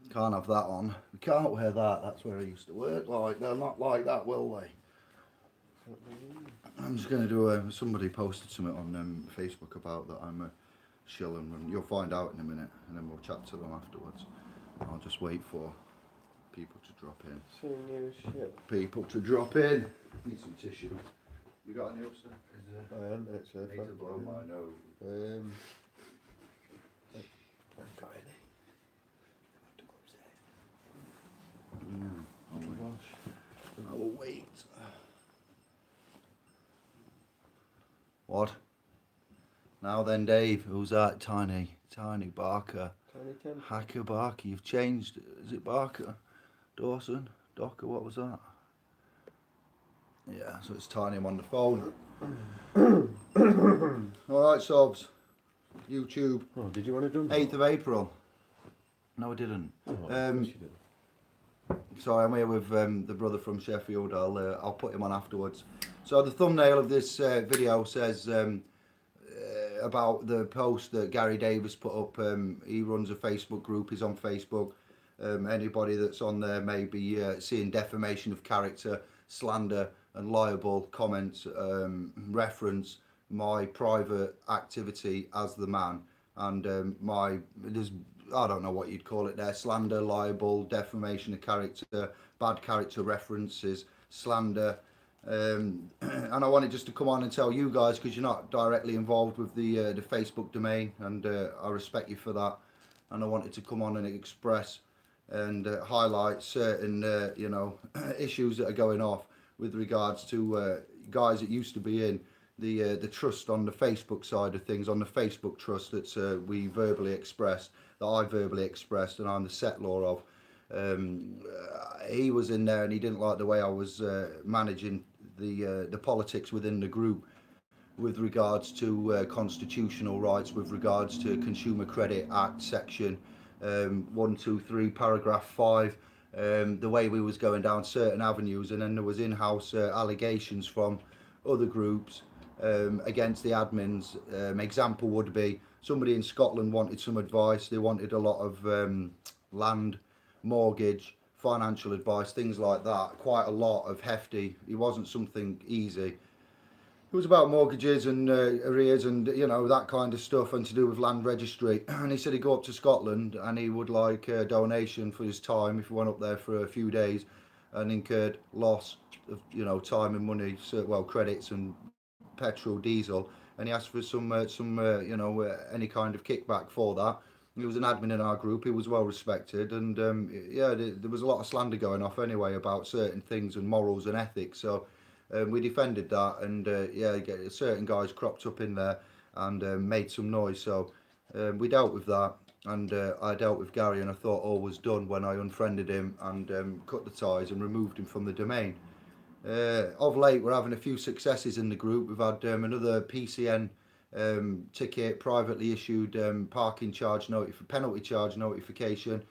Can't have that on. We can't wear that. That's where I used to work. Like, they're not like that, will they? I'm just going to do somebody posted something on Facebook about that I'm a shill, and you'll find out in a minute, and then we'll chat to them afterwards. I'll just wait for people to drop in. People to drop in. Need some tissue. You got any upstairs? I haven't actually. I need to blow my nose. I've got any. I will wait. What? Now then, Dave, who's that? Tiny Barker. Tiny Tim. Hacker Barker, you've changed. Is it Barker? Dawson? Docker, what was that? Yeah, so it's Tiny. I'm on the phone. Alright, Sobs. YouTube. Oh, did you want to do 8th of April. No, I didn't. So I'm here with the brother from Sheffield. I'll put him on afterwards. So the thumbnail of this video says about the post that Garry Davies put up. He runs a Facebook group. He's on Facebook. Anybody that's on there may be seeing defamation of character, slander and liable comments reference my private activity as the man, and there's, I don't know what you'd call it there, slander, libel, defamation of character, bad character references, slander, and I wanted just to come on and tell you guys, because you're not directly involved with the Facebook domain, and I respect you for that, and I wanted to come on and express and highlight certain issues that are going off with regards to guys that used to be in the trust on the Facebook side of things, on the Facebook trust that we verbally expressed, that I verbally expressed, and I'm the settlor of. He was in there and he didn't like the way I was managing the politics within the group with regards to constitutional rights, with regards to Consumer Credit Act section 123 paragraph 5, the way we was going down certain avenues, and then there was in-house allegations from other groups against the admins. Example would be somebody in Scotland wanted some advice. They wanted a lot of land, mortgage, financial advice, things like that. Quite a lot of hefty. It wasn't something easy. It was about mortgages and arrears and that kind of stuff, and to do with land registry. And he said he'd go up to Scotland and he would like a donation for his time if he went up there for a few days, and incurred loss of time and money, well, credits and petrol, diesel, and he asked for some any kind of kickback for that. He was an admin in our group. He was well respected, and there was a lot of slander going off anyway about certain things and morals and ethics. So we defended that, and certain guys cropped up in there and made some noise. So we dealt with that, and I dealt with Garry, and I thought all was done when I unfriended him and cut the ties and removed him from the domain. Of late, we're having a few successes in the group. We've had another PCN ticket, privately issued parking charge penalty charge notification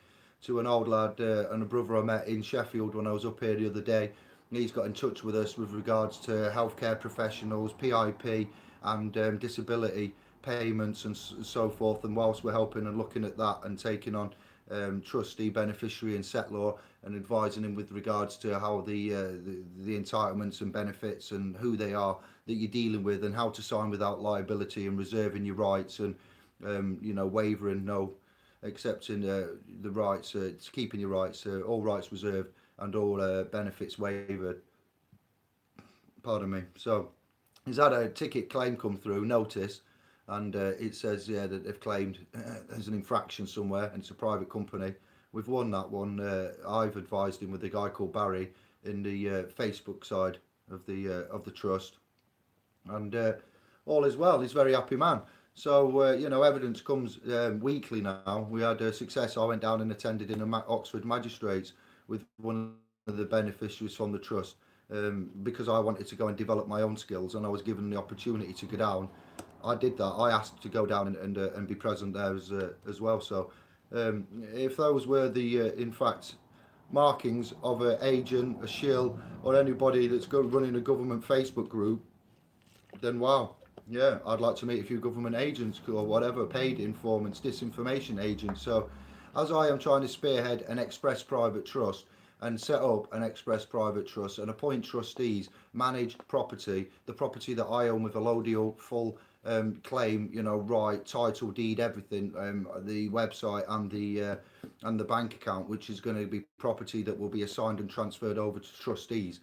to an old lad and a brother I met in Sheffield when I was up here the other day. He's got in touch with us with regards to healthcare professionals, PIP and disability payments and so forth, and whilst we're helping and looking at that and taking on trustee, beneficiary and settlor, and advising him with regards to how the entitlements and benefits and who they are that you're dealing with, and how to sign without liability, and reserving your rights, and wavering, accepting the rights, keeping your rights, all rights reserved and all benefits waived. Pardon me. So he's had a ticket claim come through, notice, and it says that they've claimed there's an infraction somewhere, and it's a private company. We've won that one. I've advised him with a guy called Barry in the Facebook side of the trust, and all is well. He's a very happy man. So evidence comes weekly now. We had a success. I went down and attended in Oxford Magistrates with one of the beneficiaries from the trust, because I wanted to go and develop my own skills, and I was given the opportunity to go down. I did that. I asked to go down and be present there as well. So if those were the in fact markings of an agent, a shill, or anybody that's running a government Facebook group, then wow, Yeah, I'd like to meet a few government agents or whatever, paid informants, disinformation agents. So, as I am trying to spearhead an express private trust and set up an express private trust and appoint trustees, manage property, the property that I own with a allodial full claim, right, title, deed, everything, the website and the bank account, which is going to be property that will be assigned and transferred over to trustees.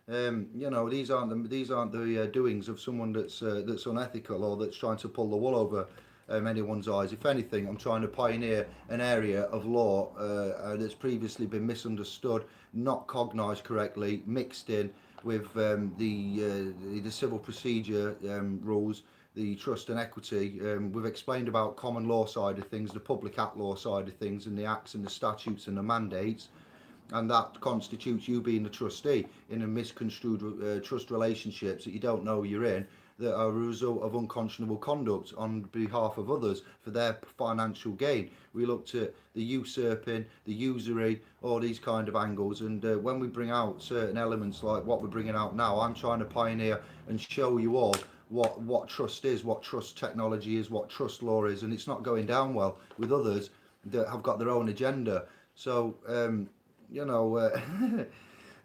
These aren't the doings of someone that's unethical or that's trying to pull the wool over anyone's eyes. If anything, I'm trying to pioneer an area of law that's previously been misunderstood, not cognised correctly, mixed in with the civil procedure rules, the trust and equity. We've explained about common law side of things, the public act law side of things, and the acts and the statutes and the mandates, and that constitutes you being a trustee in a misconstrued trust relationships that you don't know you're in, that are a result of unconscionable conduct on behalf of others for their financial gain. We looked at the usurping, the usury, all these kind of angles, and when we bring out certain elements like what we're bringing out now, I'm trying to pioneer and show you all what trust is, what trust technology is, what trust law is, and it's not going down well with others that have got their own agenda. So you know,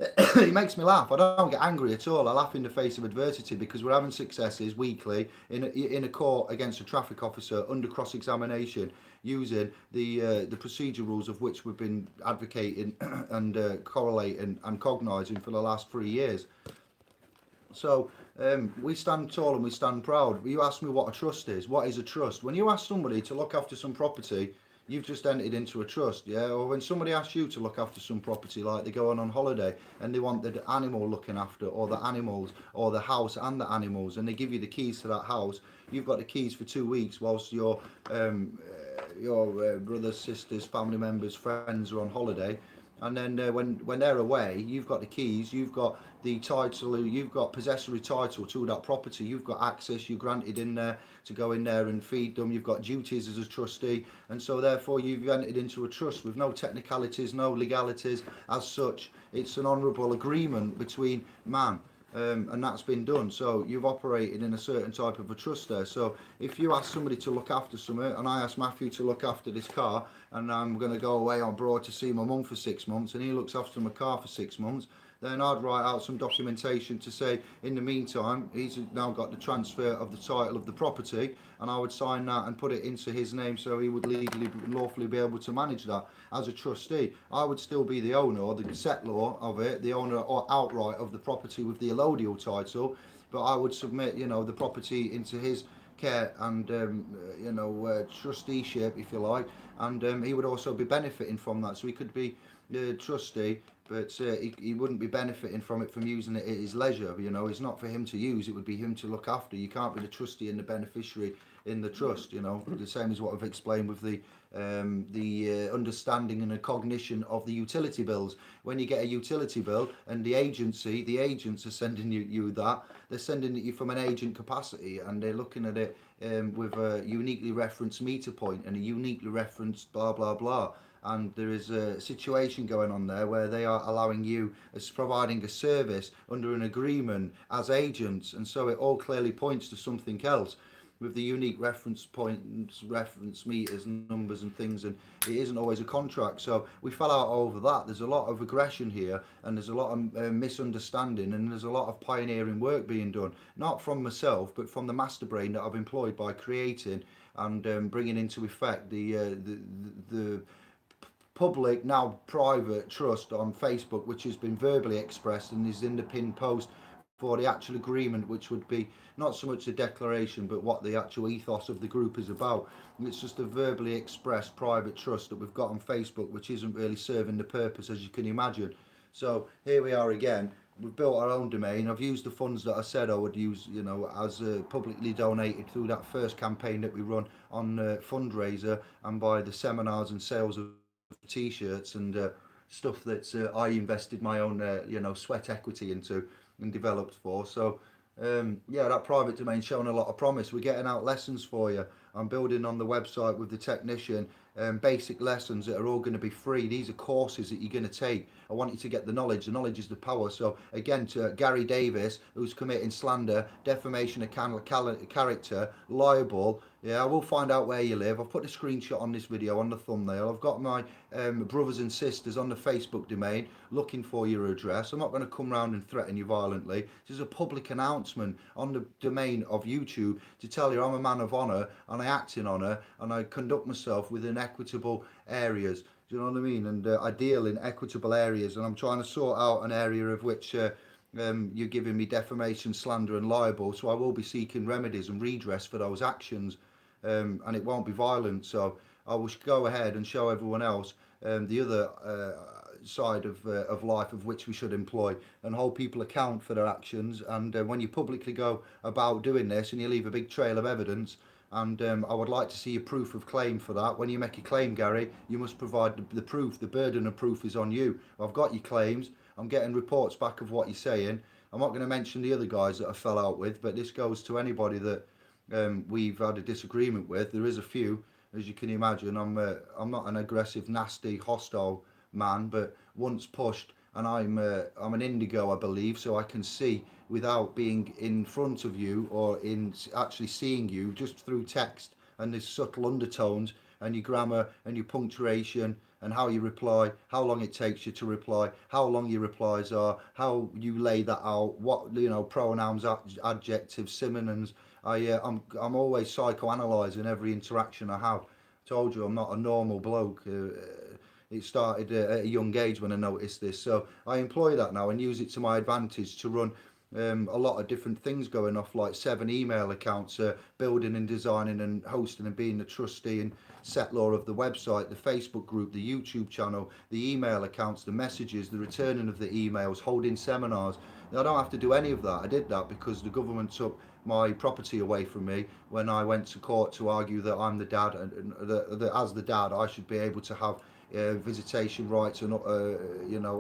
it makes me laugh. I don't get angry at all. I laugh in the face of adversity because we're having successes weekly in a court against a traffic officer under cross-examination using the procedure rules of which we've been advocating and correlating and cognising for the last 3 years. So we stand tall and we stand proud. You ask me what a trust is. What is a trust? When you ask somebody to look after some property, you've just entered into a trust, yeah? Or when somebody asks you to look after some property, like they go on holiday and they want the animal looking after, or the animals, or the house and the animals, and they give you the keys to that house, you've got the keys for 2 weeks whilst your brothers, sisters, family members, friends are on holiday. And then when they're away, you've got the keys, you've got the title, you've got possessory title to that property, you've got access, you're granted in there to go in there and feed them, you've got duties as a trustee, and so therefore you've entered into a trust with no technicalities, no legalities as such. It's an honourable agreement between man. And that's been done. So you've operated in a certain type of a trust there. So if you ask somebody to look after something, and I ask Matthew to look after this car, and I'm going to go away abroad to see my mum for 6 months, and he looks after my car for 6 months, then I'd write out some documentation to say, in the meantime, he's now got the transfer of the title of the property, and I would sign that and put it into his name so he would legally, lawfully be able to manage that as a trustee. I would still be the owner, or the settlor of it, the owner or outright of the property with the allodial title, but I would submit, the property into his care and trusteeship, if you like, and he would also be benefiting from that. So he could be trustee, but he wouldn't be benefiting from it, from using it at his leisure. It's not for him to use, it would be him to look after. You can't be the trustee and the beneficiary in the trust. The same as what I've explained with the understanding and the cognition of the utility bills. When you get a utility bill and the agents are sending you that, they're sending it you from an agent capacity, and they're looking at it with a uniquely referenced meter point and a uniquely referenced blah blah blah. And there is a situation going on there where they are allowing you as providing a service under an agreement as agents, and so it all clearly points to something else with the unique reference points, reference meters and numbers and things, and it isn't always a contract. So we fell out over that. There's a lot of aggression here, and there's a lot of misunderstanding, and there's a lot of pioneering work being done, not from myself but from the master brain that I've employed by creating and bringing into effect the public, now private trust on Facebook, which has been verbally expressed and is in the pinned post for the actual agreement, which would be not so much a declaration but what the actual ethos of the group is about. And it's just a verbally expressed private trust that we've got on Facebook, which isn't really serving the purpose, as you can imagine. So here we are again. We've built our own domain. I've used the funds that I said I would use, as publicly donated through that first campaign that we run on fundraiser, and by the seminars and sales of t-shirts and stuff that I invested my own sweat equity into and developed for. So that private domain showing a lot of promise. We're getting out lessons for you. I'm building on the website with the technician basic lessons that are all going to be free. These are courses that you're going to take. I want you to get the knowledge. The knowledge is the power. So again, to Garry Davies, who's committing slander, defamation of character, libel. Yeah, I will find out where you live. I've put a screenshot on this video on the thumbnail. I've got my brothers and sisters on the Facebook domain looking for your address. I'm not going to come round and threaten you violently. This is a public announcement on the domain of YouTube to tell you I'm a man of honour and I act in honour and I conduct myself within equitable areas. Do you know what I mean? And I deal in equitable areas, and I'm trying to sort out an area of which you're giving me defamation, slander and libel. So I will be seeking remedies and redress for those actions, and it won't be violent. So I will go ahead and show everyone else the other side of life of which we should employ, and hold people account for their actions. And when you publicly go about doing this and you leave a big trail of evidence, and I would like to see a proof of claim for that. When you make a claim, Gary, you must provide the proof. The burden of proof is on you. I've got your claims. I'm getting reports back of what you're saying. I'm not going to mention the other guys that I fell out with, but this goes to anybody that we've had a disagreement with. There is a few, as you can imagine. I'm not an aggressive, nasty, hostile man, but once pushed, and I'm an indigo, I believe, so I can see without being in front of you or in actually seeing you, just through text and there's subtle undertones and your grammar and your punctuation and how you reply, how long it takes you to reply, how long your replies are, how you lay that out, what pronouns, adjectives, synonyms. I'm always psychoanalyzing every interaction I have. Told you I'm not a normal bloke. It started at a young age when I noticed this, so I employ that now and use it to my advantage to run a lot of different things going off, like 7 email accounts, building and designing and hosting and being the trustee and settlor of the website, the Facebook group, the YouTube channel, the email accounts, the messages, the returning of the emails, holding seminars. Now, I don't have to do any of that. I did that because the government took my property away from me when I went to court to argue that I'm the dad, and that as the dad I should be able to have visitation rights and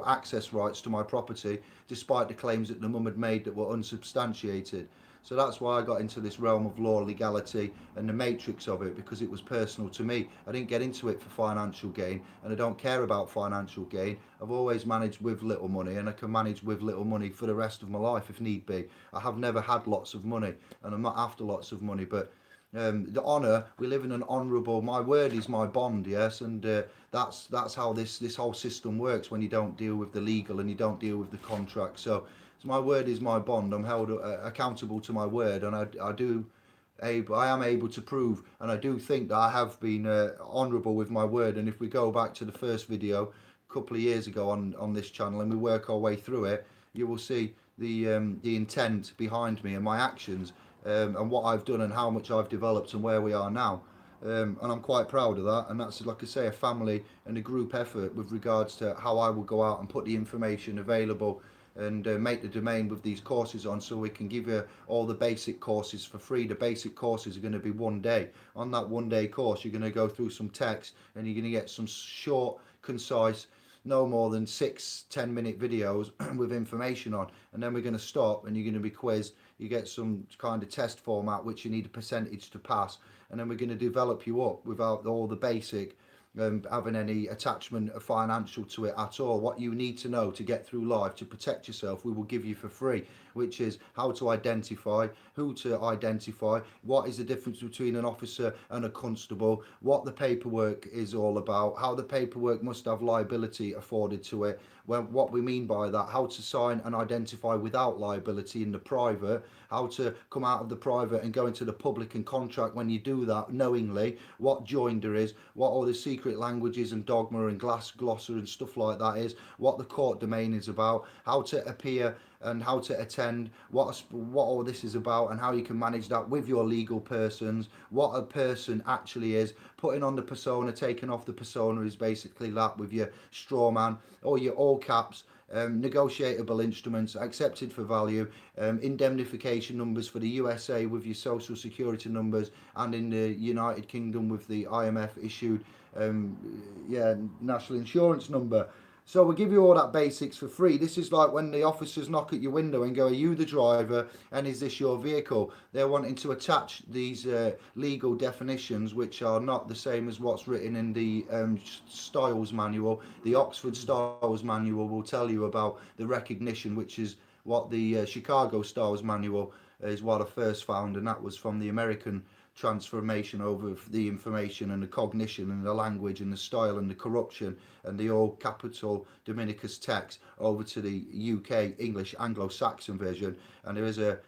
access rights to my property, despite the claims that the mum had made that were unsubstantiated. So that's why I got into this realm of law, legality and the matrix of it, because it was personal to me. I didn't get into it for financial gain, and I don't care about financial gain. I've always managed with little money, and I can manage with little money for the rest of my life if need be. I have never had lots of money, and I'm not after lots of money, but the honour, we live in an honourable, my word is my bond, yes, and that's how this whole system works when you don't deal with the legal and you don't deal with the contract. So my word is my bond. I'm held accountable to my word, and I am able to prove, and I do think that I have been honourable with my word. And if we go back to the first video a couple of years ago on this channel and we work our way through it, you will see the intent behind me and my actions, and what I've done and how much I've developed and where we are now. And I'm quite proud of that, and that's, like I say, a family and a group effort with regards to how I will go out and put the information available and make the domain with these courses on, so we can give you all the basic courses for free. The basic courses are going to be 1 day. On that 1 day course, you're going to go through some text and you're going to get some short, concise, no more than 6-10 minute videos with information on, and then we're going to stop and you're going to be quizzed. You get some kind of test format which you need a percentage to pass, and then we're going to develop you up without all the basic having any attachment of financial to it at all. What you need to know to get through life, to protect yourself, we will give you for free, which is how to identify, who to identify, what is the difference between an officer and a constable, what the paperwork is all about, how the paperwork must have liability afforded to it, what we mean by that, how to sign and identify without liability in the private, how to come out of the private and go into the public and contract when you do that knowingly, what joinder is, what all the secret languages and dogma and glossa and stuff like that is, what the court domain is about, how to appear and how to attend, what all this is about, and how you can manage that with your legal persons, what a person actually is, putting on the persona, taking off the persona is basically that with your straw man or your all caps, negotiable instruments, accepted for value, indemnification numbers for the USA with your social security numbers, and in the United Kingdom with the IMF issued national insurance number. So we give you all that basics for free. This is like when the officers knock at your window and go, "Are you the driver? And is this your vehicle?" They're wanting to attach these legal definitions, which are not the same as what's written in the Styles Manual. The Oxford Styles Manual will tell you about the recognition, which is what the Chicago Styles Manual is what I first found, and that was from the American transformation over the information and the cognition and the language and the style and the corruption and the all capital Dominicus text over to the UK English Anglo-Saxon version. And there is a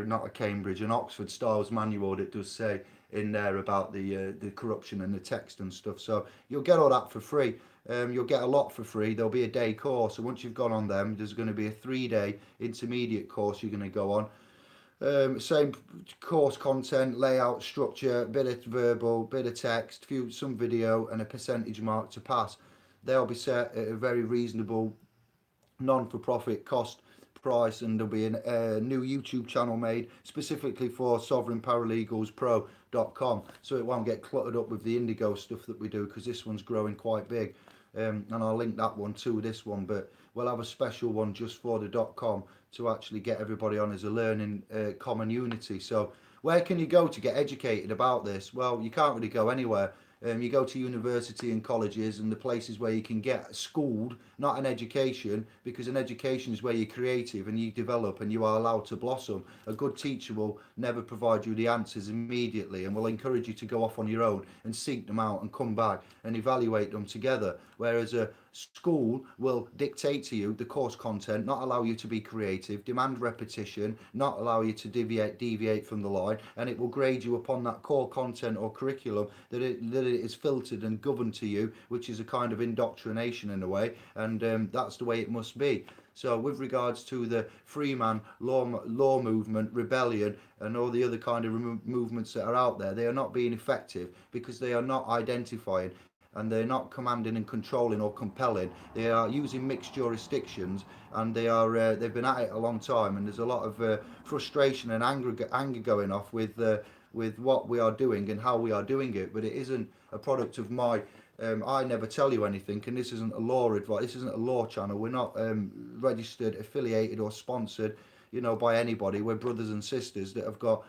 not a Cambridge, an Oxford Styles Manual that does say in there about the corruption and the text and stuff. So you'll get all that for free. You'll get a lot for free. There'll be a day course. So once you've gone on them, there's going to be a 3-day intermediate course you're going to go on. Same course content, layout, structure, bit of verbal, bit of text, some video, and a percentage mark to pass. They'll be set at a very reasonable non-for-profit cost price, and there'll be a new YouTube channel made specifically for sovereignparalegalspro.com, so it won't get cluttered up with the indigo stuff that we do, because this one's growing quite big. And I'll link that one to this one, but we'll have a special one just for the .com to actually get everybody on as a learning common unity. So where can you go to get educated about this? Well, you can't really go anywhere. You go to university and colleges and the places where you can get schooled, not an education, because an education is where you're creative and you develop and you are allowed to blossom. A good teacher will never provide you the answers immediately and will encourage you to go off on your own and seek them out and come back and evaluate them together. Whereas a school will dictate to you the course content, not allow you to be creative, demand repetition, not allow you to deviate from the line, and it will grade you upon that core content or curriculum that it is filtered and governed to you, which is a kind of indoctrination in a way, and that's the way it must be. So with regards to the Freeman law movement, rebellion, and all the other kind of movements that are out there, they are not being effective because they are not identifying, and they're not commanding and controlling or compelling. They are using mixed jurisdictions, and they've been at it a long time, and there's a lot of frustration and anger going off with what we are doing and how we are doing it. But it isn't a product of my I never tell you anything, and this isn't a law advice. This isn't a law channel. We're not registered, affiliated, or sponsored, by anybody. We're brothers and sisters that have got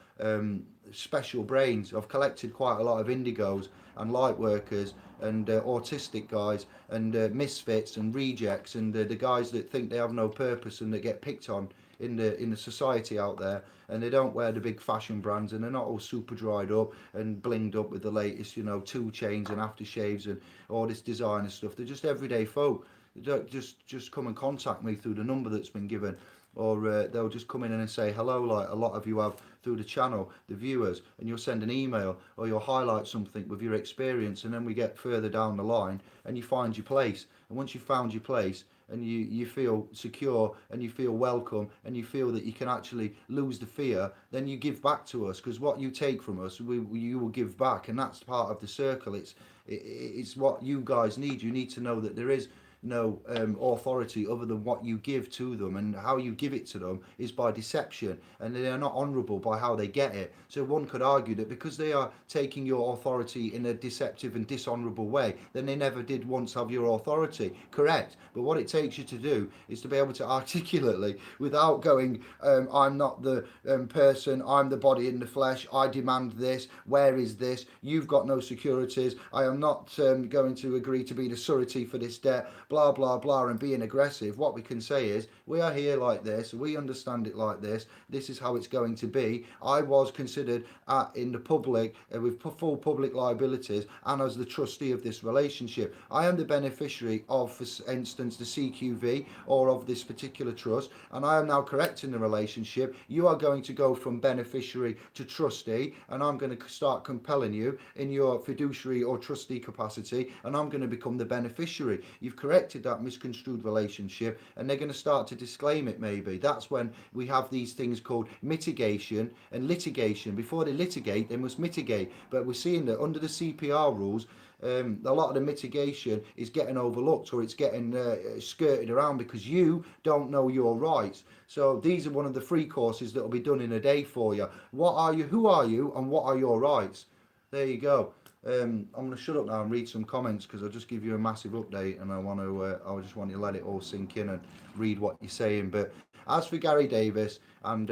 special brains. I've collected quite a lot of indigos and light workers and autistic guys and misfits and rejects and the guys that think they have no purpose and that get picked on in the society out there, and they don't wear the big fashion brands, and they're not all super dried up and blinged up with the latest 2 chains and aftershaves and all this designer stuff. They're just everyday folk. They don't just come and contact me through the number that's been given, or they'll just come in and say hello, like a lot of you have through the channel, the viewers, and you'll send an email or you'll highlight something with your experience, and then we get further down the line and you find your place. And once you've found your place and you feel secure and you feel welcome and you feel that you can actually lose the fear, then you give back to us, because what you take from us, you will give back, and that's part of the circle. It's what you guys need. You need to know that there is no authority other than what you give to them, and how you give it to them is by deception, and they are not honourable by how they get it. So one could argue that because they are taking your authority in a deceptive and dishonourable way, then they never did once have your authority. Correct. But what it takes you to do is to be able to articulately, without going I'm not the person, I'm the body in the flesh, I demand this, where is this, you've got no securities, I am not going to agree to be the surety for this debt, blah blah blah, and being aggressive. What we can say is, we are here like this, we understand it like this is how it's going to be. I was considered in the public with full public liabilities and as the trustee of this relationship. I am the beneficiary of, for instance, the CQV or of this particular trust, and I am now correcting the relationship. You are going to go from beneficiary to trustee, and I'm going to start compelling you in your fiduciary or trustee capacity, and I'm going to become the beneficiary. You've corrected that misconstrued relationship, and they're going to start to disclaim it. Maybe that's when we have these things called mitigation and litigation. Before they litigate, they must mitigate. But we're seeing that under the CPR rules, a lot of the mitigation is getting overlooked, or it's getting skirted around because you don't know your rights. So these are one of the free courses that will be done in a day for you. What are you, who are you, and what are your rights? There you go. I'm going to shut up now and read some comments because I'll just give you a massive update, and I just want you to let it all sink in and read what you're saying. But as for Garry Davies, and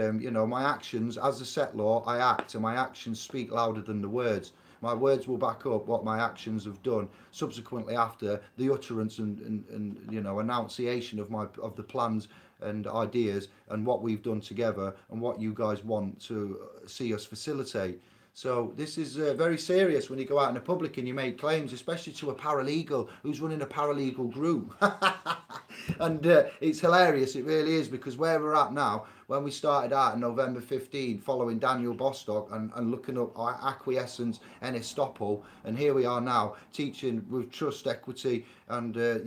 my actions as a settler, I act, and my actions speak louder than the words. My words will back up what my actions have done subsequently after the utterance and enunciation of the plans and ideas and what we've done together and what you guys want to see us facilitate. So this is very serious when you go out in the public and you make claims, especially to a paralegal who's running a paralegal group. And it's hilarious, it really is, because where we're at now, when we started out in November 15, following Daniel Bostock and looking up acquiescence and estoppel, and here we are now teaching with trust, equity, and the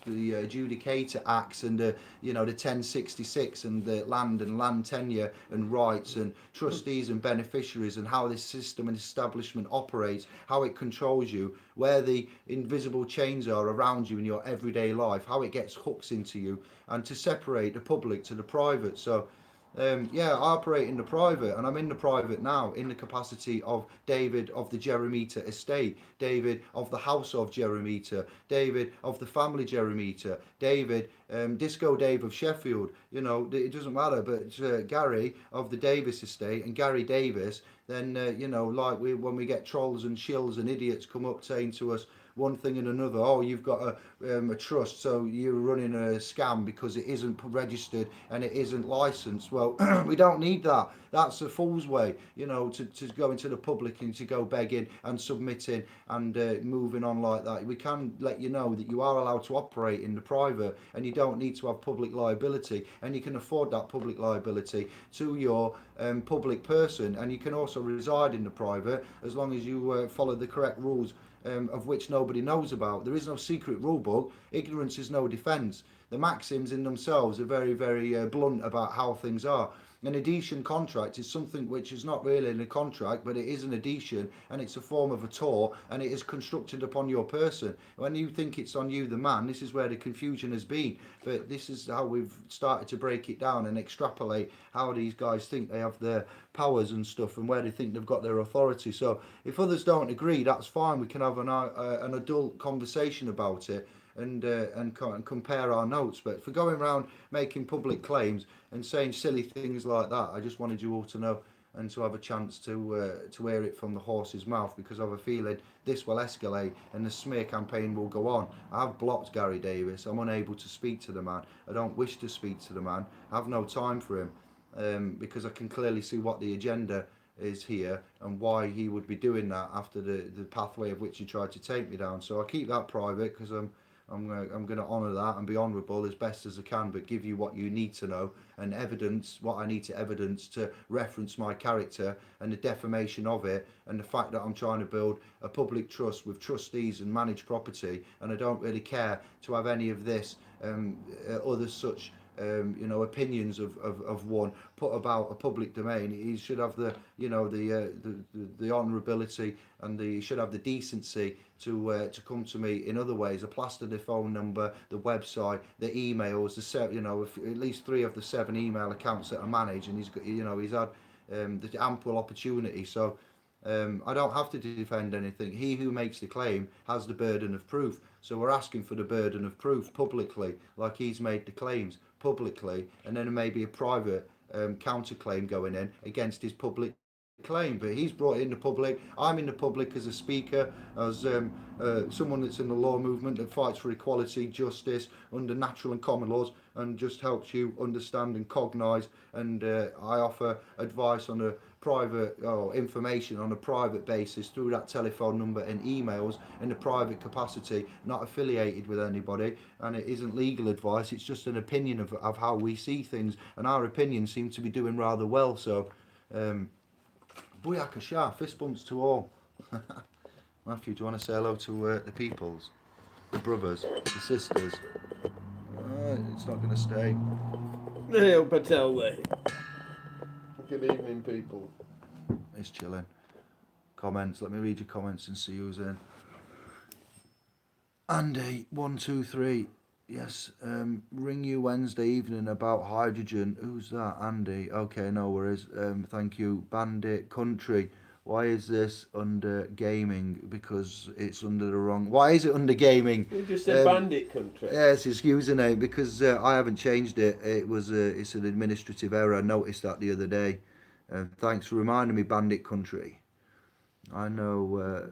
Adjudicator Acts, and the 1066, and the land tenure and rights, and trustees and beneficiaries, and how this system and establishment operates, how it controls you, where the invisible chains are around you in your everyday life, how it gets hooks into you, and to separate the public to the private. So I operate in the private, and I'm in the private now in the capacity of David of the Jeremita estate, David of the house of Jeremita, David of the family Jeremita, David, Disco Dave of Sheffield. It doesn't matter, but Garry of the Davis estate and Garry Davis. Then when we get trolls and shills and idiots come up saying to us one thing and another, oh, you've got a trust, so you're running a scam because it isn't registered and it isn't licensed. Well, we don't need that. That's a fool's way, to go into the public and to go begging and submitting and moving on like that. We can let you know that you are allowed to operate in the private, and you don't need to have public liability, and you can afford that public liability to your public person, and you can also reside in the private as long as you follow the correct rules, of which nobody knows about. There is no secret rule book. Ignorance is no defence. The maxims in themselves are very, very blunt about how things are. An adhesion contract is something which is not really in a contract, but it is an adhesion, and it's a form of a tort, and it is constructed upon your person. When you think it's on you, the man, this is where the confusion has been. But this is how we've started to break it down and extrapolate how these guys think they have their powers and stuff, and where they think they've got their authority. So if others don't agree, that's fine. We can have an adult conversation about it, and compare our notes. But for going around making public claims and saying silly things like that, I just wanted you all to know and to have a chance to hear it from the horse's mouth, because I have a feeling this will escalate and the smear campaign will go on. I've blocked Garry Davies. I'm unable to speak to the man. I don't wish to speak to the man. I have no time for him, because I can clearly see what the agenda is here and why he would be doing that after the pathway of which he tried to take me down. So I keep that private, because I'm going to honour that and be honourable as best as I can, but give you what you need to know and evidence what I need to evidence to reference my character and the defamation of it, and the fact that I'm trying to build a public trust with trustees and manage property, and I don't really care to have any of this other such opinions of one put about a public domain. He should have the honourability, and he should have the decency to come to me in other ways. I plastered the phone number, the website, the emails, at least 3 of the 7 email accounts that I manage, and he's had the ample opportunity. So I don't have to defend anything. He who makes the claim has the burden of proof. So we're asking for the burden of proof publicly, like he's made the claims publicly, and then there may be a private counterclaim going in against his public claim. But he's brought in the public. I'm in the public as a speaker, as someone that's in the law movement that fights for equality, justice under natural and common laws, and just helps you understand and cognise. And I offer advice on a private information on a private basis through that telephone number and emails in a private capacity, not affiliated with anybody, and it isn't legal advice. It's just an opinion of how we see things, and our opinions seem to be doing rather well. So Booyaka Shah, fist bumps to all. Matthew, do you want to say hello to the peoples, the brothers, the sisters? It's not going to stay. Good evening, people. It's chilling. Comments. Let me read your comments and see who's in. Andy, 1, 2, 3. Yes. Ring you Wednesday evening about hydrogen. Who's that? Andy. Okay, no worries. Thank you. Bandit Country. Why is this under gaming? Because it's under the wrong. Why is it under gaming? You just said bandit country. Yes, it's username because I haven't changed it. It's an administrative error. I noticed that the other day. Thanks for reminding me, Bandit Country. I know.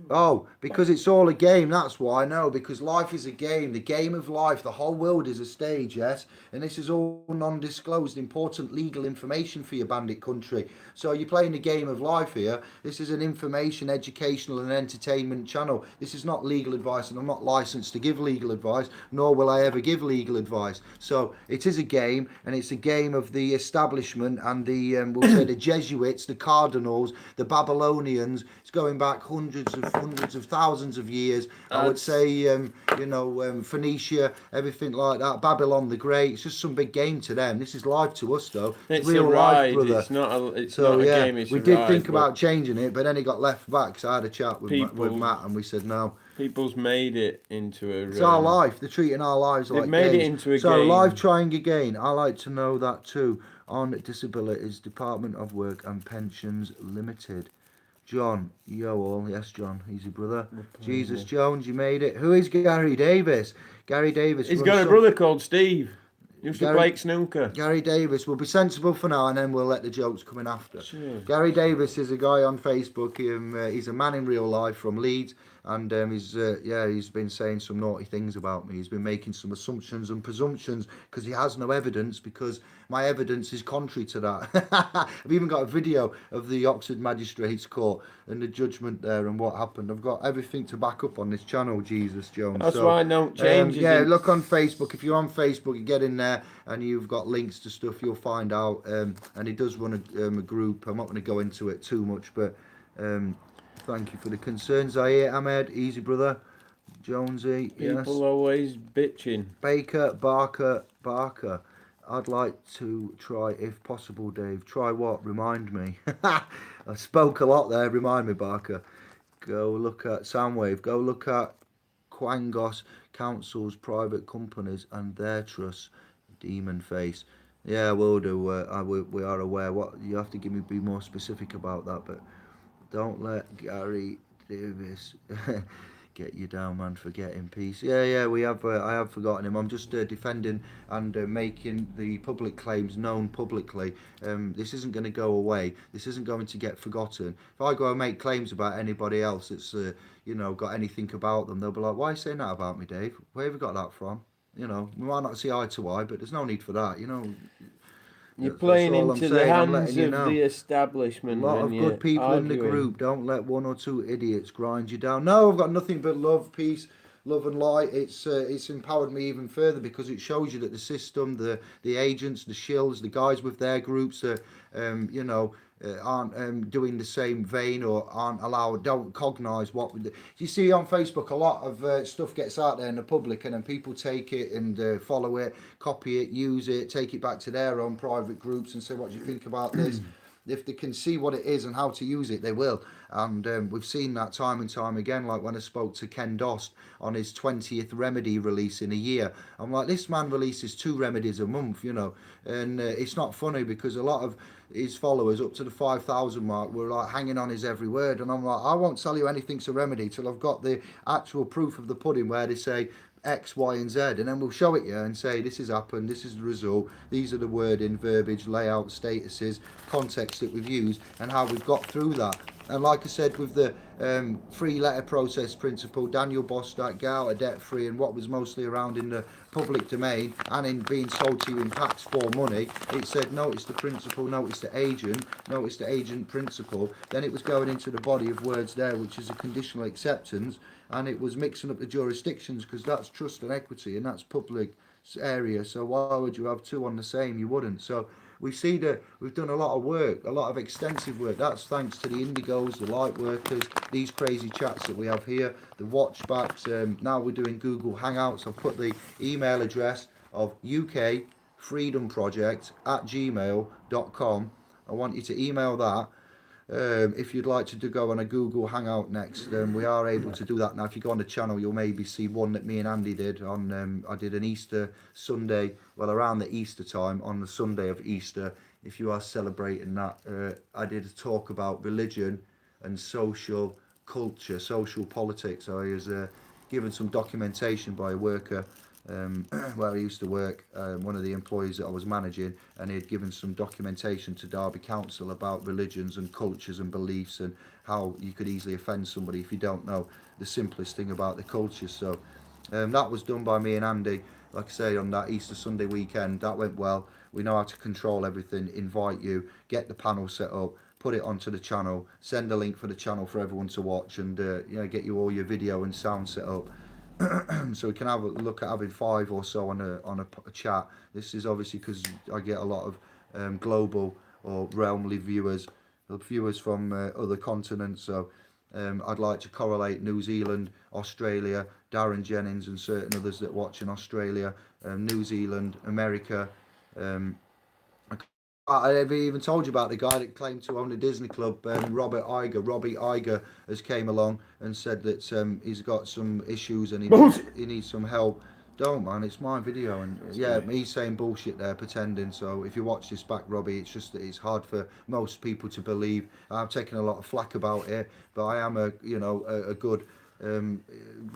Oh, because it's all a game, that's why I know. Because life is a game, the game of life, the whole world is a stage, yes? And this is all non-disclosed, important legal information for your Bandit Country. So you're playing the game of life here. This is an information, educational and entertainment channel. This is not legal advice, and I'm not licensed to give legal advice, nor will I ever give legal advice. So it is a game, and it's a game of the establishment and the, we'll say the Jesuits, the Cardinals, the Babylonians. It's going back hundreds of thousands of years. I would say, Phoenicia, everything like that. Babylon the Great. It's just some big game to them. This is live to us, though. It's real a ride. Life, brother. It's not a game. It's we a did ride, think about changing it, but then it got left back. So I had a chat with Matt, and we said no. People's made it into a. It's our life. They're treating our lives like made games. it into a so game. live trying again. I like to know that too. On Disabilities, Department of Work and Pensions Limited. John, yo all, yes John, easy brother. Jesus Jones, you made it. Who is Garry Davies? Garry Davies. He's got a brother called Steve. Used to play snooker. Garry Davies. We'll be sensible for now, and then we'll let the jokes come in after. Sure. Garry Davies is a guy on Facebook. He's a man in real life from Leeds, and he's been saying some naughty things about me. He's been making some assumptions and presumptions because he has no evidence, because my evidence is contrary to that. I've even got a video of the Oxford Magistrates Court and the judgment there and what happened. I've got everything to back up on this channel, Jesus Jones. That's why I don't change it. Yeah, look on Facebook. If you're on Facebook, you get in there and you've got links to stuff, you'll find out. And he does run a group. I'm not going to go into it too much, but thank you for the concerns. Zaire Ahmed, easy brother. Jonesy, People always bitching. Baker, Barker. I'd like to try, if possible, Dave. Try what? Remind me. I spoke a lot there. Remind me, Barker. Go look at Soundwave. Go look at Quangos councils, private companies, and their trusts. Demon face. Yeah, we'll do. We are aware. What you have to be more specific about that. But don't let Garry Davies get you down, man. Forget in peace. Yeah. We have. I have forgotten him. I'm just defending and making the public claims known publicly. This isn't going to go away. This isn't going to get forgotten. If I go and make claims about anybody else that's got anything about them, they'll be like, "Why are you saying that about me, Dave? Where have you got that from?" We might not see eye to eye, but there's no need for that. You're playing into the hands of the establishment. A lot of good people in the group. Don't let one or two idiots grind you down. No, I've got nothing but love, peace, love and light. It's empowered me even further because it shows you that the system, the agents, the shills, the guys with their groups aren't doing the same vein or aren't allowed, don't cognise what you see on Facebook. A lot of stuff gets out there in the public, and then people take it and follow it, copy it, use it, take it back to their own private groups and say, what do you think about this? If they can see what it is and how to use it, they will. And we've seen that time and time again. Like when I spoke to Ken Dost on his 20th remedy release in a year, I'm like, this man releases 2 remedies a month, and it's not funny because a lot of his followers up to the 5,000 mark were like hanging on his every word, and I'm like, I won't tell you anything's a remedy till I've got the actual proof of the pudding where they say X, Y and Z, and then we'll show it you and say this has happened, this is the result, these are the wording, verbiage, layout, statuses, context that we've used and how we've got through that. And like I said, with the free letter process principle, Daniel Bostock, get out of debt free, and what was mostly around in the public domain and in being sold to you in packs for money, it said notice the principle, notice the agent principle. Then it was going into the body of words there, which is a conditional acceptance, and it was mixing up the jurisdictions because that's trust and equity and that's public area. So why would you have 2 on the same? You wouldn't. So we see that we've done a lot of work, a lot of extensive work. That's thanks to the Indigos, the light workers, these crazy chats that we have here, the watchbacks. Now we're doing Google Hangouts. I've put the email address of ukfreedomproject@gmail.com. I want you to email that. If you'd like to go on a Google Hangout next, we are able to do that now. If you go on the channel, you'll maybe see one that me and Andy did on. I did an Easter Sunday, well around the Easter time, on the Sunday of Easter if you are celebrating that. I did a talk about religion and social culture, social politics. I was given some documentation by a worker where I used to work, one of the employees that I was managing, and he had given some documentation to Derby Council about religions and cultures and beliefs and how you could easily offend somebody if you don't know the simplest thing about the culture. So that was done by me and Andy, like I say, on that Easter Sunday weekend. That went well. We know how to control everything, invite you, get the panel set up, put it onto the channel, send a link for the channel for everyone to watch, and get you all your video and sound set up. So we can have a look at having 5 or so on a chat. This is obviously because I get a lot of global or realmly viewers from other continents. So I'd like to correlate New Zealand, Australia, Darren Jennings and certain others that watch in Australia, New Zealand, America. I've even told you about the guy that claimed to own the Disney Club, Robbie Iger has came along and said that he's got some issues and he needs some help. Don't, man, it's my video, and yeah, he's saying bullshit there, pretending. So if you watch this back, Robbie, it's just that it's hard for most people to believe. I've taken a lot of flack about it, but I am a good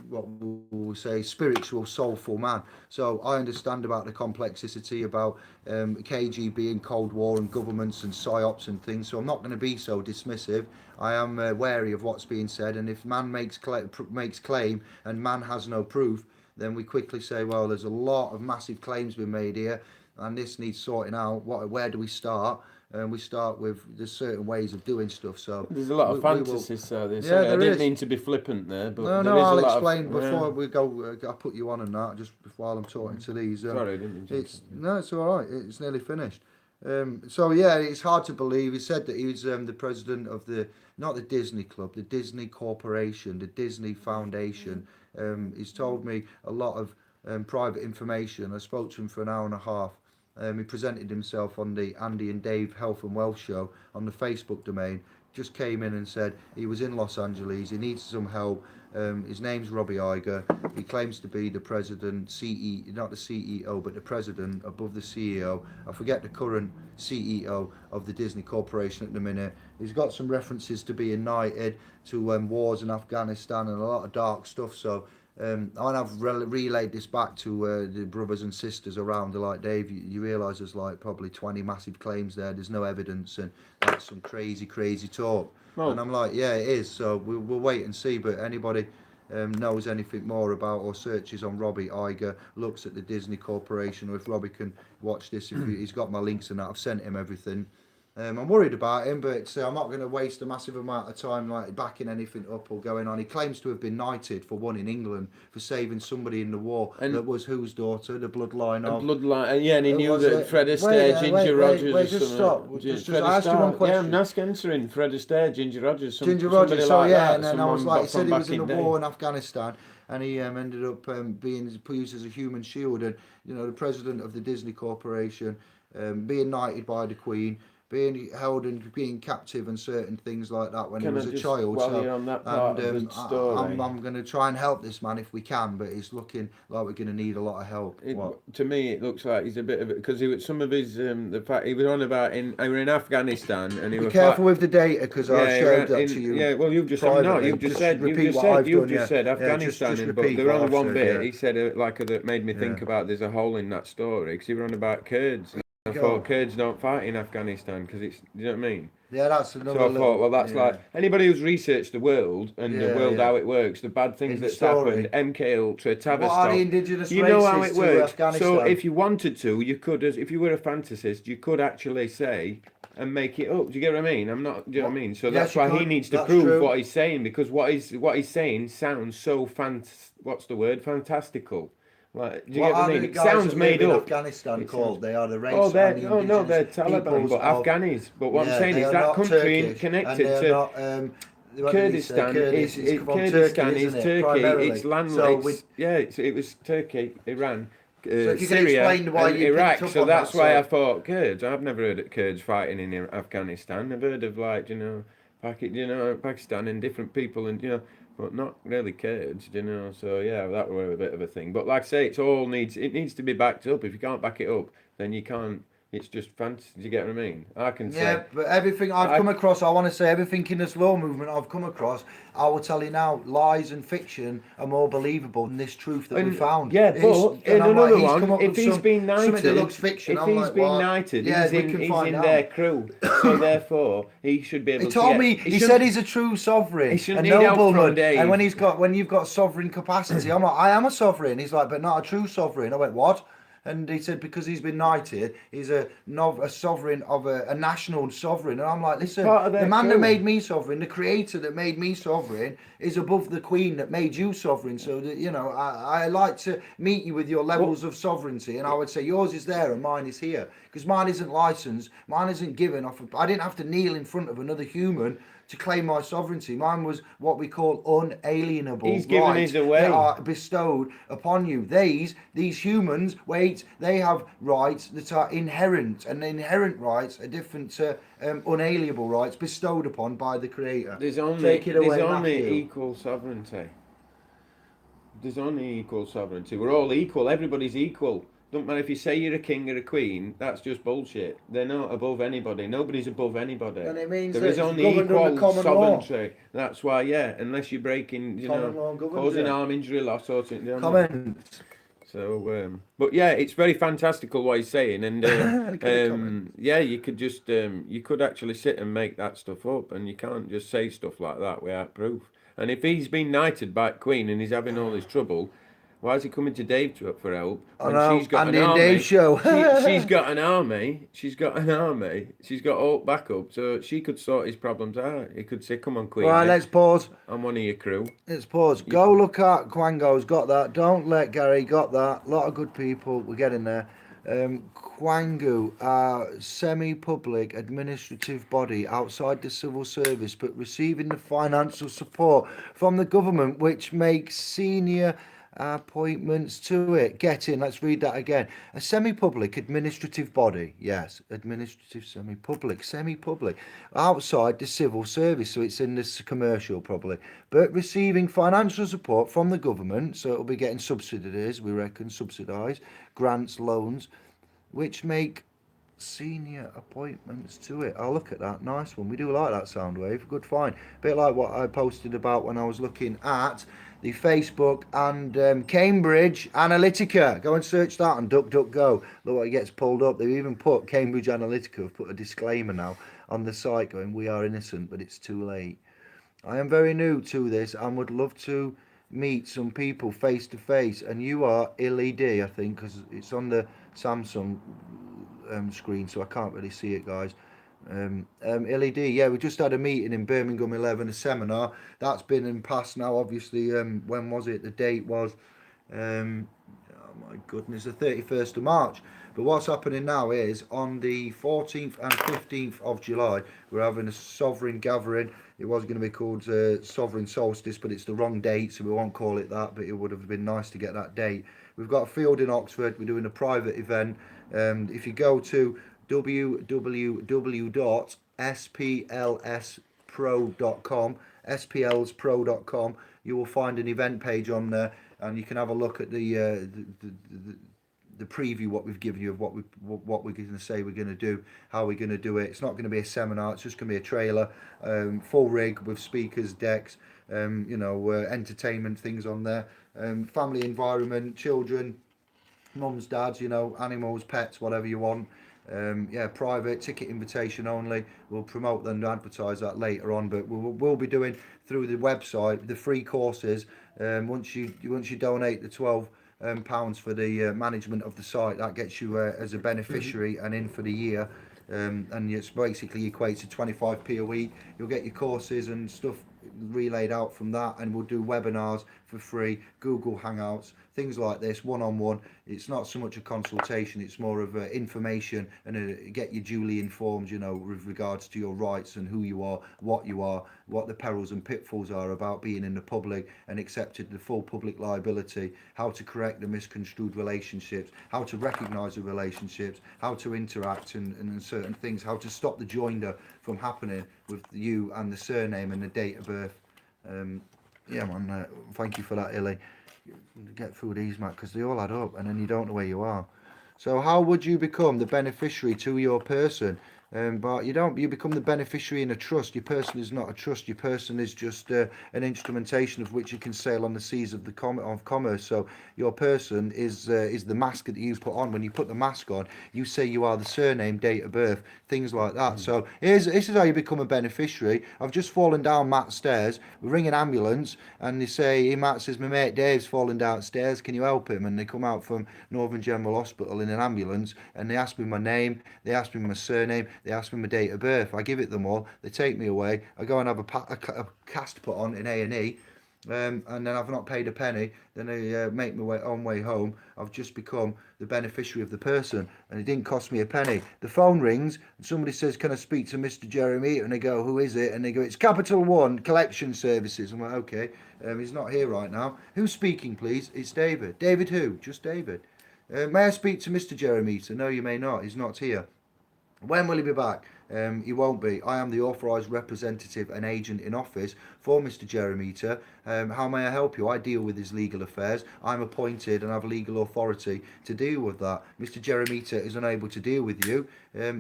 what we say, spiritual, soulful man. So I understand about the complexity about KGB and Cold War and governments and psyops and things. So I'm not going to be so dismissive. I am wary of what's being said, and if man makes claim and man has no proof, then we quickly say, well, there's a lot of massive claims being made here, and this needs sorting out. Where do we start? And we start with there's certain ways of doing stuff. So there's a lot of fantasies. So I didn't mean to be flippant there, but no, I'll explain before we go. I put you on and that just while I'm talking to these. Sorry, I didn't mean to. It's all right. It's nearly finished. So yeah, it's hard to believe. He said that he was the president of not the Disney Club, the Disney Corporation, the Disney Foundation. He's told me a lot of private information. I spoke to him for an hour and a half. He presented himself on the Andy and Dave Health and Wealth show on the Facebook domain. Just came in and said he was in Los Angeles. He needs some help. His name's Robbie Iger. He claims to be the president, not the CEO, but the president above the CEO. I forget the current CEO of the Disney Corporation at the minute. He's got some references to being knighted, to wars in Afghanistan and a lot of dark stuff. So I've relayed this back to the brothers and sisters around. They're like, Dave, you realise there's like probably 20 massive claims there. There's no evidence, and that's some crazy talk. Oh. And I'm like, yeah, it is. So we'll wait and see. But anybody knows anything more about or searches on Robbie Iger, looks at the Disney Corporation, or if Robbie can watch this, he's got my links and that. I've sent him everything. I'm worried about him, but I'm not going to waste a massive amount of time like backing anything up or going on. He claims to have been knighted for one in England for saving somebody in the war. And that was whose daughter? The bloodline of. And he knew that Fred Astaire, Ginger Rogers. Wait, just stop. I asked you one question. Yeah, I'm answering. Fred Astaire, Ginger Rogers. Ginger Rogers. So yeah, and then I was like, he said he was in the war in Afghanistan, and he ended up being used as a human shield. And the president of the Disney Corporation, being knighted by the Queen, being held and being captive and certain things like that when he was a child. I'm going to try and help this man if we can, but it's looking like we're going to need a lot of help. To me, it looks like he's a bit of it because some of his the fact he was on about we were in Afghanistan and he was careful with the data because I showed that to you. Yeah, well, you've just said Afghanistan, but there was only one bit. He said that made me think about there's a hole in that story because he was on about Kurds. I thought Kurds don't fight in Afghanistan because it's, you know what I mean? Yeah, that's another. So I thought, well, that's like anybody who's researched the world and the world how it works, the bad things that's happened, MK Ultra, Tavistock. What are the indigenous you know how it works. So if you wanted to, you could, if you were a fantasist, you could actually say and make it up. Do you get what I mean? Do you know what I mean? So that's why he needs to prove what he's saying because what he's saying sounds so fantastical. Like, do you get what I mean? It sounds made up. Afghanistan called. They are the race. They're Taliban, but Afghanis. But what I'm saying is that country connected to Kurdistan. Kurdistan is Turkey. It's landlocked. It was Turkey, Iran, Syria, and Iraq. So that's why I thought Kurds. I've never heard of Kurds fighting in Afghanistan. I've heard of Pakistan and different people and but not really Kurds, so yeah, that were a bit of a thing. But like I say, it needs to be backed up. If you can't back it up, then you can't It's just fantasy. Do you get what I mean? I can say. Yeah, but everything I've come across, I want to say everything in this law movement I've come across, I will tell you now, lies and fiction are more believable than this truth that we found. Yeah, but in another one, if he's been knighted, that looks fiction, he's in their crew, so therefore he should be able to. He said he's a true sovereign, a nobleman, and when you've got sovereign capacity, I'm like, I am a sovereign. He's like, but not a true sovereign. I went, what? And he said because he's been knighted, he's a sovereign of a national sovereign. And I'm like, listen, the man that made me sovereign, the creator that made me sovereign, is above the queen that made you sovereign. So that, you know, I like to meet you with your levels of sovereignty, and I would say yours is there and mine is here, because mine isn't licensed, mine isn't given off. I didn't have to kneel in front of another human to claim my sovereignty. Mine was what we call unalienable. He's given his away. That are bestowed upon you. These humans, they have rights that are inherent, and inherent rights are different to unalienable rights bestowed upon by the Creator. There's only equal sovereignty. There's only equal sovereignty. We're all equal. Everybody's equal. Don't matter if you say you're a king or a queen, that's just bullshit. They're not above anybody. Nobody's above anybody. And it means there is only equal sovereignty. That's why, unless you're breaking, causing harm, injury, loss, or something. Comments. So, but yeah, it's very fantastical what he's saying, and you could just, you could actually sit and make that stuff up, and you can't just say stuff like that without proof. And if he's been knighted by Queen and he's having all this trouble, why is he coming to Dave for help? She's got an army. Dave show. She's got an army. She's got all backup, so she could sort his problems out. He could say, "Come on, Queen. Right, let's pause. I'm one of your crew." Let's pause. Go look at Quango's got that. Don't let Gary got that. A lot of good people. We're getting there. Quangu, semi-public administrative body outside the civil service, but receiving the financial support from the government, which makes senior appointments to it. Get in, let's read that again. A semi-public administrative body, yes, administrative semi-public, outside the civil service, so it's in this commercial probably, but receiving financial support from the government, so it'll be getting subsidies, we reckon, subsidised, grants, loans, which make senior appointments to it. I'll look at that. Nice one. We do like that sound wave. Good find. Bit like what I posted about when I was looking at the Facebook and Cambridge Analytica. Go and search that on DuckDuckGo. Look what it gets pulled up. They've even put Cambridge Analytica, have put a disclaimer now on the site going, we are innocent, but it's too late. I am very new to this and would love to meet some people face to face. And you are LED, I think, because it's on the Samsung screen, so I can't really see it, guys. LED, yeah, we just had a meeting in Birmingham 11, a seminar that's been in past now, obviously. When was it? The date was oh my goodness, the 31st of March. But what's happening now is on the 14th and 15th of July we're having a sovereign gathering. It was going to be called Sovereign Solstice, but it's the wrong date, so we won't call it that, but it would have been nice to get that date. We've got a field in Oxford. We're doing a private event. If you go to www.splspro.com, splspro.com, you will find an event page on there, and you can have a look at the preview, what we've given you of what we're going to say we're going to do, how we're going to do it. It's not going to be a seminar, it's just going to be a trailer, full rig with speakers, decks, entertainment things on there, family environment, children, mums, dads, animals, pets, whatever you want. Private ticket invitation only. We'll promote and advertise that later on, but we'll be doing through the website the free courses. Once you donate the £12 for the management of the site, that gets you as a beneficiary and in for the year, and it's basically equates to 25p a week. You'll get your courses and stuff relayed out from that, and we'll do webinars for free, Google Hangouts, things like this, one-on-one. It's not so much a consultation, it's more of information and get you duly informed, with regards to your rights and who you are, what the perils and pitfalls are about being in the public and accepted the full public liability, how to correct the misconstrued relationships, how to recognise the relationships, how to interact and certain things, how to stop the joinder from happening with you and the surname and the date of birth. Thank you for that, Illy. Get through these, Matt, because they all add up and then you don't know where you are. So how would you become the beneficiary to your person? But you don't. You become the beneficiary in a trust. Your person is not a trust. Your person is just an instrumentation of which you can sail on the seas of the of commerce. So your person is the mask that you put on. When you put the mask on, you say you are the surname, date of birth, things like that. So this is how you become a beneficiary. I've just fallen down Matt's stairs. We ring an ambulance, and they say, Matt says, my mate Dave's fallen downstairs. Can you help him? And they come out from Northern General Hospital in an ambulance, and they ask me my name, they ask me my surname. They ask me my date of birth. I give it them all. They take me away. I go and have a cast put on in A&E, and then I've not paid a penny. Then they make my way home. I've just become the beneficiary of the person, and it didn't cost me a penny. The phone rings, and somebody says, "Can I speak to Mr. Jeremy?" And they go, "Who is it?" And they go, "It's Capital One Collection Services." I'm like, "Okay, he's not here right now. Who's speaking, please?" "It's David." "David who?" "Just David." "May I speak to Mr. Jeremy?" "So no, you may not. He's not here." "When will he be back?" He won't be. I am the authorised representative and agent in office for Mr. Jeremita. How may I help you? I deal with his legal affairs. I'm appointed and have legal authority to deal with that. Mr. Jeremita is unable to deal with you.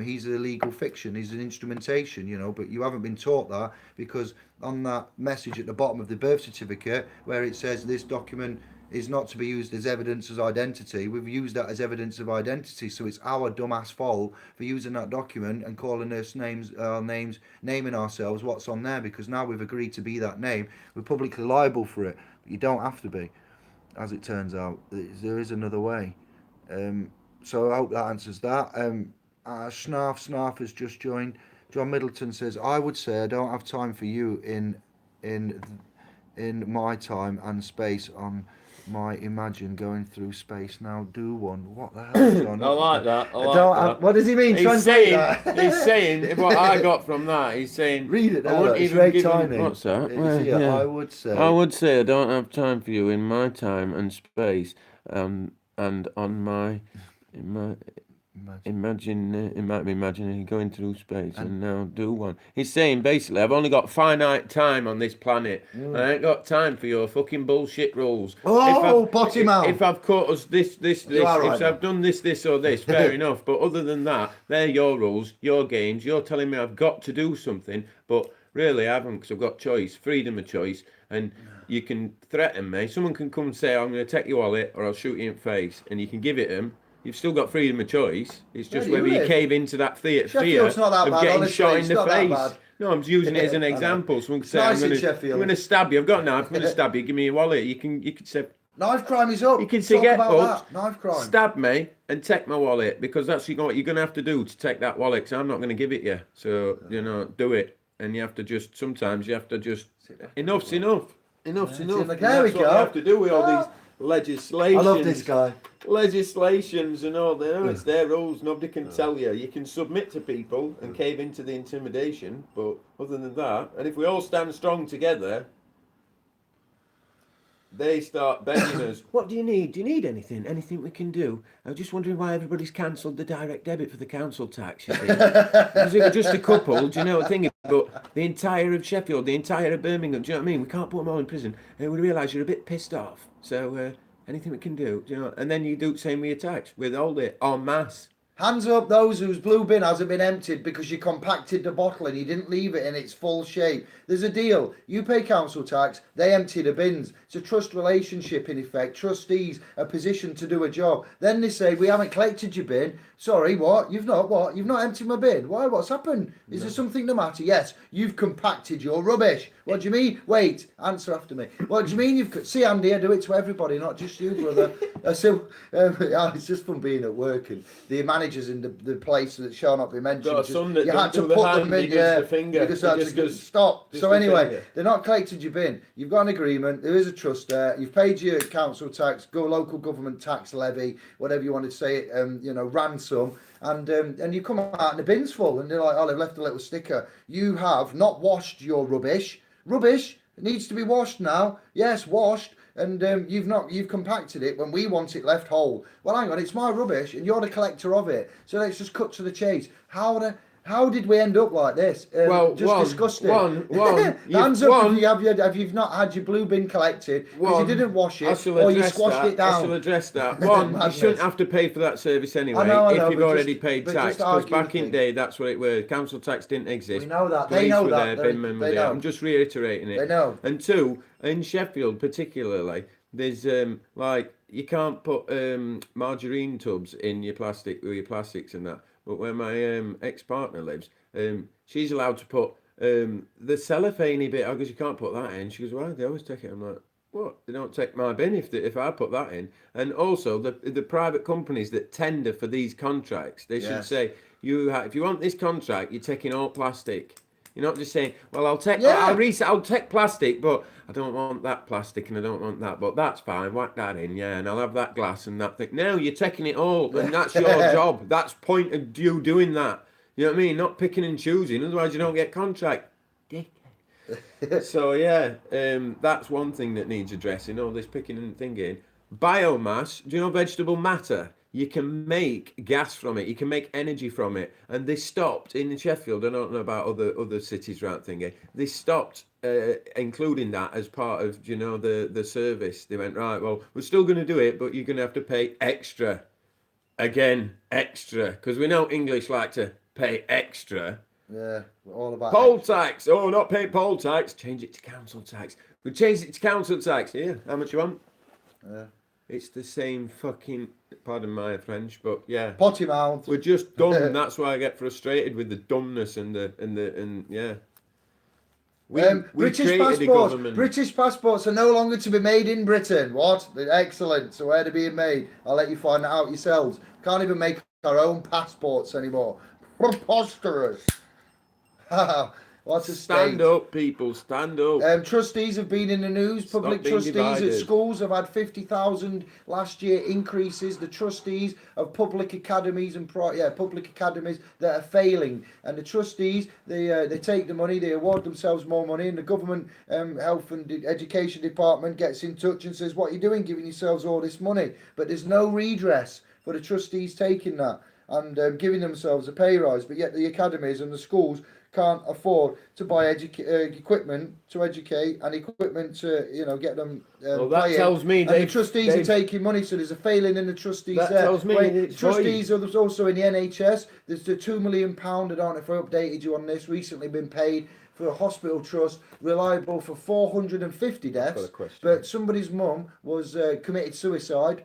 He's a legal fiction. He's an instrumentation, you know, but you haven't been taught that, because on that message at the bottom of the birth certificate where it says this document is not to be used as evidence of identity, we've used that as evidence of identity. So it's our dumbass fault for using that document and calling us names, naming ourselves what's on there, because now we've agreed to be that name. We're publicly liable for it. But you don't have to be, as it turns out. There is another way. So I hope that answers that. Snarf has just joined. John Middleton says, "I would say I don't have time for you in my time and space on my imagine going through space now. Do one." What the hell is on? I like that. I like that. What does he mean? He's saying what I got from that. He's saying, read it. I wouldn't it's even very give tiny. him, what's that? Yeah. I would say I don't have time for you in my time and space, and on my imagining going through space and now do one. He's saying basically, I've only got finite time on this planet. I ain't got time for your fucking bullshit rules. Pot him out. If I've caught us this, right, I've done this or this, fair enough. But other than that, they're your rules, your games. You're telling me I've got to do something, but really I haven't, because I've got choice, freedom of choice. And you can threaten me. Someone can come and say, "I'm going to take your wallet or I'll shoot you in the face," and you can give it them. You've still got freedom of choice. It's just whether you cave into that fear of getting shot in the face. No, I'm using it as an example. Someone could say, I'm going to stab you. I've got a knife. I'm going to stab you. Give me your wallet. You could say, knife crime is up. You can say, "Get fucked, knife crime. Stab me and take my wallet," because that's what you're going to have to do to take that wallet, because I'm not going to give it you. So, do it. And you have to sometimes you have to just, enough's enough. Enough's enough. There we go. You have to do with all these legislations. I love this guy. Legislations and all that. It's their rules. Nobody can tell you. You can submit to people and cave into the intimidation, but other than that, and if we all stand strong together, they start begging us. What do you need? Do you need anything? Anything we can do? I was just wondering why everybody's cancelled the direct debit for the council tax. You see, because it was just a couple. Do you know what I'm thinking? But the entire of Sheffield, the entire of Birmingham. Do you know what I mean? We can't put them all in prison, and we realise you're a bit pissed off. So anything we can do, do you know? And then you do the same with your tax. Withhold it en masse. Hands up those whose blue bin hasn't been emptied because you compacted the bottle and you didn't leave it in its full shape. There's a deal. You pay council tax, they empty the bins. It's a trust relationship in effect. Trustees are positioned to do a job. Then they say, "We haven't collected your bin." "Sorry, what? You've not what? You've not emptied my bin. Why? What's happened? Is there something the matter?" "Yes, you've compacted your rubbish." "What do you mean?" "Wait, answer after me." "What do you mean you've..." "See, Andy, I do it to everybody, not just you, brother." It's just from being at work, and the managers in the place that shall not be mentioned. You had to put them in. The finger. Stop. So anyway, they're not collected your bin. You've got an agreement. There is a trust there. You've paid your council tax, local government tax levy, whatever you want to say it. Ransom. And you come out and the bin's full, and they're like, "Oh, they've left a little sticker." You have not washed your rubbish. Rubbish needs to be washed now. Yes, washed. And you've compacted it when we want it left whole. Well, hang on, it's my rubbish and you're the collector of it. So let's just cut to the chase. How How did we end up like this? Disgusting. Hands up if you've not had your blue bin collected because you didn't wash it or you squashed it down. I shall address that. One, you shouldn't have to pay for that service anyway if you've already paid tax. Because back in the day, that's what it was. Council tax didn't exist. We know that. Police they know were that. There, binmen were there. I'm just reiterating it. They know. And two, in Sheffield particularly, there's you can't put margarine tubs in your plastics and that. But where my ex-partner lives, she's allowed to put the cellophane bit because you can't put that in. She goes, "Why? They always take it." I'm like, "What? They don't take my bin if I put that in." And also the private companies that tender for these contracts, they should say, if you want this contract, you're taking all plastic. You're not just saying, "Well, I'll take plastic, but I don't want that plastic and I don't want that, but that's fine. Whack that in, and I'll have that glass and that thing." No, you're taking it all, and that's your job. That's point of you doing that. You know what I mean? Not picking and choosing, otherwise you don't get contract. So that's one thing that needs addressing. All this picking and thinking. Biomass. Do you know vegetable matter? You can make gas from it. You can make energy from it. And they stopped in Sheffield. I don't know about other cities around thingy. They stopped including that as part of the service. They went, right, well, we're still going to do it, but you're going to have to pay extra. Again, extra, because we know English like to pay extra. Yeah, we're all about poll tax. Oh, not pay poll tax. Change it to council tax. We changed it to council tax. Yeah, how much you want? Yeah. It's the same fucking, pardon my French, but yeah. Potty mouth. We're just dumb. That's why I get frustrated with the dumbness and yeah. British passports are no longer to be made in Britain. What? Excellent. So where they're being made? I'll let you find that out yourselves. Can't even make our own passports anymore. Preposterous. What a stand up, people, stand up. Trustees have been in the news. Public trustees at schools have had 50,000 last year increases. The trustees of public academies and public academies that are failing, and the trustees they take the money, they award themselves more money, and the government health and education department gets in touch and says, "What are you doing, giving yourselves all this money?" But there's no redress for the trustees taking that and giving themselves a pay rise. But yet the academies and the schools can't afford to buy equipment to educate and equipment to get them well, that tells me the trustees are taking money, so there's a failing in the trustees. That tells me trustees are also in the NHS. There's the £2 million, I don't know if I updated you on this, recently been paid for a hospital trust reliable for 450 deaths, but somebody's mum was committed suicide.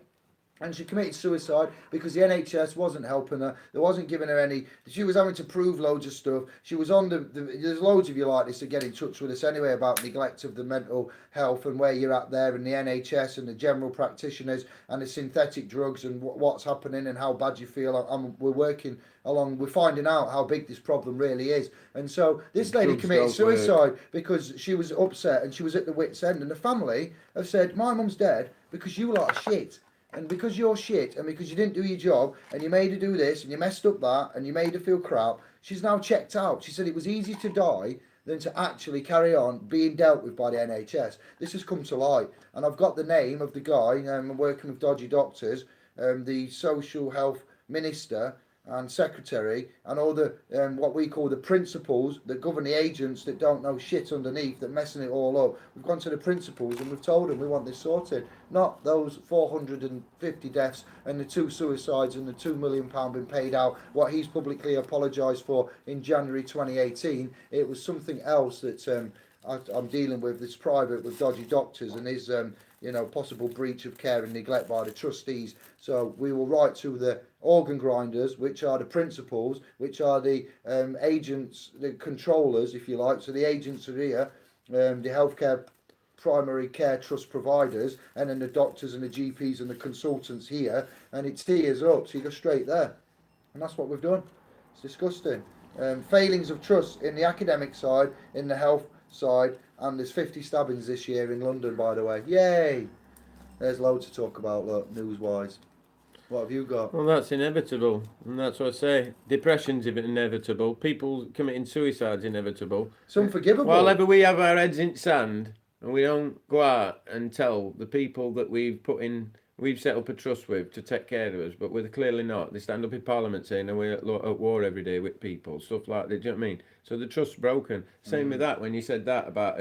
And she committed suicide because the NHS wasn't helping her. They wasn't giving her any. She was having to prove loads of stuff. She was on there's loads of you like this that get in touch with us anyway about neglect of the mental health and where you're at there, and the NHS and the general practitioners and the synthetic drugs and what's happening and how bad you feel. We're working along. We're finding out how big this problem really is. And so this lady committed suicide because she was upset and she was at the wit's end. And the family have said, "My mum's dead because you lot are shit. And because you're shit, and because you didn't do your job, and you made her do this, and you messed up that, and you made her feel crap," she's now checked out. She said it was easier to die than to actually carry on being dealt with by the NHS. This has come to light. And I've got the name of the guy, I'm working with Dodgy Doctors, the social health minister and secretary, and all the what we call the principals that govern the agents that don't know shit underneath, that messing it all up. We've gone to the principals and we've told them we want this sorted, not those 450 deaths and the 2 suicides and the £2 million been paid out, what he's publicly apologised for in January 2018. It was something else that I'm dealing with, this private with Dodgy Doctors and his possible breach of care and neglect by the trustees. So we will write to the organ grinders, which are the principals, which are the agents, the controllers, if you like. So the agents are here, the healthcare primary care trust providers, and then the doctors and the GPs and the consultants here, and it tears up. So you go straight there, and that's what we've done. It's disgusting. Failings of trust in the academic side, in the health side, and there's 50 stabbings this year in London, by the way. Yay! There's loads to talk about, look, news-wise. What have you got? Well, that's inevitable, and that's what I say. Depression's inevitable. People committing suicide's inevitable. It's unforgivable. While ever we have our heads in sand and we don't go out and tell the people that we've put in we've set up a trust with to take care of us, but we're clearly not. They stand up in Parliament saying that we're at war every day with people, stuff like that. Do you know what I mean? So the trust's broken. Same with that when you said that about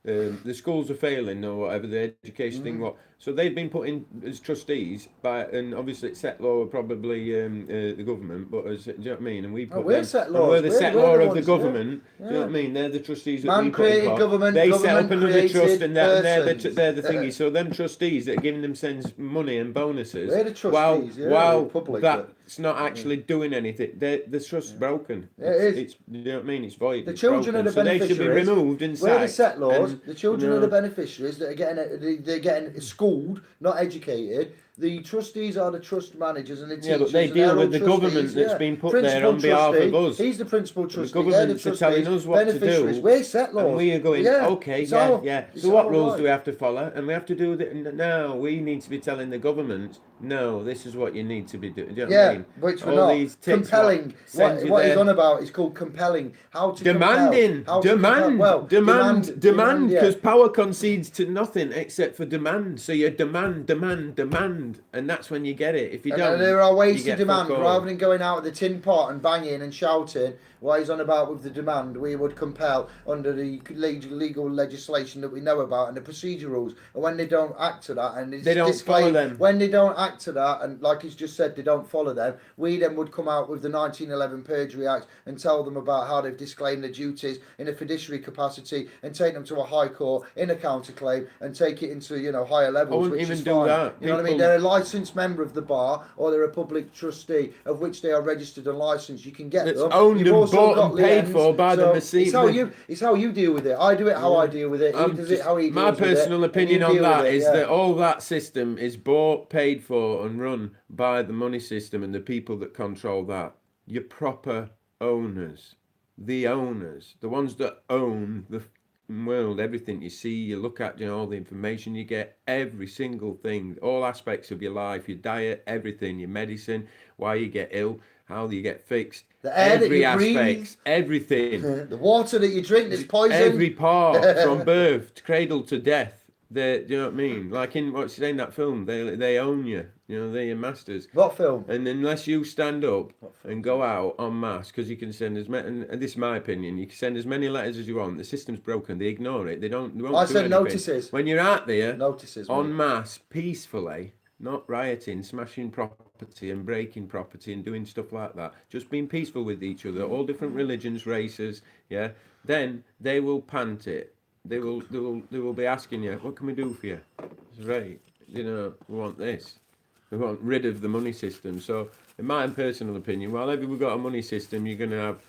the schools are failing or whatever, the education thing. What? So they've been put in as trustees by, and obviously it's set law probably the government, but as, do you know what I mean? And we put we're set law. We're the set law of the government. Yeah. Do you know what I mean? They're the trustees that we put in government. They government set up another trust, and they're the thingy. Yeah. So them trustees that are giving them money and bonuses, they're the trustees, while that's not actually doing anything. The trust's broken. It's you know what I mean? It's void. The children are the beneficiaries. So they should be removed and sacked. We're the set laws. The children are the beneficiaries that are getting schooled, not educated. The trustees are the trust managers and the teachers. Yeah, but they deal with the government that's been put there on behalf of us. He's the principal trustee. The governments are telling us what to do. We're set laws. And we are going, okay, yeah. So what rules do we have to follow? And we have to do that. No, we need to be telling the government, no, this is what you need to be doing. Do you know what I mean? Which we're not. Compelling. What he's on about is called compelling. How to demanding. Demand. Because power concedes to nothing except for demand. So you demand. And that's when you get it. If you don't, there are ways to demand rather than going out with the tin pot and banging and shouting. What he's on about with the demand, we would compel under the legal legislation that we know about and the procedure rules. And when they don't act to that, and it's they don't follow them. When they don't act to that, and like he's just said, they don't follow them, we then would come out with the 1911 Perjury Act and tell them about how they've disclaimed their duties in a fiduciary capacity and take them to a high court in a counterclaim and take it into higher levels. I wouldn't even do that. You know what I mean? They're a licensed member of the bar or they're a public trustee of which they are registered and licensed. You can get them. Owned and bought and paid for by the machine. It's how you deal with it. I do it how I deal with it. He does it how he deals with it. My personal opinion on that is that all that system is bought, paid for, and run by the money system and the people that control that. Your proper owners, the ones that own the world, everything you see, you look at, all the information you get, every single thing, all aspects of your life, your diet, everything, your medicine, why you get ill, how you get fixed, the air every that you aspect, breathe, everything, the water that you drink that's poison, every part from birth to cradle to death. Do you know what I mean? Like in what's in that film, they own you. They're your masters. What film? And unless you stand up and go out en masse, because you can send as many, and this is my opinion, you can send as many letters as you want. The system's broken. They ignore it. They won't I do said anything. notices. When you're out there, notices en masse, peacefully, not rioting, smashing property and breaking property and doing stuff like that, just being peaceful with each other, all different religions, races, then they will pant it. They will be asking you, what can we do for you? It's right. We want this. We want rid of the money system. So, in my personal opinion, whenever we've got a money system, you're going to have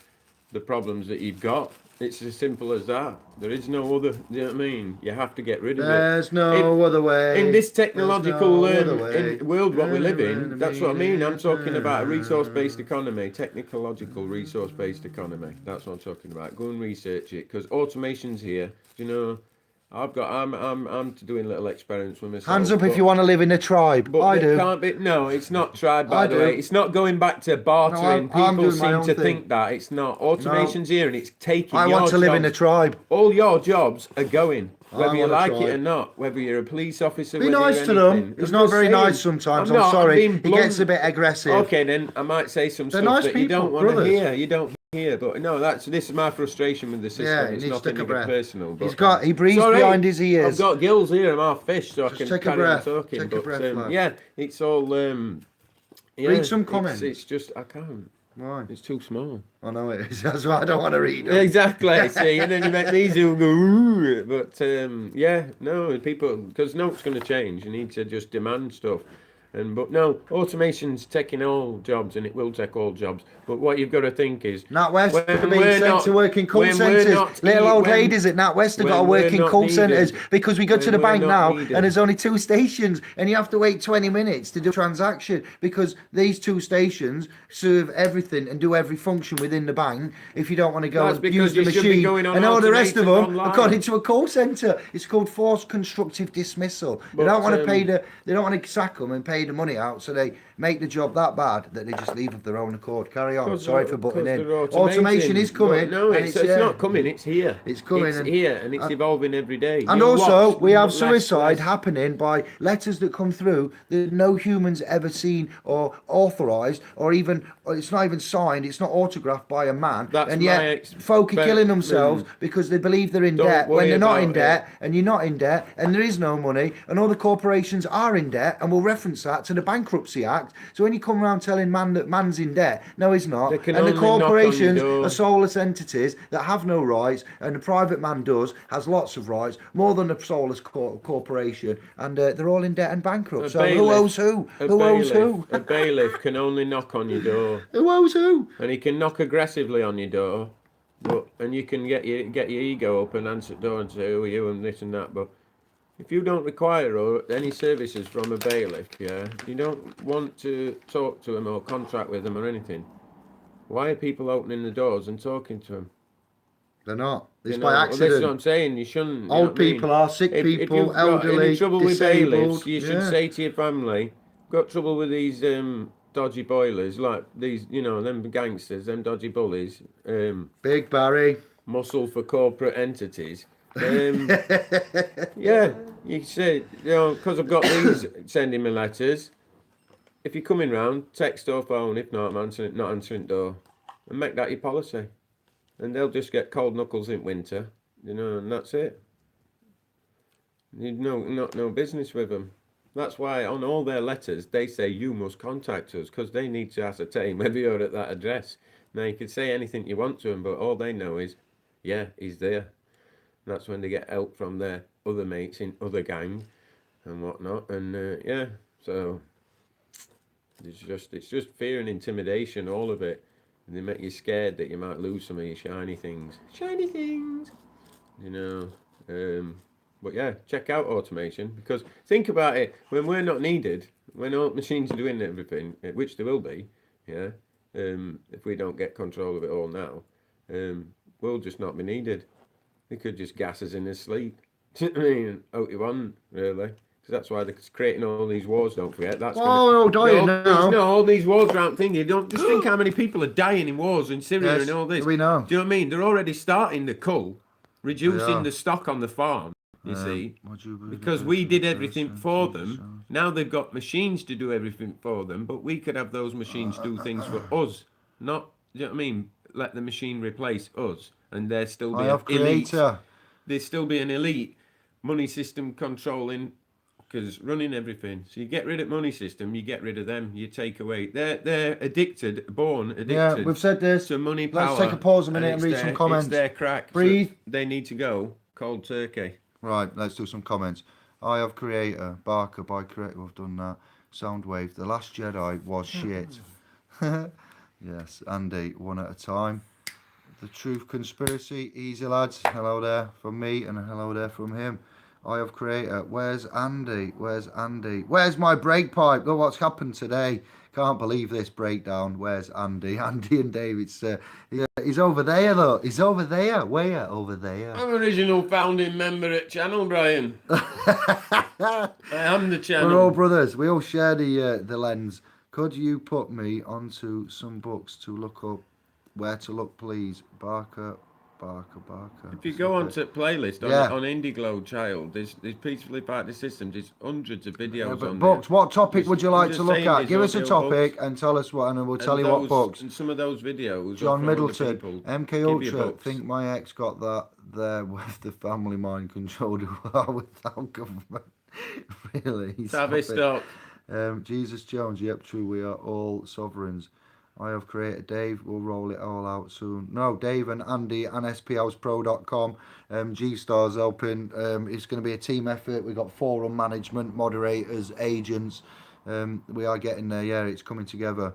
the problems that you've got. It's as simple as that. There is no other. Do you know what I mean? You have to get rid of There's no other way. In this technological world, what we live in, that's what I mean. I'm talking about a resource-based economy, technological resource-based economy. That's what I'm talking about. Go and research it, because automation's here. I'm doing little experiments with myself. Hands up if you want to live in a tribe. But I do. Can't be, no, it's not tribe, by the way. It's not going back to bartering. People seem to think that. It's not. Automation's here and it's taking your jobs. I want to live in a tribe. All your jobs are going. Whether you like it or not, whether you're a police officer, be nice to them. He's not very nice sometimes. I'm sorry. He gets a bit aggressive. Okay, then I might say some stuff that you don't want to hear. You don't hear, but no, this is my frustration with the system. Yeah, it's nothing personal. But he breathes behind his ears. I've got gills here. I'm half fish, so just I can carry on talking. Take a breath. Yeah, it's all. Read some comments. It's just I can't. Why? It's too small. I know it is. That's why I don't want to read them. Exactly. See, and then you make these who go, ooh. But people, because it's going to change. You need to just demand stuff. But no, automation's taking all jobs, and it will take all jobs. But what you've got to think is, NatWest are being sent to work in call centres. Little old ladies at NatWest have got to work in call centres because we go to the bank now and there's only 2 stations and you have to wait 20 minutes to do a transaction because these 2 stations serve everything and do every function within the bank. If you don't want to go and use the machine and all the rest of them, online. According to a call centre, it's called forced constructive dismissal. They don't want to pay they don't want to sack them and pay the money out, so they make the job that bad that they just leave of their own accord. Carry on. Sorry for butting in. Automation is coming. No, it's not coming. It's here. It's coming. It's here, and it's evolving every day. And also, we have suicide happening by letters that come through that no human's ever seen or authorised, or even it's not even signed. It's not autographed by a man. And yet, folk are killing themselves because they believe they're in debt when they're not in debt, and you're not in debt, and there is no money, and all the corporations are in debt, and we'll reference that to the Bankruptcy Act. So when you come around telling man that man's in debt, no, he's not. And the corporations are soulless entities that have no rights, and the private man has lots of rights, more than a soulless corporation, and they're all in debt and bankrupt. So who owes who? Who owes who? A bailiff can only knock on your door. Who owes who? And he can knock aggressively on your door, and you can get your ego up and answer the door and say, "Who are you?" and this and that. But if you don't require any services from a bailiff, you don't want to talk to him or contract with him or anything. Why are people opening the doors and talking to him? They're not. It's by accident. That's what I'm saying. You shouldn't. Old people are sick people, elderly, got any trouble disabled. With bailiffs, you should say to your family, got trouble with these dodgy boilers, like these, them gangsters, them dodgy bullies. Big Barry. Muscle for corporate entities. Yeah, you say, because I've got these sending me letters. If you're coming round, text or phone. If not, I'm not answering door. And make that your policy. And they'll just get cold knuckles in winter, and that's it. You've no business with them. That's why on all their letters, they say you must contact us, because they need to ascertain whether you're at that address. Now, you can say anything you want to them, but all they know is, yeah, he's there. And that's when they get help from their other mates in other gang and whatnot. And, so it's just fear and intimidation, all of it. And they make you scared that you might lose some of your shiny things. But yeah, check out automation, because think about it, when we're not needed, when all machines are doing everything, which they will be, if we don't get control of it all now, we'll just not be needed. They could just gas us in his sleep. I mean, out you want, really. Because that's why they're creating all these wars, don't forget. That's dying now. No, all these wars aren't thinking. Don't just think how many people are dying in wars in Syria and all this. We know. Do you know what I mean? They're already starting the cull, reducing the stock on the farm, you see. Because we did everything for them. Now they've got machines to do everything for them, but we could have those machines do things for us. Not, do you know what I mean? Let the machine replace us. And there still be an elite. There'd still be an elite money system controlling, because running everything. So you get rid of money system, you get rid of them, you take away. They're born addicted. Yeah, we've said this. To money, power. Let's take a pause a minute and read some comments. It's their crack. Breathe. So they need to go cold turkey. Right, let's do some comments. I have Creator, Barker by Creator, I've done that. Soundwave, The Last Jedi was shit. Yes, Andy, one at a time. The Truth Conspiracy, easy lads, hello there from me and hello there from him. I have Creator, where's Andy? Where's Andy? Where's my brake pipe? Look what's happened today. Can't believe this breakdown. Where's Andy? Andy and David, he's over there, look. He's over there. Where? Over there. I'm original founding member at Channel, Brian. I am the channel. We're all brothers. We all share the lens. Could you put me onto some books to look up? Where to look, please? Barker. If you go onto playlist on Indiglo Child, there's Peacefully Party Systems, there's hundreds of videos on books. What topic would you like to look at? Give us a topic and tell us what, and then we'll tell you what books. And some of those videos. John Middleton, MK Ultra. Think my ex got that there with the family mind controlled without government. Really? Tavistock. Jesus Jones. Yep, true. We are all sovereigns. I have Created Dave. We'll roll it all out soon. No, Dave and Andy and SPHousePro.com. G-Star's helping. It's going to be a team effort. We've got forum management, moderators, agents. We are getting there. Yeah, it's coming together.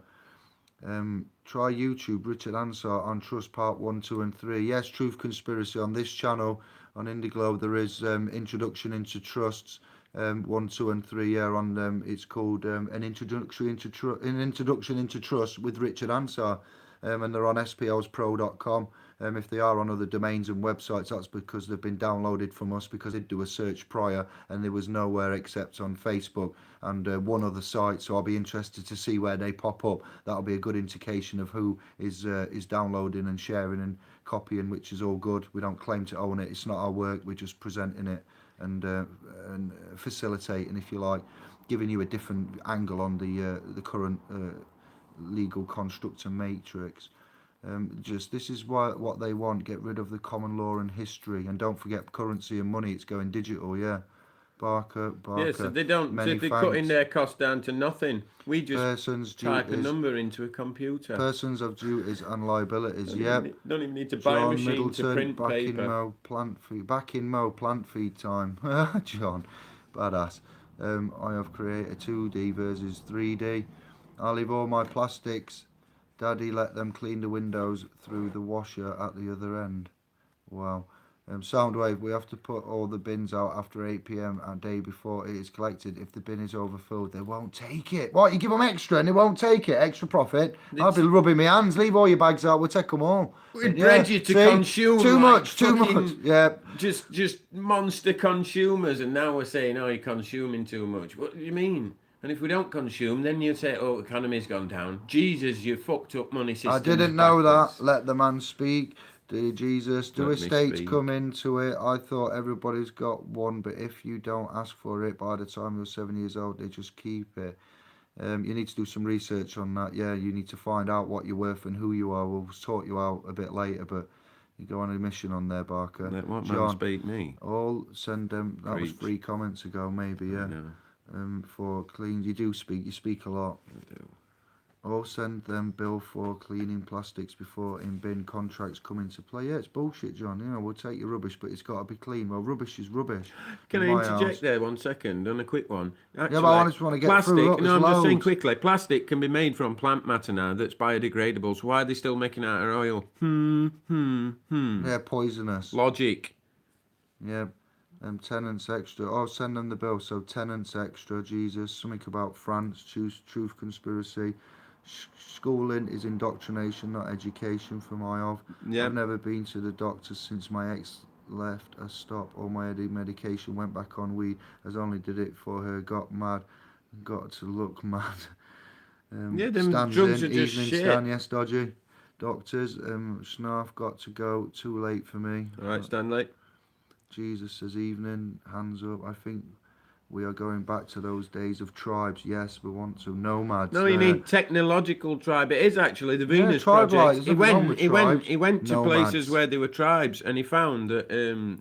Try YouTube. Richard Ansar on Trust Part 1, 2 and 3. Yes, Truth Conspiracy on this channel. On Indiglo there is Introduction into Trusts. 1, 2 and 3, yeah, on it's called an introduction into trust with Richard Ansar, and they're on SPHousePro.com. If they are on other domains and websites, that's because they've been downloaded from us, because they do a search prior and there was nowhere except on Facebook and one other site. So I'll be interested to see where they pop up. That'll be a good indication of who is downloading and sharing and copying, which is all good. We don't claim to own it. It's not our work. We're just presenting it and facilitating, if you like, giving you a different angle on the current legal construct and matrix. Just this is what they want. Get rid of the common law and history, and don't forget currency and money. It's going digital. Yeah, Barker. Yeah, so they don't. So if they're cutting their cost down to nothing, we just type a number into a computer. Persons of duties and liabilities. Don't even need to buy a machine Middleton, to print back paper. Back in plant feed time. John, badass. I have created 2D versus 3D. I'll leave all my plastics. Daddy let them clean the windows through the washer at the other end. Wow. Soundwave, we have to put all the bins out after 8 p.m. a day before it is collected. If the bin is overfilled, they won't take it. What, you give them extra and they won't take it? Extra profit? I'll be rubbing my hands. Leave all your bags out, we'll take them all. We bred you to consume. Too much. Yeah. Just monster consumers, and now we're saying, oh, you're consuming too much. What do you mean? And if we don't consume, then you say, oh, economy's gone down. Jesus, you fucked up money system. I didn't know that. Let the man speak. Dear Jesus, do estates come into it? I thought everybody's got one, but if you don't ask for it by the time you're 7 years old, they just keep it. You need to do some research on that. Yeah, you need to find out what you're worth and who you are. We'll sort you out a bit later, but you go on a mission on there, Barker. Let what man speak me? All send them. That was 3 comments ago, maybe, yeah. For clean, you speak a lot. I do. Or send them bill for cleaning plastics before in bin contracts come into play. Yeah, it's bullshit, John. You know, we'll take your rubbish, but it's got to be clean. Well, rubbish is rubbish. Can I interject there 1 second on a quick one? Actually, yeah, but I just want to get plastic, through. No, I'm just saying quickly. Plastic can be made from plant matter now that's biodegradable. So why are they still making it out of oil? Yeah, poisonous. Logic. Yeah. Tenants extra. Oh, send them the bill. So tenants extra. Jesus. Something about France. Truth conspiracy. Schooling is indoctrination, not education. From IOV. I've never been to the doctor since my ex left. I stopped all my medication. Went back on weed. As only did it for her. Got mad. Got to look mad. Yeah, them drugs are just evening shit. Stan, yes, dodgy. Doctors. Snarf got to go. Too late for me. All right, Stanley. Jesus says evening, hands up. I think we are going back to those days of tribes. Yes, we want to. Nomads. No, you need technological tribe. It is actually the Venus Project. He went to places where there were tribes, and he found that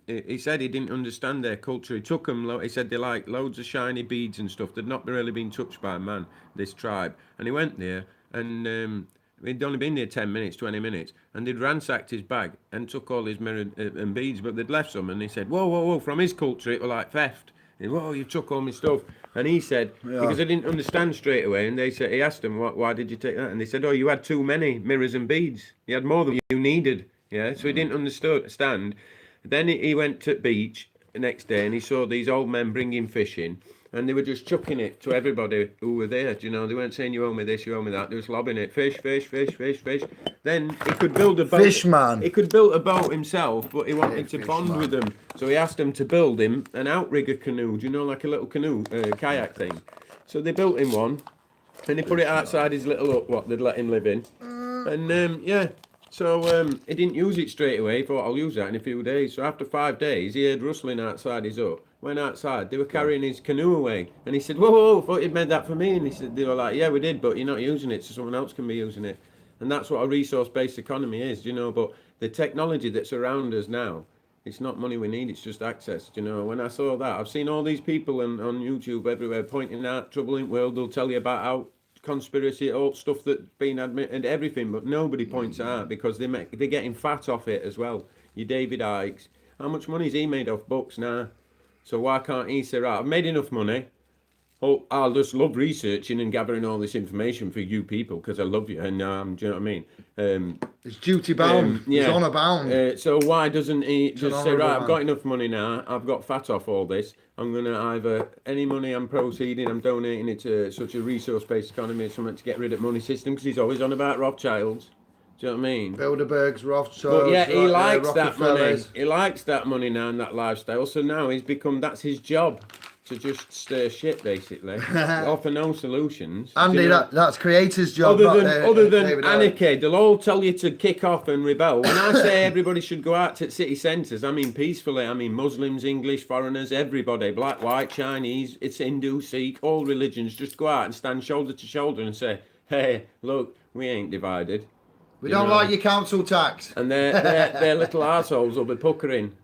he said he didn't understand their culture. He took them. He said they like loads of shiny beads and stuff. They'd not really been touched by man. This tribe, and he went there and. He'd only been there 10 minutes, 20 minutes, and they'd ransacked his bag and took all his mirror and beads, but they'd left some, and he said, whoa, from his culture, it was like theft. And, whoa, you took all my stuff. And he said, because I didn't understand straight away, and he asked him, why did you take that? And they said, oh, you had too many mirrors and beads. You had more than you needed. Yeah, so he didn't understand. Then he went to the beach the next day, and he saw these old men bringing fish in. And they were just chucking it to everybody who were there. You know, they weren't saying, you owe me this, you owe me that. They were lobbing it. Fish. Then he could build a boat. Fishman. He could build a boat himself, but he wanted to bond with them. So he asked them to build him an outrigger canoe. Do you know, like a little canoe, kayak thing? So they built him one, and they put it outside his little hut, what they'd let him live in. And, so he didn't use it straight away. He thought, I'll use that in a few days. So after 5 days, he heard rustling outside his hut. Went outside, they were carrying his canoe away, and he said, whoa, I thought you'd made that for me. And he said, they were like, yeah, we did, but you're not using it, so someone else can be using it. And that's what a resource-based economy is, you know. But the technology that's around us now, it's not money we need, it's just access, you know. When I saw that, I've seen all these people on YouTube everywhere pointing out trouble in the world. They'll tell you about how conspiracy, all stuff that's been admitted, everything, but nobody points it out because they're getting fat off it as well. Your David Icke, how much money has he made off books now? So why can't he say, right, I've made enough money. Oh, I'll just love researching and gathering all this information for you people because I love you. And do you know what I mean? It's duty bound. It's honour bound. So why doesn't he just say, right, I've got enough money now. I've got fat off all this. I'm going to either, any money I'm proceeding, I'm donating it to such a resource-based economy, something to get rid of money system, because he's always on about Rothschilds. Do you know what I mean? Bilderbergs, Rothschilds, but yeah, he likes that money. Rockefellers. He likes that money now and that lifestyle. So now that's his job, to just stir shit, basically. Offer no solutions. Andy, that's creator's job. Other than anarchy, they'll all tell you to kick off and rebel. When I say everybody should go out to city centres, I mean peacefully. I mean Muslims, English, foreigners, everybody, black, white, Chinese, it's Hindu, Sikh, all religions. Just go out and stand shoulder to shoulder and say, hey, look, we ain't divided. We don't like your council tax. And their little arseholes will be puckering.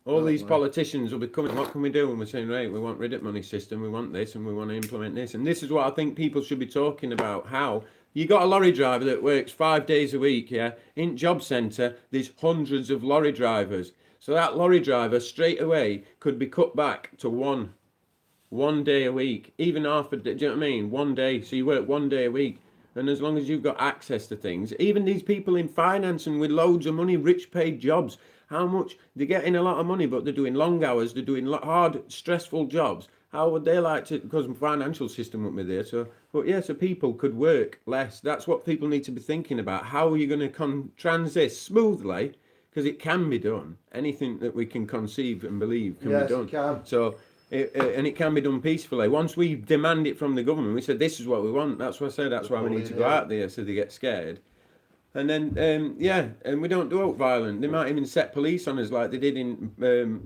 All these politicians will be coming, what can we do? And we're saying, right, we want rid of money system, we want this, and we want to implement this. And this is what I think people should be talking about, how you got a lorry driver that works 5 days a week, yeah? In job centre, there's hundreds of lorry drivers. So that lorry driver straight away could be cut back to one day a week, even half a day, do you know what I mean? 1 day, so you work 1 day a week. And as long as you've got access to things, even these people in finance and with loads of money, rich paid jobs, how much, they're getting a lot of money, but they're doing long hours, they're doing hard, stressful jobs. How would they like to, because the financial system wouldn't be there. So people could work less. That's what people need to be thinking about. How are you going to transit smoothly? Because it can be done. Anything that we can conceive and believe can be done. It can. So, and it can be done peacefully. Once we demand it from the government, we said, this is what we want. That's what I said. That's why we need to go out there, so they get scared. And then, and we don't do it violent. They might even set police on us like they did in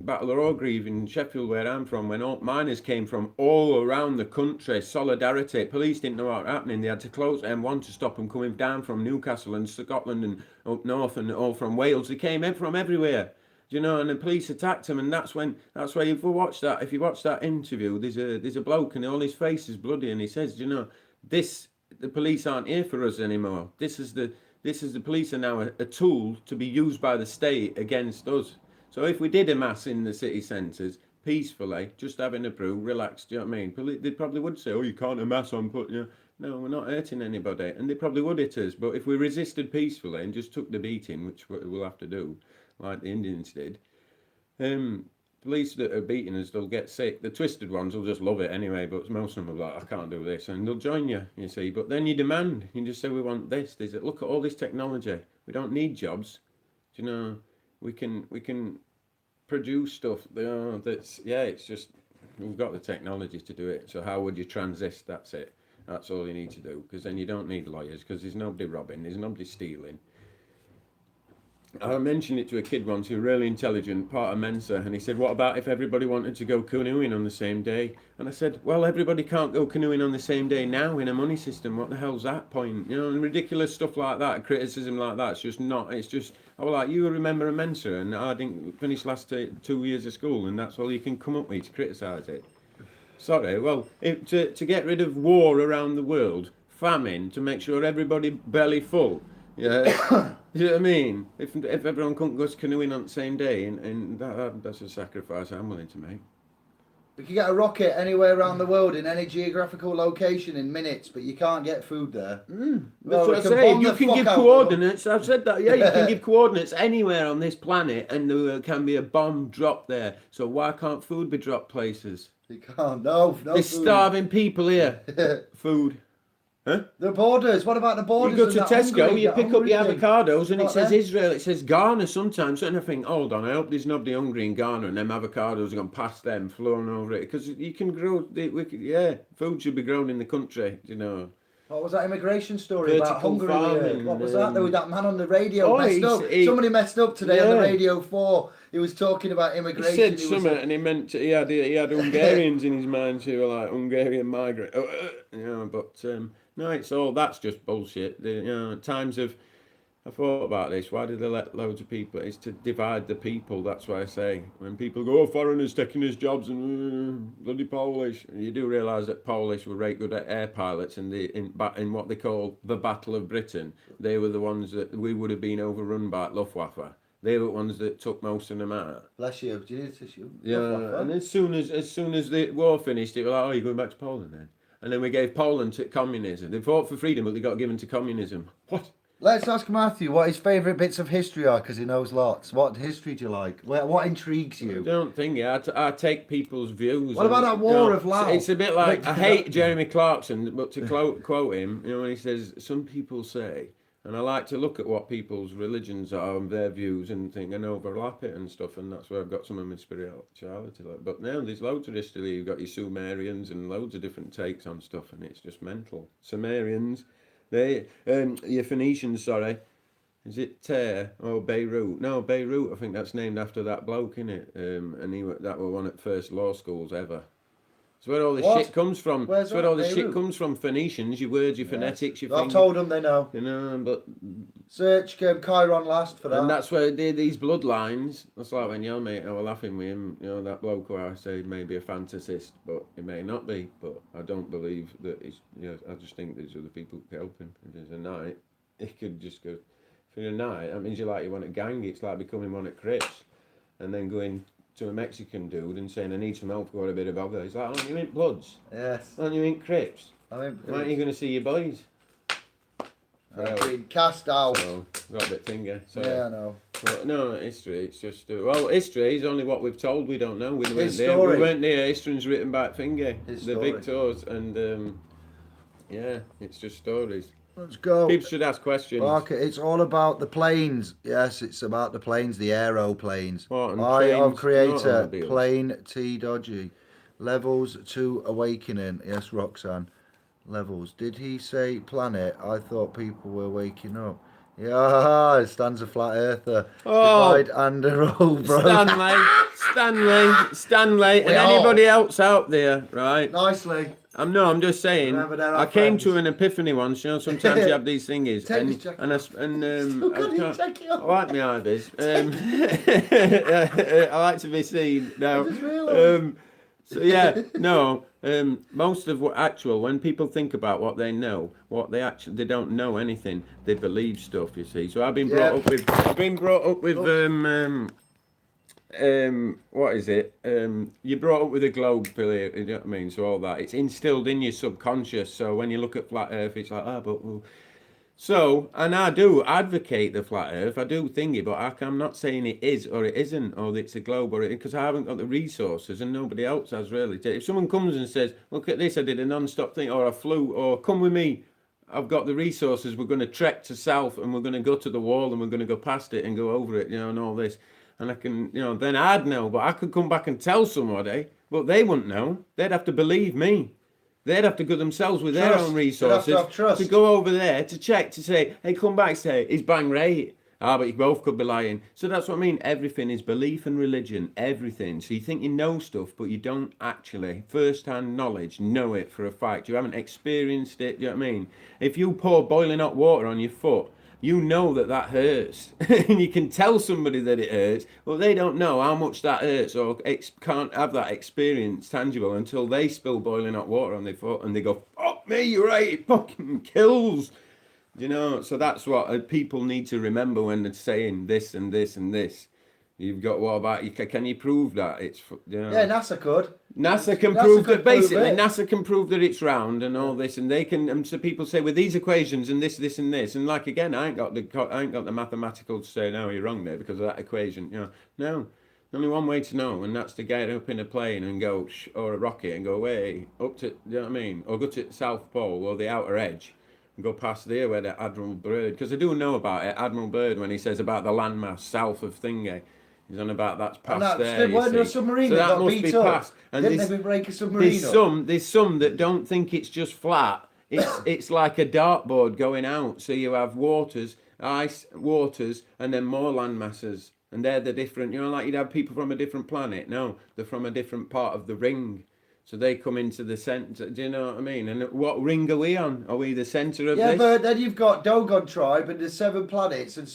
Battle of Orgreave in Sheffield, where I'm from, when all miners came from all around the country. Solidarity. Police didn't know what was happening. They had to close M1 to stop them coming down from Newcastle and Scotland and up north and all from Wales. They came in from everywhere. You know, and the police attacked him, and that's why if you watch that interview, there's a bloke and all his face is bloody, and he says, you know, the police aren't here for us anymore. This is the police are now a tool to be used by the state against us. So if we did a mass in the city centres peacefully, just having a brew, relaxed, do you know what I mean? They probably would say, oh, you can't amass on, but you know, no, we're not hurting anybody, and they probably would hit us. But if we resisted peacefully and just took the beating, which we'll have to do, like the Indians did, police that are beating us, they'll get sick. The twisted ones will just love it anyway, but most of them are like, I can't do this, and they'll join you, you see. But then you demand, you just say, we want this. Look at all this technology. We don't need jobs. Do you know, we can produce stuff. It's just, we've got the technology to do it. So how would you transist? That's it. That's all you need to do, because then you don't need lawyers, because there's nobody robbing, there's nobody stealing. I mentioned it to a kid once who's really intelligent, part of Mensa, and he said, what about if everybody wanted to go canoeing on the same day? And I said, well, everybody can't go canoeing on the same day now in a money system. What the hell's that point? You know, and ridiculous stuff like that, criticism like that, it's just, I was like, you remember a Mensa, and I didn't finish last 2 years of school, and that's all you can come up with to criticise it. Sorry, well, to get rid of war around the world, famine, to make sure everybody belly full, yeah, you know what I mean? If everyone couldn't go canoeing on the same day, and that's a sacrifice I'm willing to make. We can get a rocket anywhere around the world in any geographical location in minutes, but you can't get food there. That's what I say. You can give coordinates. I've said that. Yeah, you can give coordinates anywhere on this planet, and there can be a bomb dropped there. So why can't food be dropped places? You can't. No. There's starving people here. Food. Huh? The borders. What about the borders? You go to Tesco, you pick up your avocados, and it says Israel, it says Ghana sometimes. And I think, hold on, I hope there's nobody hungry in Ghana, and them avocados are going past them, flown over it. Because you can grow, food should be grown in the country, you know. What was that immigration story about Hungary? What was that? There was that man on the radio messed up. Somebody messed up today on the Radio 4. He was talking about immigration. He said something, and he meant he had Hungarians in his mind who were like Hungarian migrants. No, that's just bullshit. Times of, I thought about this. Why did they let loads of people? It's to divide the people. That's why I say when people go, oh, foreigners taking his jobs and bloody Polish. And you do realise that Polish were very good at air pilots, and in what they call the Battle of Britain, they were the ones that we would have been overrun by Luftwaffe. They were the ones that took most of them out. Bless you. Do you need a tissue? Yeah, and as soon as the war finished, it was like, oh, you're going back to Poland then. And then we gave Poland to communism. They fought for freedom, but they got given to communism. What? Let's ask Matthew what his favourite bits of history are, because he knows lots. What history do you like? What intrigues you? I don't think I take people's views. What about that War of Laos? It's a bit like, I hate Jeremy Clarkson, but to quote him, when he says, some people say, And I like to look at what people's religions are and their views and think and overlap it and stuff, and that's where I've got some of my spirituality. But now there's loads of history. You've got your Sumerians and loads of different takes on stuff, and it's just mental. Sumerians, your Phoenicians, sorry. Is it Tyre or Beirut? No, Beirut. I think that's named after that bloke, innit? And that was one of the first law schools ever. It's where all this shit comes from. It's where all this shit comes from. Phoenicians, your words, your phonetics, your I've told them they know. You know, but search Chiron last for that. And that's where these bloodlines. That's like when your mate, I was laughing with him. You know, that bloke who I say may be a fantasist, but he may not be. But I don't believe that he's. You know, I just think there's other people who can help him. If there's a night, he could just go. For a night, that means you want a gang. It's like becoming one at Crips, and then going to a Mexican dude and saying, I need some help, got a bit of bother. He's like, aren't you in Bloods? Yes. Aren't you in Crips? Why aren't you going to see your boys? I've been cast out. So, got a bit finger. So, yeah, I know. But no, history, it's just, history is only what we've told, we don't know. We weren't there. History's written by finger. The victors, and it's just stories. Let's go. People should ask questions. Okay, it's all about the planes. Yes, it's about the planes, the aeroplanes. Eye of Creator, Plane T Dodgy. Levels to Awakening. Yes, Roxanne. Levels. Did he say planet? I thought people were waking up. Yeah, Stan's a flat earther. Divide and rule, bro. Stanley, and anybody else out there, right? Nicely. I'm just saying. I came to an epiphany once. You know, sometimes you have these things, I like my ivies. I like to be seen now. Most of when people think about what they know, they don't know anything. They believe stuff. You see. So I've been brought up with. What is it? You're brought up with a globe, Billy, you know what I mean? So all that, it's instilled in your subconscious. So when you look at flat earth, it's like, and I do advocate the flat earth, I do thingy, but I'm not saying it is or it isn't, or it's a globe, or because I haven't got the resources and nobody else has really. If someone comes and says, look at this, I did a non-stop thing, or I flew, or come with me, I've got the resources, we're going to trek to south and we're going to go to the wall and we're going to go past it and go over it, and all this. And I can, then I'd know, but I could come back and tell somebody, but they wouldn't know. They'd have to believe me. They'd have to go themselves with their own resources to go over there to check, to say, hey, come back, say, he's bang right. But you both could be lying. So that's what I mean. Everything is belief and religion, everything. So you think you know stuff, but you don't actually, first-hand knowledge, know it for a fact. You haven't experienced it, do you know what I mean? If you pour boiling hot water on your foot, you know that hurts. And you can tell somebody that it hurts, but they don't know how much that hurts or can't have that experience tangible until they spill boiling hot water on their foot and they go, fuck me, you're right, it fucking kills. So that's what people need to remember when they're saying this and this and this. You've got, what about you? Can you prove that it's? Yeah, NASA could. NASA can prove that. Basically, NASA can prove that it's round and all this, and they can. And so people say with these equations and this, and this, and like again, I ain't got the mathematical to say no, you're wrong there because of that equation. No, only one way to know, and that's to get up in a plane and go or a rocket and go way up to, you know what I mean, or go to the South Pole or the outer edge. And go past there where the Admiral Byrd, because I do know about it. Admiral Byrd when he says about the landmass south of Thingy. He's on about that's past there. Wasn't a submarine so that must be past. And didn't they break a submarine? There's some that don't think it's just flat. It's like a dartboard going out. So you have ice, waters, and then more land masses. And they're the different, like you'd have people from a different planet. No, they're from a different part of the ring. So they come into the centre, do you know what I mean? And what ring are we on? Are we the centre of this? Yeah, but then you've got Dogon tribe and there's 7 planets, and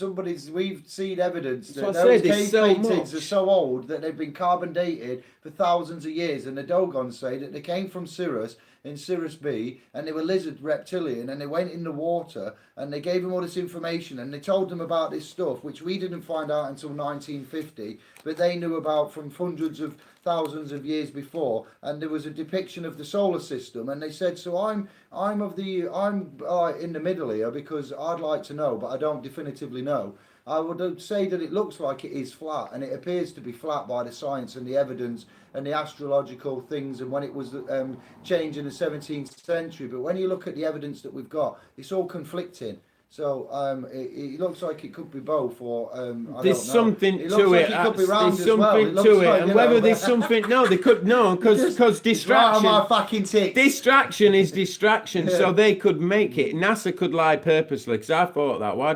we've seen evidence that those cave paintings are so old that they've been carbon dated for thousands of years, and the Dogons say that they came from Sirius, in Sirius B, and they were lizard reptilian, and they went in the water, and they gave them all this information, and they told them about this stuff, which we didn't find out until 1950, but they knew about from hundreds of thousands of years before, and there was a depiction of the solar system, and they said, so I'm in the middle here because I'd like to know, but I don't definitively know. I would say that it looks like it is flat, and it appears to be flat by the science and the evidence and the astrological things, and when it was changed in the 17th century. But when you look at the evidence that we've got, it's all conflicting. So it looks like it could be both, or there's something to it. There's something to it, and whether there's something, they could because distraction. Right on my fucking tick. Distraction is distraction, so they could make it. NASA could lie purposely, because I thought that. Why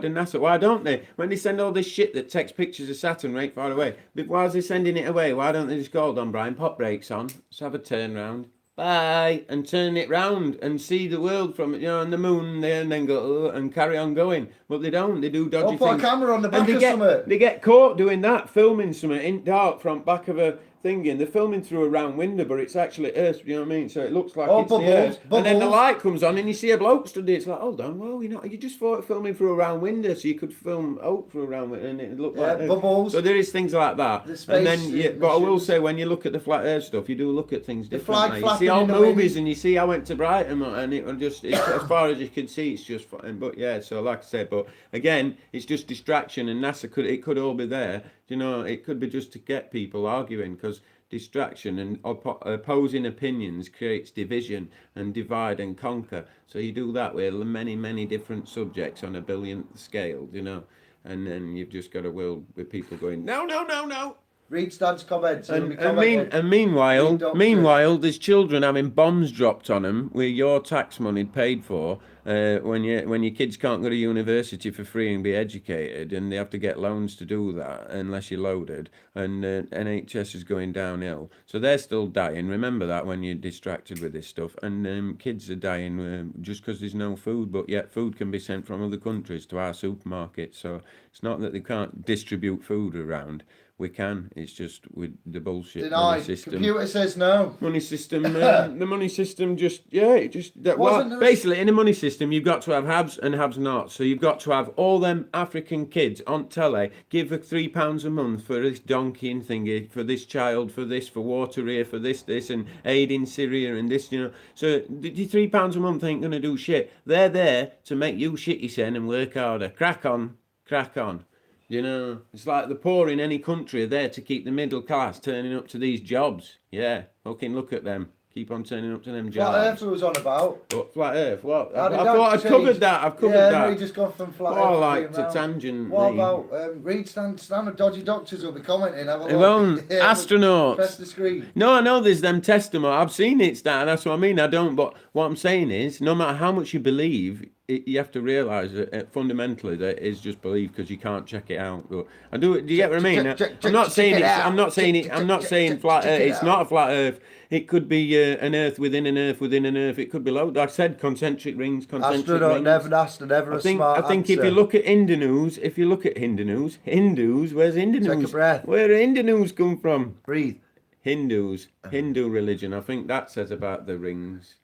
don't they? When they send all this shit that takes pictures of Saturn right far away, why is they sending it away? Why don't they just go, hold on, Brian, pop brakes on, let's have a turn round. Bye, and turn it round and see the world from and the moon there, and then go and carry on going. But they don't. They do dodgy things. Put a camera on the back of something. They get caught doing that, filming something in dark from back of a thing, and they're filming through a round window, but it's actually Earth. You know what I mean? So it looks like it's bubbles, the Earth. Bubbles. And then the light comes on, and you see a bloke stood there. It's like, hold on, well, you just filming through a round window, so you could film out through a round window, and it looked like bubbles. So there is things like that. And then, but I will say, when you look at the flat Earth stuff, you do look at things differently. You see old movies, and you see I went to Brighton, and it will just as far as you can see, it's just fine. But yeah, so like I said, but again, it's just distraction, and NASA could all be there. It could be just to get people arguing, because distraction and opposing opinions creates division and divide and conquer. So you do that with many, many different subjects on a billionth scale, and then you've just got a world with people going, no. Read Stan's comments. And meanwhile, there's children having bombs dropped on them with your tax money paid for. When your kids can't go to university for free and be educated, and they have to get loans to do that unless you're loaded, and NHS is going downhill, so they're still dying. Remember that when you're distracted with this stuff, and kids are dying just because there's no food, but yet food can be sent from other countries to our supermarkets. So it's not that they can't distribute food around. We can. It's just with the bullshit Denied. Money system. Computer says no. Money system. The money system basically in a money system you've got to have haves and haves not. So you've got to have all them African kids on telly give £3 a month for this donkeying thingy, for this child, for this, for water here, for this, and aid in Syria and this. So the £3 a month ain't gonna do shit. They're there to make you shit yourself and work harder. Crack on. It's like the poor in any country are there to keep the middle class turning up to these jobs. Yeah, fucking look at them. Keep on turning up to them jobs. Flat Earth was on about. What, Flat Earth? What? I thought I'd covered that. I've covered that. Yeah, no, just gone from Flat Earth. I like to tangent. What about read Stan of Dodgy Doctors will be commenting. Have a look. Astronauts. Press the screen. No, I know there's them testimony. I've seen it, Stan. That's what I mean. I don't. But what I'm saying is, no matter how much you believe, you have to realise that fundamentally that is just belief, because you can't check it out. But do you get what I mean? I'm not saying flat Earth. It's not a flat Earth. It could be an Earth within an Earth within an Earth. It could be like I said, concentric rings. Astronaut never asked, never a smart answer. I think if you look at Hindu news, Hindus, where's Hindu news? Take a breath. Where do Hindu news come from? Breathe. Hindus, Hindu religion. I think that says about the rings.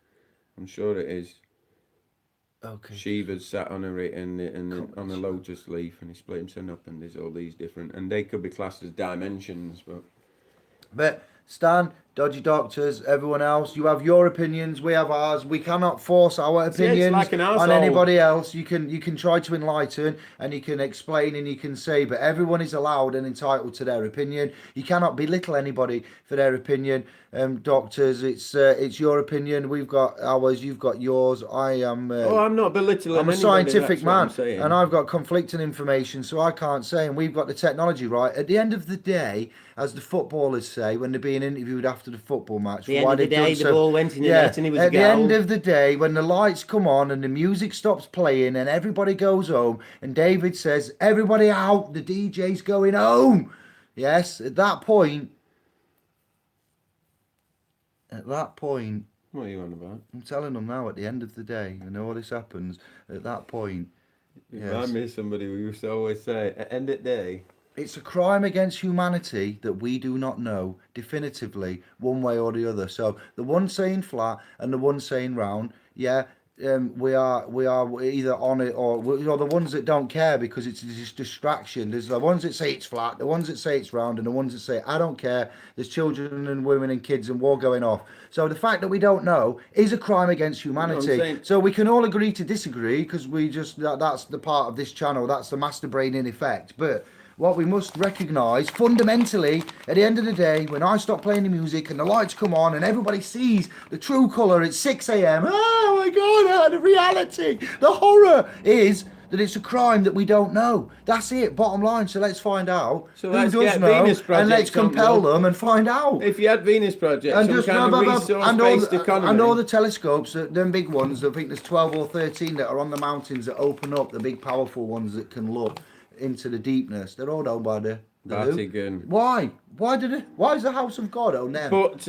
I'm sure it is. Okay. Shiva's sat on on a lotus leaf, and he split himself up, and there's all these different, and they could be classed as dimensions, but Stan, Dodgy Doctors, everyone else, you have your opinions, we have ours. We cannot force our opinions on anybody else. You can try to enlighten, and you can explain, and you can say, but everyone is allowed and entitled to their opinion. You cannot belittle anybody for their opinion. Doctors, it's your opinion. We've got ours, you've got yours. I'm not belittling. I'm a scientific man, and I've got conflicting information, so I can't say. And we've got the technology right. At the end of the day, as the footballers say when they're being interviewed after the football match, at the end of the day, the ball went in the net and it was a goal. At the end of the day, when the lights come on and the music stops playing and everybody goes home, and David says, "Everybody out, the DJ's going home." Yes, at that point. What are you on about? I'm telling them now, at the end of the day, and all this happens, at that point. Yes. I miss somebody who used to always say, at the end of the day. It's a crime against humanity that we do not know definitively one way or the other. So the one saying flat and the one saying round, we are either on it or the ones that don't care because it's just distraction. There's the ones that say it's flat, the ones that say it's round, and the ones that say I don't care. There's children and women and kids and war going off. So the fact that we don't know is a crime against humanity. So we can all agree to disagree, because that's the part of this channel. That's the master brain in effect. But what we must recognise fundamentally, at the end of the day, when I stop playing the music and the lights come on and everybody sees the true colour at 6 a.m. Oh my God, the reality, the horror is that it's a crime that we don't know. That's it, bottom line. So let's find out who does know, and let's compel them and find out. If you had Venus Project, and some kind of resource-based economy. And all the telescopes, them big ones, I think there's 12 or 13 that are on the mountains that open up, the big powerful ones that can look into the deepness. They're all owned by the Vatican. Why? Why is the House of God owned them? But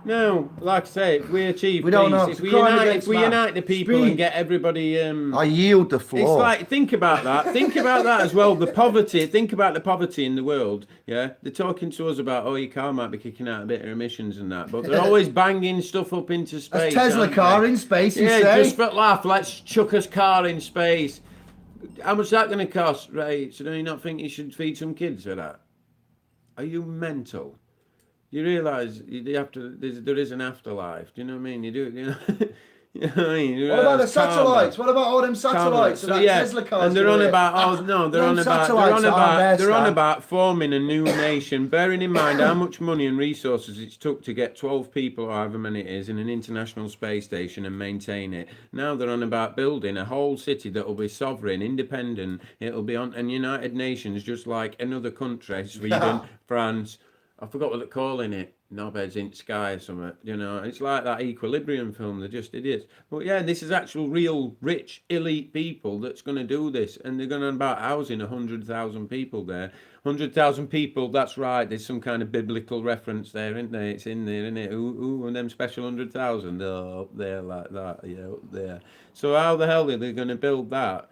no, like I say, if we achieve we don't know. If we unite the people and get everybody, I yield the floor. It's like, think about that. Think about that as well. The poverty. Think about the poverty in the world. Yeah, they're talking to us about, your car might be kicking out a bit of emissions and that, but they're always banging stuff up into space. A Tesla car in space. You say? Just for laugh. Let's chuck a car in space. How much is that going to cost? Right. So do you not think you should feed some kids for that? Are you mental? You realise you have to. There is an afterlife. Do you know what I mean? You do. You know. You know what I mean? What about the satellites? What about all them satellites? So, yeah, Tesla cars. And they're on about. They're on about forming a new nation. Bearing in mind how much money and resources it's took to get 12 people, or however many it is, in an international space station and maintain it. Now they're on about building a whole city that will be sovereign, independent. It'll be on and United Nations, just like another country, Sweden, France. I forgot what they're calling it. Knobheads in sky or something. You know, it's like that Equilibrium film. They're just idiots. But yeah, this is actual real rich elite people that's going to do this, and they're going to about housing 100,000 people there. 100,000 people. That's right. There's some kind of biblical reference there, isn't there? It's in there, isn't it? Ooh, and them special 100,000 up there like that. Yeah, up there. So how the hell are they going to build that?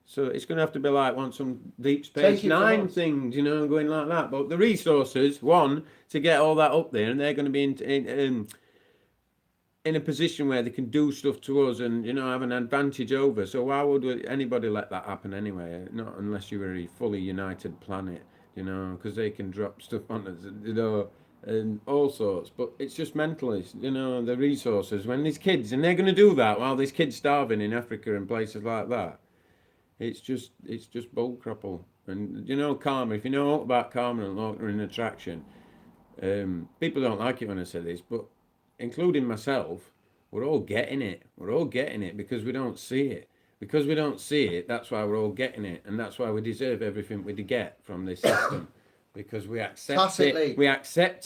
So it's going to have to be like some Deep Space Nine things, you know, going like that. But the resources, one, to get all that up there, and they're going to be in a position where they can do stuff to us and, you know, have an advantage over. So why would anybody let that happen anyway? Not unless you were a fully united planet, you know, because they can drop stuff on us, you know, and all sorts. But it's just mentalist, you know, the resources. When these kids, and they're going to do that while these kids starving in Africa and places like that. It's just bull crapple. And you know karma, if you know all about karma and law and attraction, people don't like it when I say this, but including myself, we're all getting it. We're all getting it because we don't see it. Because we don't see it, that's why we're all getting it. And that's why we deserve everything we get from this system. Because we accept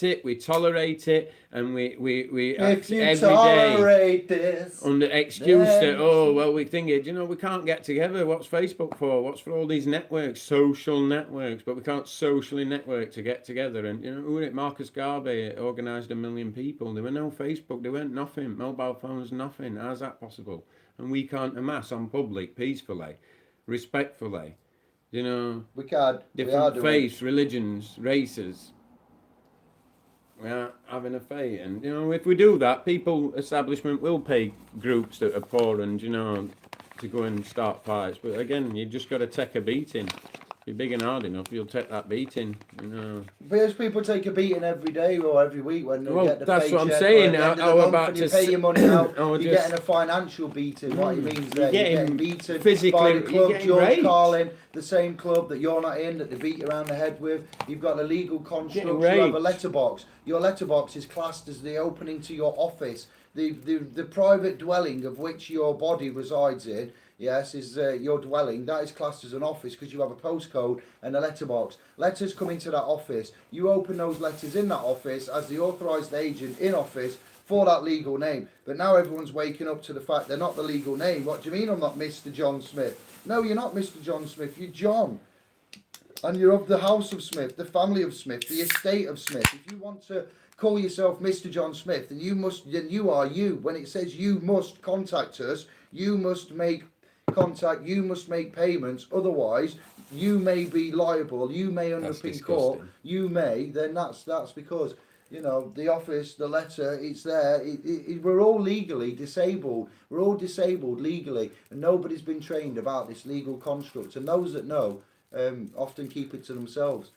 it, we tolerate it, and we if you every tolerate day this, under excuse that we think it. You know, we can't get together. What's Facebook for? What's for all these networks, social networks? But we can't socially network to get together. And you know, who was it? Marcus Garvey organised 1 million people. There were no Facebook. There weren't nothing. Mobile phones, nothing. How's that possible? And we can't amass on public peacefully, respectfully. You know, different faiths, religions, races. We are having a fate, and you know, if we do that, establishment will pay groups that are poor and you know to go and start fights. But again, you just got to take a beating. If you're big and hard enough, you'll take that beating. You know. But those people take a beating every day or every week when they get the that's what I'm saying. How about you pay your money out? You're getting a financial beating. What he means there, you're getting beaten physically. By the club, George Carlin, the same club that you're not in, that they beat you around the head with. You've got a legal construct. You have a letterbox. Your letterbox is classed as the opening to your office, the private dwelling of which your body resides in. Yes, is your dwelling. That is classed as an office because you have a postcode and a letterbox. Letters come into that office. You open those letters in that office as the authorised agent in office for that legal name. But now everyone's waking up to the fact they're not the legal name. What do you mean I'm not Mr. John Smith? No, you're not Mr. John Smith. You're John. And you're of the house of Smith, the family of Smith, the estate of Smith. If you want to call yourself Mr. John Smith, then you are you. When it says you must contact us, you must make contact, you must make payments, otherwise you may be liable, you may end up in court, then that's because, you know, the office, the letter, it's there, we're all legally disabled, we're all disabled legally, and nobody's been trained about this legal construct, and those that know often keep it to themselves.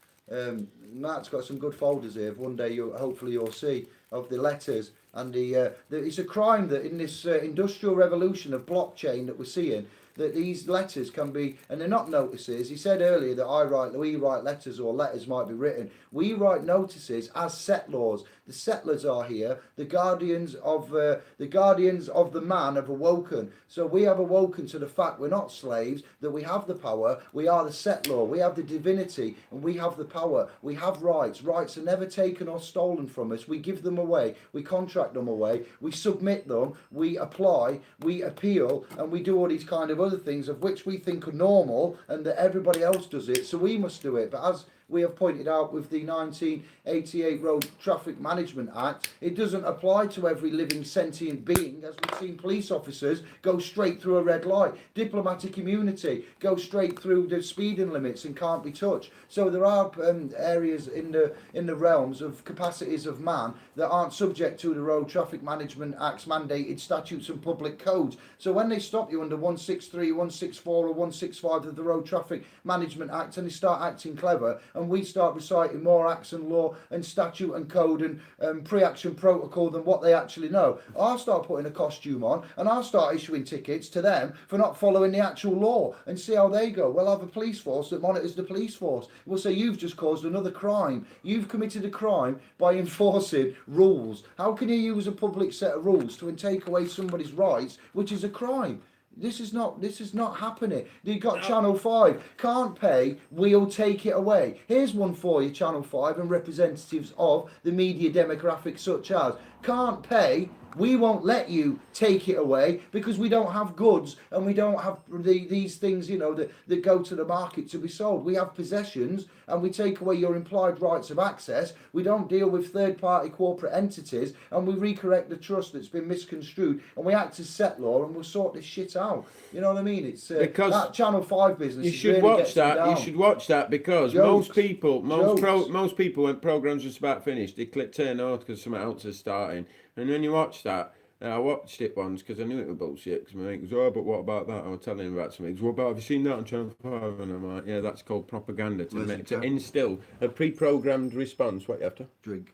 Matt's got some good folders here, one day hopefully you'll see, of the letters, and it's a crime that in this industrial revolution of blockchain that we're seeing, that these letters can be, and they're not notices. He said earlier that we write letters, or letters might be written. We write notices as settlors. The settlers are here. The guardians of the man have awoken. So we have awoken to the fact we're not slaves, that we have the power. We are the settlor. We have the divinity, and we have the power. We have rights. Rights are never taken or stolen from us. We give them away. We contract them away. We submit them. We apply. We appeal, and we do all these kind of other things of which we think are normal, and that everybody else does it, so we must do it. But as we have pointed out with the 1988 Road Traffic Management Act, it doesn't apply to every living sentient being, as we've seen police officers go straight through a red light. Diplomatic immunity, go straight through the speeding limits and can't be touched. So there are areas in the realms of capacities of man that aren't subject to the Road Traffic Management Act's mandated statutes and public codes. So when they stop you under 163, 164 or 165 of the Road Traffic Management Act, and they start acting clever, and we start reciting more acts and law and statute and code and pre-action protocol than what they actually know, I'll start putting a costume on and I'll start issuing tickets to them for not following the actual law, and see how they go. We'll have a police force that monitors the police force. We'll say, you've just caused another crime. You've committed a crime by enforcing rules. How can you use a public set of rules to take away somebody's rights, which is a crime? This is not happening. You've got Channel 5. Can't pay, we'll take it away. Here's one for you, Channel 5 and representatives of the media demographic such as. Can't pay, we won't let you take it away, because we don't have goods and we don't have these things, that go to the market to be sold. We have possessions, and we take away your implied rights of access. We don't deal with third-party corporate entities, and we recorrect the trust that's been misconstrued, and we act as settlor, and we'll sort this shit out. You know what I mean? It's because that Channel 5 business. You should watch that. You should watch that, because most people, when programs are about finished, they click turn on because something else is starting. And when you watch that, I watched it once because I knew it was bullshit. Because my mate goes, "Oh, but what about that?" I was telling him about something. He goes, "What about? Have you seen that on Channel 5?" And I'm like, "Yeah, that's called propaganda to instill a pre-programmed response." What you have to drink?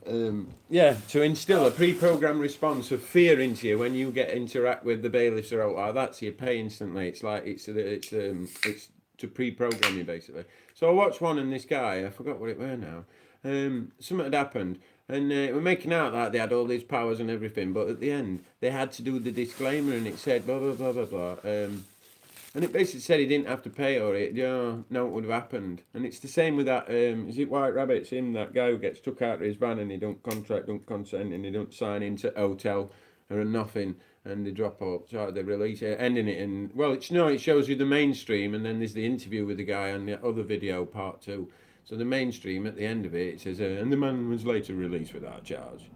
To instill a pre-programmed response of fear into you when you interact with the bailiffs or out. That's you pay instantly. It's like it's to pre-program you basically. So I watched one, and this guy, I forgot what it were now. Something had happened. And we're making out that they had all these powers and everything, but at the end they had to do the disclaimer, and it said blah blah blah blah blah, and it basically said he didn't have to pay, or it no, it would have happened. And it's the same with that. Is it White Rabbit's him, that guy who gets took out of his van and he don't consent, and he don't sign into hotel or nothing, and they drop out, so they release it, ending it in it shows you the mainstream, and then there's the interview with the guy and the other video part 2. So the mainstream, at the end of it says, and the man was later released without charge.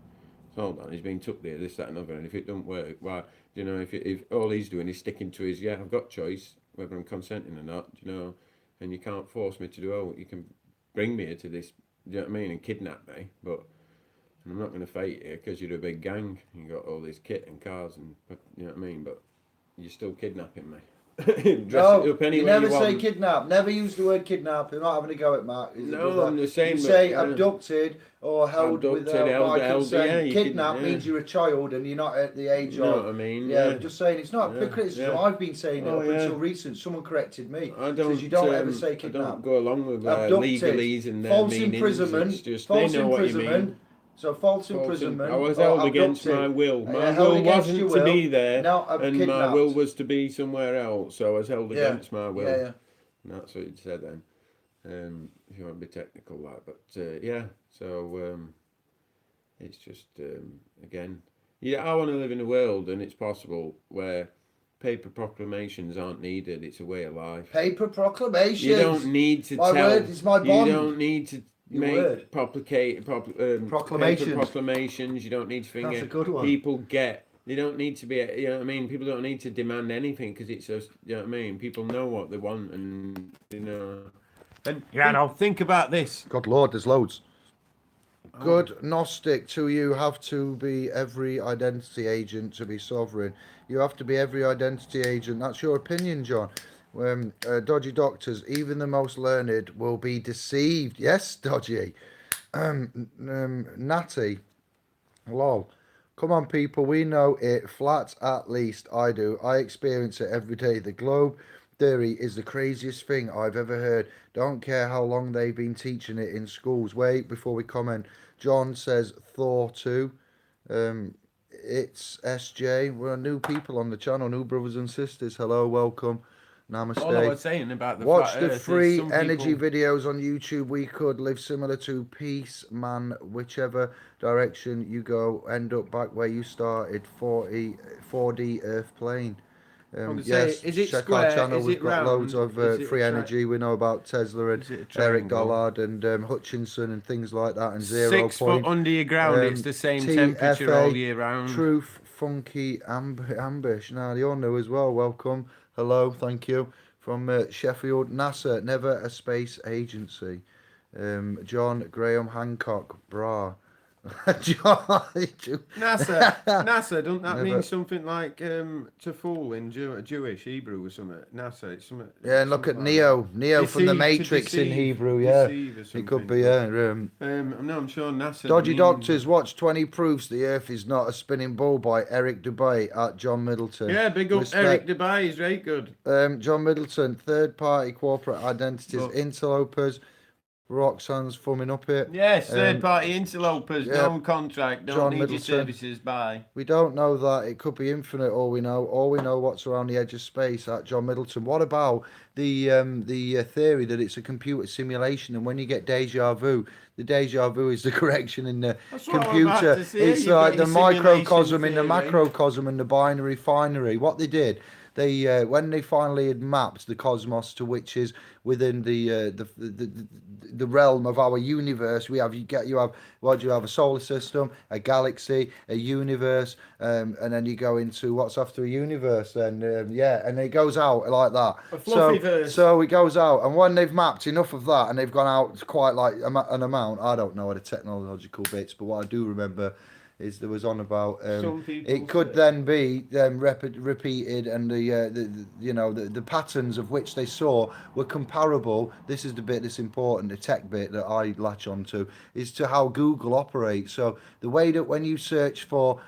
So hold on, he's been took there, this, that and other, and if it don't work, why, if all he's doing is sticking to his, I've got choice, whether I'm consenting or not, and you can't force me to do, you can bring me to this, do you know what I mean, and kidnap me, but I'm not going to fight you because you're a big gang, you got all this kit and cars, and you know what I mean, but you're still kidnapping me. No, you never say kidnap. Never use the word kidnap. You're not having a go at Mark. I'm the same. You say abducted or held without my consent. Kidnap means you're a child and you're not at the age of. You know what I mean? I'm just saying it's not a criticism. I've been saying it up until recent. Someone corrected me. Says you don't ever say kidnap. I don't go along with legalese and false imprisonment. False imprisonment. So false imprisonment. I was held against my will. My will wasn't to be there, and my will was to be somewhere else. So I was held against my will. And that's what it said then. If you want to be technical, but So it's just again, I want to live in a world, and it's possible, where paper proclamations aren't needed. It's a way of life. Paper proclamations. You don't need to my tell. Word is my bond. You don't need to. Proclamations. You don't need to think. That's a good one. People they don't need to be. You know what I mean. People don't need to demand anything, because it's just. You know what I mean. People know what they want, and And think about this. God Lord, there's loads. Good Gnostic, to you have to be every identity agent to be sovereign. You have to be every identity agent. That's your opinion, John. Dodgy doctors, even the most learned will be deceived. Yes, Dodgy. Natty, lol. Come on, people, we know it. Flat, at least I do. I experience it every day. The globe theory is the craziest thing I've ever heard. Don't care how long they've been teaching it in schools. Wait, before we comment, John says Thor 2. It's SJ. We're new people on the channel, new brothers and sisters. Hello, welcome. Namaste. All I was saying about the watch flat the Earth free is energy videos on YouTube. We could live similar to Peace Man, whichever direction you go, end up back where you started. 4D Earth plane. Yes, is it check square? our channel. Is We've it got round? loads of free energy. We know about Tesla and Eric Dollard and Hutchinson and things like that. And 0 6 foot under your ground. It's the same temperature all year round. Truth, Funky, Ambush. Now they all know as well. Welcome. Hello, thank you. From Sheffield, NASA, never a space agency. John Graham Hancock, bra. NASA, don't that mean something like to fool in Jewish, Hebrew or something? NASA, it's something. Yeah, and look at Neo from the Matrix in Hebrew. Yeah, it could be. Yeah. No, I'm sure NASA. Dodgy Doctors, watch 20 Proofs the Earth is Not a Spinning Ball by Eric Dubay at John Middleton. Yeah, big up Eric Dubay. He's very good. John Middleton, third party corporate identities, interlopers. Roxanne's thumbing up it. Yes, third party interlopers, no contract, don't need your services, bye. We don't know that. It could be infinite, all we know. All we know what's around the edge of space at John Middleton. What about the theory that it's a computer simulation, and when you get deja vu, the deja vu is the correction in the computer. It's like the microcosm in the macrocosm and the binary finery. What they did, they when they finally had mapped the cosmos to which is within the realm of our universe, you have a solar system, a galaxy, a universe, and then you go into what's after a universe, and and it goes out like that. So it goes out, and when they've mapped enough of that, and they've gone out quite like an amount, I don't know the technological bits, but what I do remember is there was on about it could then be repeated, and the patterns of which they saw were comparable. This is the bit that's important, the tech bit that I latch onto, is to how Google operates. So the way that when you search for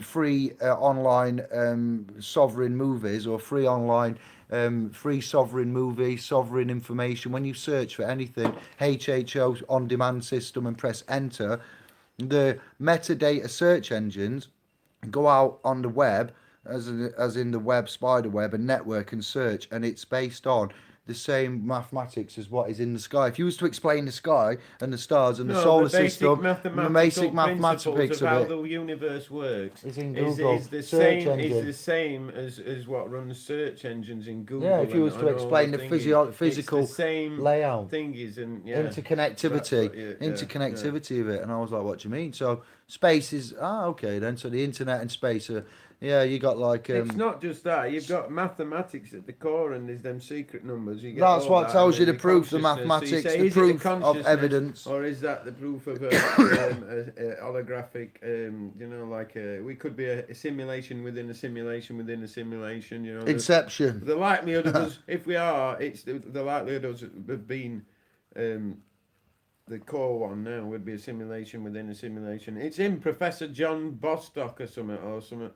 free online sovereign movies or free online free sovereign movie, sovereign information, when you search for anything, HHO on demand system, and press enter, the metadata search engines go out on the web, as in the web, spider web, and network and search, and it's based on the same mathematics as what is in the sky. If you was to explain the sky and the stars and the solar system, the basic mathematics of how the universe works is in Google. Is the same as what runs search engines in Google. Yeah, if you was to explain the physical layout, interconnectivity of it, and I was like, what do you mean? So space is okay then. So the internet and space are. Yeah, you got like it's not just that. You've got mathematics at the core, and there's them secret numbers. You get that's what tells you the proof, the mathematics, so the proof of evidence, or is that the proof of a holographic? We could be a simulation within a simulation within a simulation. Inception. The likelihood of us, if we are, it's the likelihood of us have been. The core one now would be a simulation within a simulation. It's in Professor John Bostock or something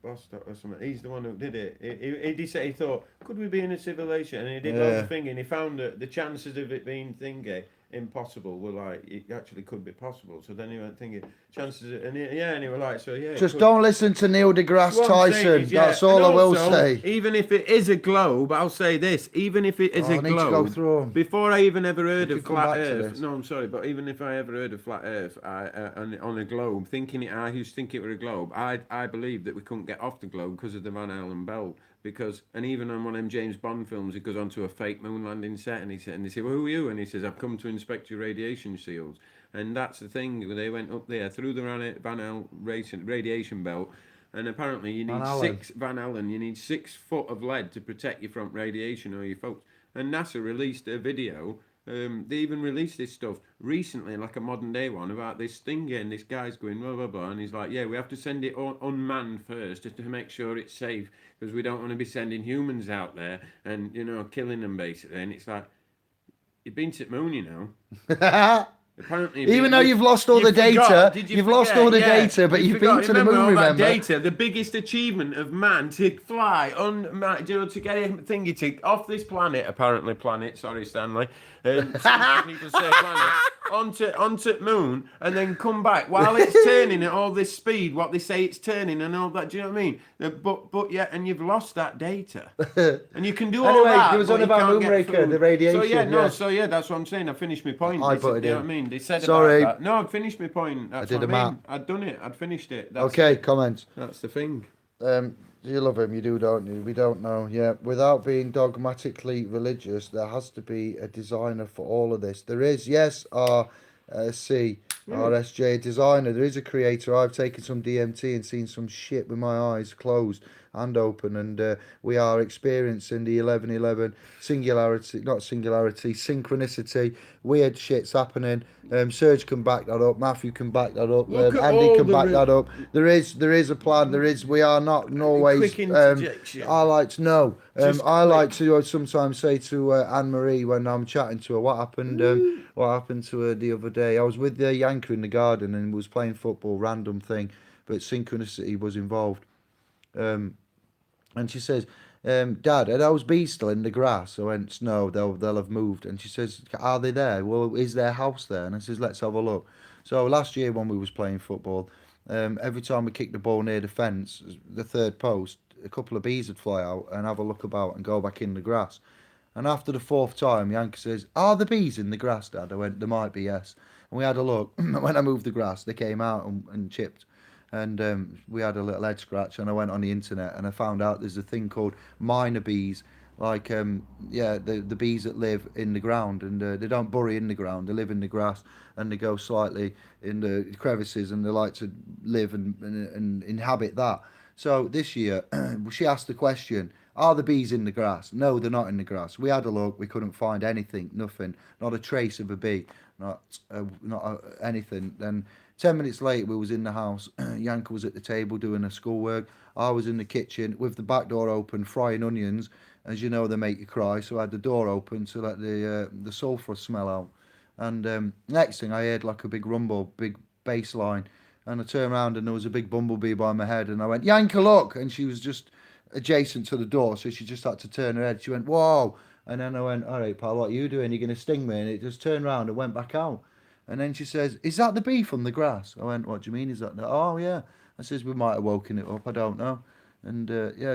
Bostock or something. He's the one who did it. He said he thought, could we be in a simulation? And he did lots of thinking. He found that the chances of it being impossible were like it actually could be possible. So then he went thinking chances of, and he was like, so yeah. Just don't listen to Neil deGrasse Tyson. That's all I will say. Even if it is a globe, I'll say this. Even if it is a globe, before I even ever heard of flat Earth. No, I'm sorry, but even if I ever heard of flat Earth, on a globe, I used to think it were a globe. I believed that we couldn't get off the globe because of the Van Allen belt. And even on one of them James Bond films, he goes onto a fake moon landing set, and they say, well, who are you? And he says, I've come to inspect your radiation shields. And that's the thing, they went up there through the Van Allen radiation belt, and apparently you need 6 foot of lead to protect you from radiation or your folks. And NASA released a video. They even released this stuff recently, like a modern day one, about this thing, and this guy's going blah blah blah, and he's like, yeah, we have to send it unmanned first just to make sure it's safe, because we don't want to be sending humans out there and killing them basically. And it's like, you've been to the moon, Apparently, even though you've lost all the data, you've lost all the data, but you've been to the moon. Remember data, the biggest achievement of man to fly to get a thingy off this planet. Apparently, Sorry, Stanley. Some people say planet onto moon and then come back while it's turning at all this speed. What they say it's turning and all that. Do you know what I mean? But yeah, and you've lost that data, and you can do all that. It was on about Moonraker, the radiation. So that's what I'm saying. I finished my point. I put it in. You know what I mean? They said about that. No, I'd finished my point. That's what I mean. I'd done it. I'd finished it. Comments. That's the thing. You love him, you do, don't you? We don't know. Yeah, without being dogmatically religious, there has to be a designer for all of this. There is, yes, RSJ, a designer. There is a creator. I've taken some DMT and seen some shit with my eyes closed and open, and we are experiencing the 11:11 synchronicity. Weird shit's happening. Serge can back that up. Matthew can back that up. Andy can back that up. There is a plan. We are not Norway's. I like to know. I like to sometimes say to Anne Marie when I'm chatting to her, what happened to her the other day. I was with the Yanker in the garden and was playing football, random thing, but synchronicity was involved. And she says, Dad, are those bees still in the grass? I went, no, they'll have moved. And she says, are they there? Well, is their house there? And I says, let's have a look. So last year when we was playing football, every time we kicked the ball near the fence, the third post, a couple of bees would fly out and have a look about and go back in the grass. And after the fourth time, Yanka says, are the bees in the grass, Dad? I went, there might be, yes. And we had a look. When I moved the grass, they came out and chipped. And we had a little head scratch, and I went on the internet and I found out there's a thing called minor bees, like the bees that live in the ground, and they don't bury in the ground, they live in the grass, and they go slightly in the crevices, and they like to live and inhabit that. So this year she asked the question, are the bees in the grass? No, they're not in the grass. We had a look, we couldn't find anything, nothing, not a trace of a bee, not anything. Then 10 minutes later, we was in the house. Yanka was at the table doing her schoolwork. I was in the kitchen with the back door open, frying onions. As you know, they make you cry. So I had the door open to let the sulphur smell out. And next thing, I heard like a big rumble, big bass line. And I turned around and there was a big bumblebee by my head. And I went, Yanka, look! And she was just adjacent to the door. So she just had to turn her head. She went, whoa! And then I went, all right, pal, what are you doing? You're going to sting me? And it just turned around and went back out. And then she says, is that the bee from the grass? I went, what do you mean, is that? Oh, yeah. I says, we might have woken it up, I don't know. And,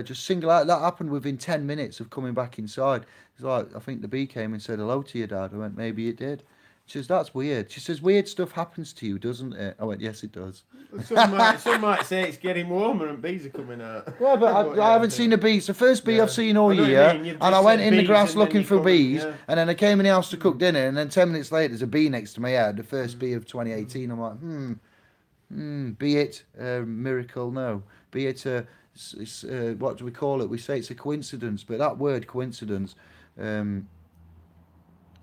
just single out. That happened within 10 minutes of coming back inside. It's like, I think the bee came and said hello to your Dad. I went, maybe it did. She says, that's weird. She says, weird stuff happens to you, doesn't it? I went, yes, it does. Some might say it's getting warmer and bees are coming out. Well, but I haven't seen a bee. It's the first bee I've seen all year. And I went in the grass looking for bees. And then I came in the house to cook dinner. And then 10 minutes later, there's a bee next to my head. The first bee of 2018. I'm like, be it a miracle? No. Be it what do we call it? We say it's a coincidence. But that word coincidence...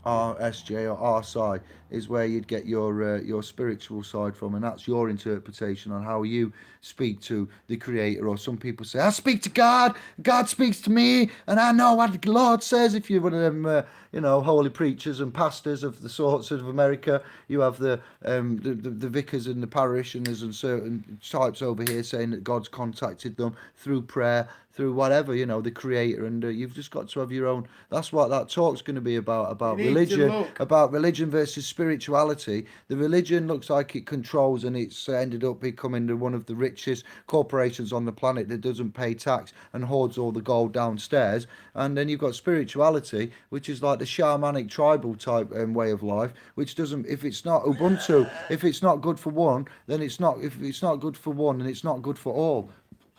RSJ or R side is where you'd get your spiritual side from, and that's your interpretation on how you speak to the Creator. Or some people say, I speak to God, God speaks to me, and I know what the Lord says. If you're one of them holy preachers and pastors of the sorts of America, you have the vicars and the parishioners and certain types over here saying that God's contacted them through prayer, through whatever, the Creator, and you've just got to have your own. That's what that talk's going to be about religion versus spirituality. The religion looks like it controls, and it's ended up becoming one of the richest corporations on the planet that doesn't pay tax and hoards all the gold downstairs. And then you've got spirituality, which is like the shamanic tribal type way of life, which doesn't, if it's not Ubuntu, if it's not good for one, then it's not. If it's not good for one, then it's not good for all.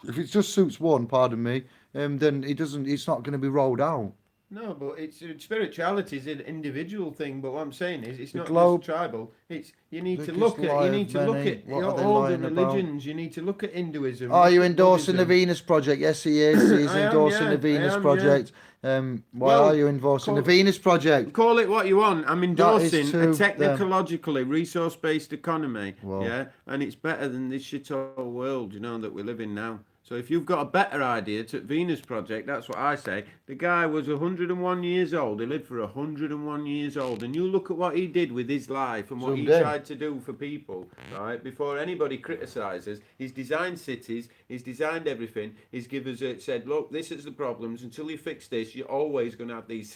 If it just suits one, pardon me, then it doesn't. It's not going to be rolled out. No, but spirituality is an individual thing. But what I'm saying is, it's not just tribal. It's you need to look at all the religions. You need to look at Hinduism. Are you endorsing the Venus Project? Yes, he is. He's endorsing the Venus Project. Why are you endorsing the Venus Project? Call it what you want. I'm endorsing a technologically resource-based economy. Whoa. Yeah, and it's better than this shithole world, that we live in now. So if you've got a better idea to Venus Project, that's what I say. The guy was 101 years old. He lived for 101 years old. And you look at what he did with his life and what he tried to do for people, right? Before anybody criticises, he's designed cities, he's designed everything. He's given us, said, look, this is the problems. Until you fix this, you're always going to have these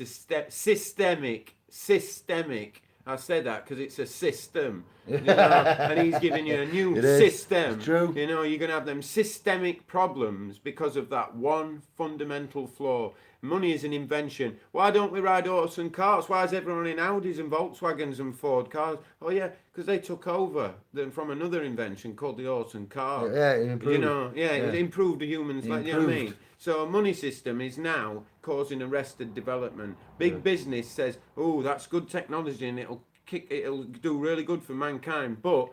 systemic. I say that because it's a system, you know, and he's giving you a new system. It's true. You know, you're going to have them systemic problems because of that one fundamental flaw. Money is an invention. Why don't we ride horse and carts? Why is everyone in Audis and Volkswagens and Ford cars? Oh yeah, because they took over from another invention called the horse and cart. Yeah, it improved. You know, it improved the humans. You know what I mean? So a money system is now causing arrested development. Big business says, oh, that's good technology and it'll do really good for mankind, but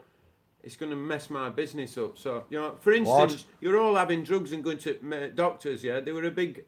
it's going to mess my business up. So, you know, for instance, you're all having drugs and going to doctors, yeah? They were a big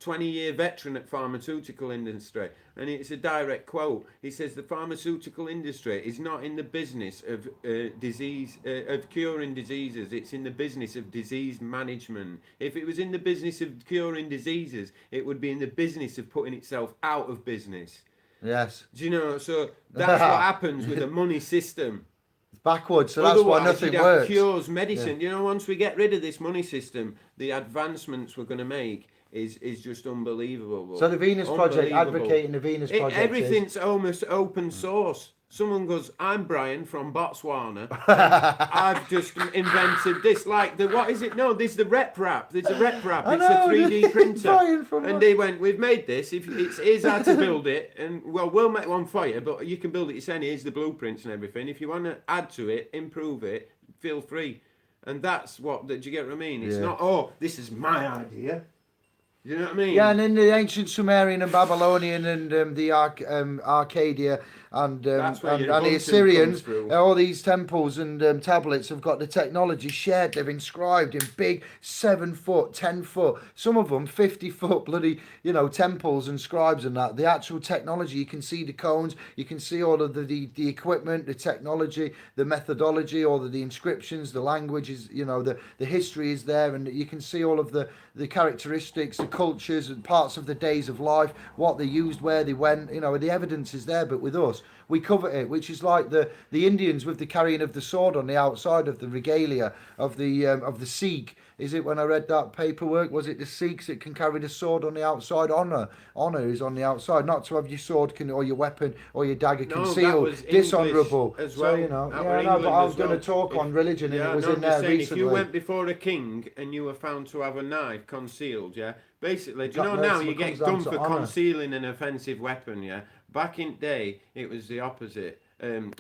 20-year veteran at pharmaceutical industry, and it's a direct quote. He says the pharmaceutical industry is not in the business of of curing diseases. It's in the business of disease management. If it was in the business of curing diseases, it would be in the business of putting itself out of business. Yes. Do you know? So that's what happens with a money system. It's backwards, so that's why nothing works. Cures, medicine. You know, once we get rid of this money system, the advancements we're going to make is just unbelievable. So the Venus Project, advocating the Venus Project, everything's almost open source. Someone goes, I'm Brian from Botswana. I've just invented this. Like what is it? No, there's the rep wrap. There's a rep wrap. It's a 3D printer. And they went, we've made this. Here's how to build it. And well, we'll make one for you, but you can build it yourself. Here's the blueprints and everything. If you want to add to it, improve it, feel free. And that's what. Do you get what I mean? It's not. Oh, this is my idea. You know what I mean? Yeah, and in the ancient Sumerian and Babylonian and the Arcadia and the Assyrians, all these temples and tablets have got the technology shared. They've inscribed in big 7 foot, 10 foot, some of them 50 foot bloody, you know, temples and scribes and that. The actual technology, you can see the cones, you can see all of the equipment, the technology, the methodology, all of the inscriptions, the languages, you know, the history is there, and you can see all of the characteristics, the cultures and parts of the days of life, what they used, where they went, you know, the evidence is there. But with us, we cover it, which is like the Indians with the carrying of the sword on the outside of the regalia of the Sikh. Is it, when I read that paperwork, was it the Sikhs that can carry the sword on the outside? Honor is on the outside, not to have your sword or your weapon or your dagger concealed, dishonourable. As well. So, you know, but I was going to talk on religion, and it was in there recently. If you went before a king and you were found to have a knife concealed, basically, do you know now you get done for concealing an offensive weapon, Back in the day, it was the opposite. You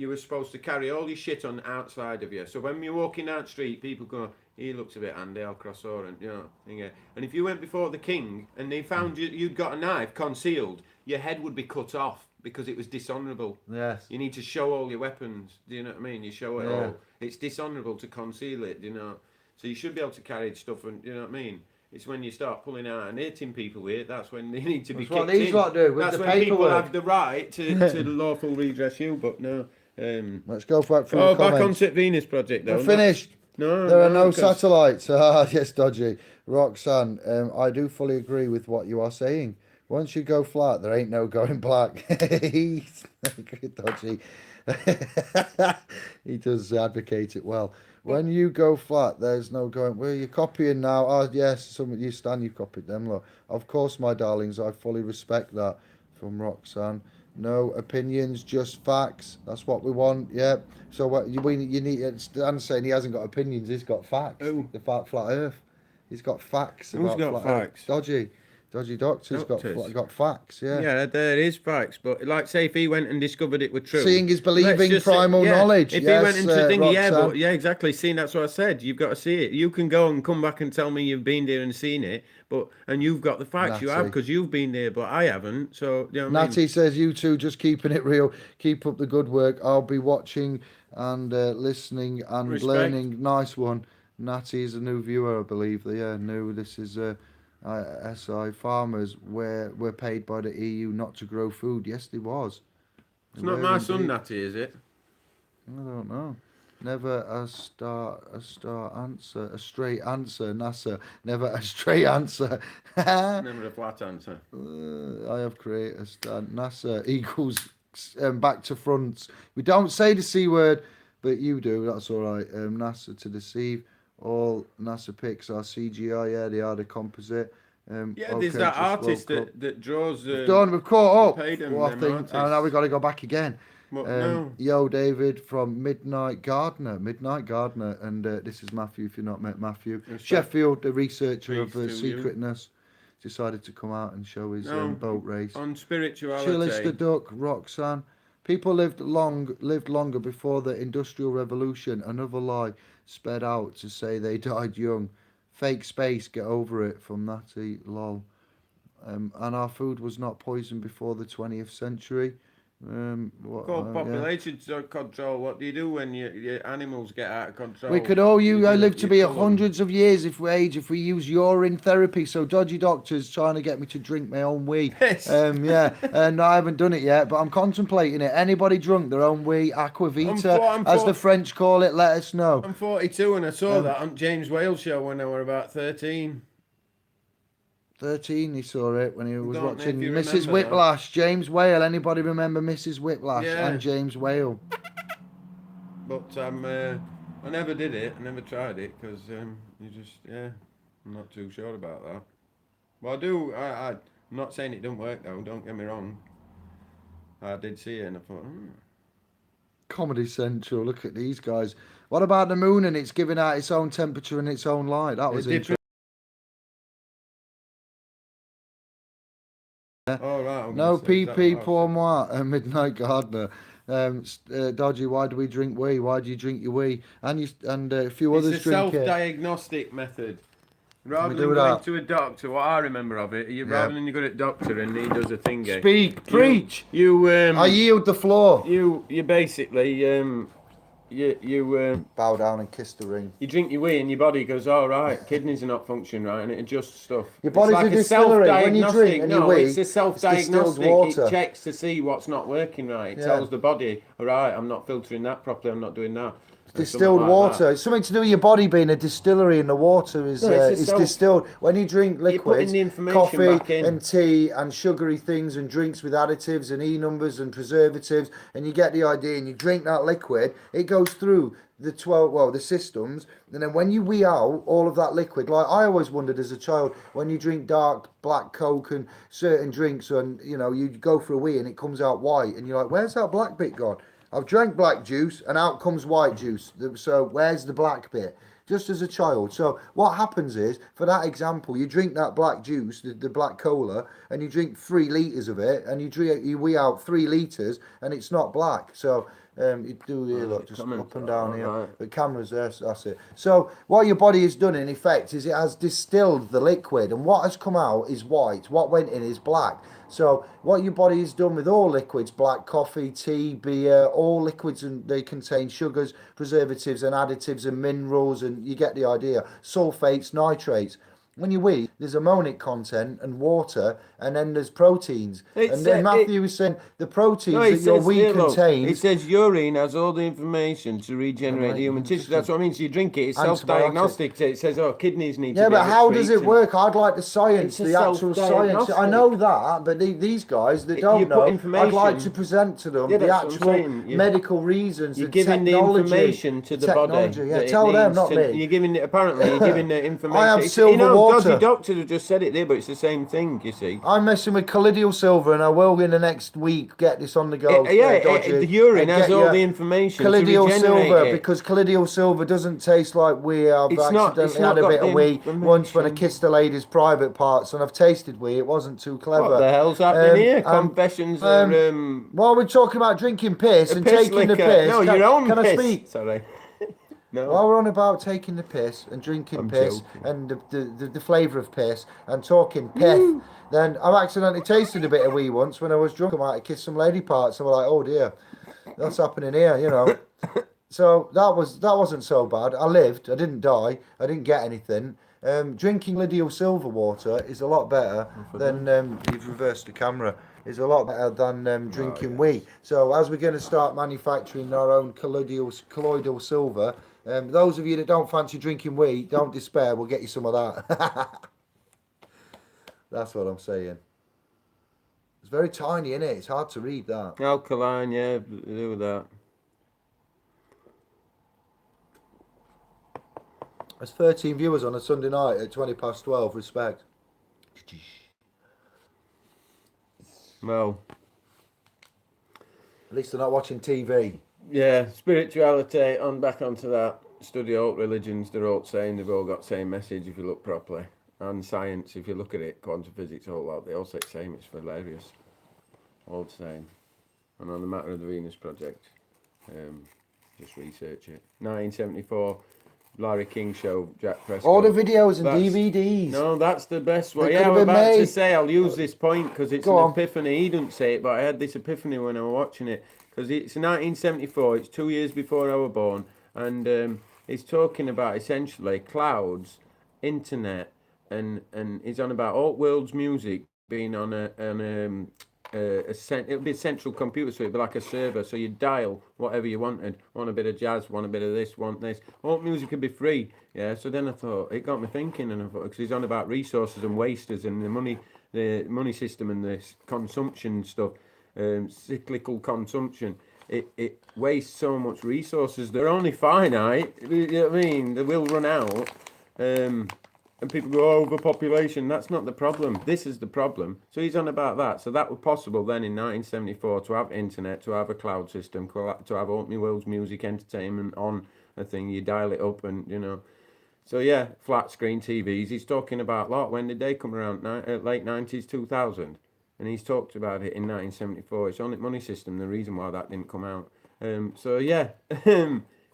were supposed to carry all your shit on the outside of you. So when you're walking down the street, people go, he looks a bit handy, I'll cross over, and and if you went before the king and they found you'd got a knife concealed, your head would be cut off because it was dishonourable. Yes. You need to show all your weapons. Do you know what I mean? You show it all. It's dishonourable to conceal it. Do you know? So you should be able to carry stuff, and you know what I mean. It's when you start pulling out and hitting people with it, that's when they need to be kicked in. That's what these lot do with the paperwork. That's when people have the right to lawful redress you, but no. Let's go back through the comments. Back onto Venus Project, though. We're finished. There are no satellites. Yes, dodgy. Roxanne, I do fully agree with what you are saying. Once you go flat, there ain't no going back. Dodgy. He does advocate it well. When you go flat, there's no going. Well, you're copying now. Oh, yes, some of you you copied them. Look, of course, my darlings, I fully respect that. From Roxanne, no opinions, just facts. That's what we want. Yeah. So what you need? Dan's saying he hasn't got opinions. He's got facts. Ooh. The flat Earth. He's got facts. Who's got facts? Dodgy doctor's got facts, Yeah, there is facts, but like say if he went and discovered it were true. Seeing is believing, primal knowledge. If he went into thinking, exactly. Seeing, that's what I said. You've got to see it. You can go and come back and tell me you've been there and seen it, and you've got the facts. Natty. You have, because you've been there, but I haven't. So you know what Natty says, you two just keeping it real. Keep up the good work. I'll be watching and listening and learning. Nice one. Natty is a new viewer, I believe. New. This is SI farmers were paid by the EU not to grow food. Yes, they was. It's not my son, Natty, is it? I don't know. Never a straight answer, NASA. Never a straight answer. Never a flat answer. I have created a stand. NASA equals back to fronts. We don't say the C word, but you do. That's all right. NASA to deceive. All NASA pics are CGI. Yeah, they are the composite. There's that artist that draws. We've caught up. Paid them, well, I think. And now we've got to go back again. No. Yo, David from Midnight Gardener, and this is Matthew. If you've not met Matthew, Sheffield, the researcher of secretness, decided to come out and show his boat race on spirituality. Chillis the duck, Roxanne. People lived longer before the Industrial Revolution. Another lie sped out to say they died young. Fake space, get over it. From Natty, lol. And our food was not poisoned before the 20th century. Population control. What do you do when your animals get out of control? We could all live to be hundreds of years if we use urine therapy. So dodgy doctors trying to get me to drink my own wee. Yes. And I haven't done it yet, but I'm contemplating it. Anybody drunk their own wee, aquavita, as the French call it, let us know. I'm 42 and I saw that on James Whale show when I was about 13. 13, he saw it when he was watching Mrs. Whiplash. That. James Whale. Anybody remember Mrs. Whiplash and James Whale? But I never did it. I never tried it because I'm not too sure about that. Well, I do. I'm not saying it don't work though. Don't get me wrong. I did see it and I thought. Comedy Central. Look at these guys. What about the moon and it's giving out its own temperature and its own light? That was interesting. No PP pour moi, Midnight Gardener. Dodgy, why do we drink wee? Why do you drink your wee? And a few others drink it. It's a self-diagnostic method. Rather than going to a doctor, what I remember of it, rather than you go to a doctor and he does a thingy. Speak, preach. I yield the floor. You basically you bow down and kiss the ring. You drink your wee and your body goes, all right, kidneys are not functioning right, and it adjusts stuff. Your body's like a distillery. When you drink and you wee, it's a self-diagnostic. It checks to see what's not working right. It tells the body, all right, I'm not filtering that properly, I'm not doing that. Distilled water. It's something to do with your body being a distillery, and the water is distilled. When you drink liquids, coffee and tea and sugary things and drinks with additives and E-numbers and preservatives, and you get the idea, and you drink that liquid, it goes through the systems, and then when you wee out all of that liquid, like I always wondered as a child, when you drink dark black Coke and certain drinks, and you go for a wee and it comes out white, and you're like, where's that black bit gone? I've drank black juice and out comes white juice. So where's the black bit? Just as a child. So what happens is, for that example, you drink that black juice, the black cola, and you drink 3 litres of it, and you wee out 3 litres, and it's not black. So you do here, look, just up and down here. Right. The camera's there, so that's it. So what your body has done in effect is it has distilled the liquid, and what has come out is white. What went in is black. So what your body has done with all liquids, black coffee, tea, beer, all liquids, and they contain sugars, preservatives and additives and minerals, and you get the idea, sulfates, nitrates. When you wee, there's ammonic content and water, and then there's proteins. And then Matthew was saying the proteins that your wee contains. It says urine has all the information to regenerate the human tissue. That's what I mean. So you drink it, it's self-diagnostic. It says, kidneys need to be. Yeah, but how does it work? I'd like the science, the actual science. I know that, but these guys that don't know, I'd like to present to them the actual medical reasons. You're giving the information to the body. Yeah, tell them, not me. You're giving it, apparently, you're giving the information. I have silver water. Dodgy doctor have just said it there, but it's the same thing, you see. I'm messing with colloidal silver, and I will in the next week get this on the go. The urine has all the information. Colloidal silver, because colloidal silver doesn't taste like wee. I've accidentally had a bit of wee once when I kissed a lady's private parts, and I've tasted wee. It wasn't too clever. What the hell's happening here? Confessions are. While we're talking about drinking piss and taking the piss, no, your own piss. Can I speak? Sorry. No. While we're on about taking the piss and drinking piss and the flavour of piss and talking pith, then I've accidentally tasted a bit of wee once when I was drunk. I might have kissed some lady parts and we're like, oh dear, that's happening here, So that wasn't so bad. I lived. I didn't die. I didn't get anything. Drinking Lydio silver water is a lot better than you've reversed the camera. is a lot better than drinking wheat. So as we're going to start manufacturing our own colloidal silver, those of you that don't fancy drinking wheat, don't despair. We'll get you some of that. That's what I'm saying. It's very tiny, isn't it? It's hard to read that. Alkaline, yeah, do that. There's 13 viewers on a Sunday night at 12:20. Respect. Well, at least they're not watching TV. Yeah, spirituality, back onto that. Study all religions, they're all saying they've all got the same message if you look properly. And science, if you look at it, quantum physics, all that, they all say the same. It's hilarious. All the same. And on the matter of the Venus Project, just research it. 1974, Larry King show, Jack Prescott. All the videos and DVDs. No, that's the best one. Yeah, I was about to say, I'll use this point because it's an epiphany. He didn't say it, but I had this epiphany when I was watching it. Because it's 1974, it's 2 years before I was born. And he's talking about essentially clouds, internet, and he's on about all world's music being on it'll be a central computer, so it'll be like a server, so you dial whatever you wanted. Want a bit of jazz, want a bit of this, want this. All music could be free. Yeah, so then I thought, it got me thinking, and I thought, because he's on about resources and wasters and the money system and the consumption stuff, cyclical consumption. It wastes so much resources. They're only finite. You know what I mean? They will run out. And people go, overpopulation. That's not the problem. This is the problem. So he's on about that. So that was possible then in 1974 to have internet, to have a cloud system, to have all my world's music entertainment on a thing. You dial it up and, you know. So yeah, flat screen TVs. He's talking about a lot. When did they come around? Late 90s, 2000. And he's talked about it in 1974. It's on the money system, the reason why that didn't come out. So yeah,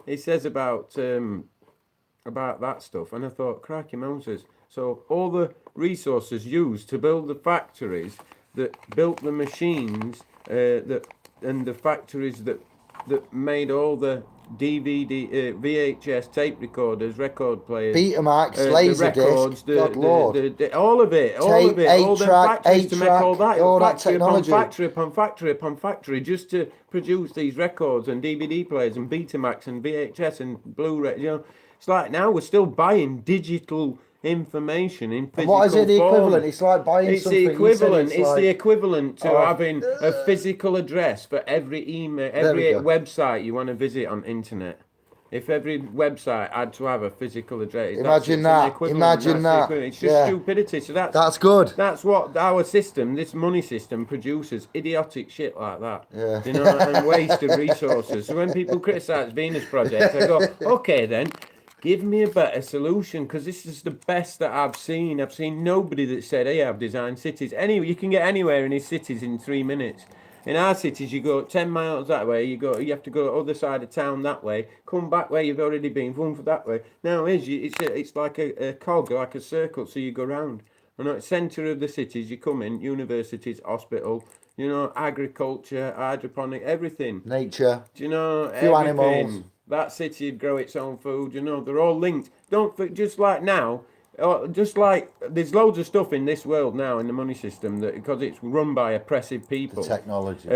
he says about that stuff, and I thought, crikey Moses. So all the resources used to build the factories that built the machines, and the factories that made all the DVD, VHS tape recorders, record players, Betamax, Laserdisc, God Lord, all of it, all the factories to make all that technology, factory upon factory upon factory, just to produce these records and DVD players and Betamax and VHS and Blu-ray. You know, it's like now we're still buying digital information in physical form. What is it the equivalent? It's like buying something. It's the equivalent to having a physical address for every email, every website you want to visit on internet. If every website had to have a physical address, imagine that. It's just stupidity. So that's good. That's what our system, this money system, produces idiotic shit like that. Yeah. You know, and waste of resources. So when people criticise Venus Project, I go, okay then. Give me a better solution, because this is the best that I've seen. I've seen nobody that said, hey, I've designed cities. You can get anywhere in these cities in 3 minutes. In our cities, you go 10 miles that way, you have to go to the other side of town that way, come back where you've already been, boom, for that way. Now, it's like a cog, like a circle, so you go round. And at the centre of the cities, you come in, universities, hospital, you know, agriculture, hydroponic, everything. Nature. Do you know, a few animals. That city would grow its own food, you know, they're all linked. Just like now, just like there's loads of stuff in this world now in the money system that because it's run by oppressive people. The technology.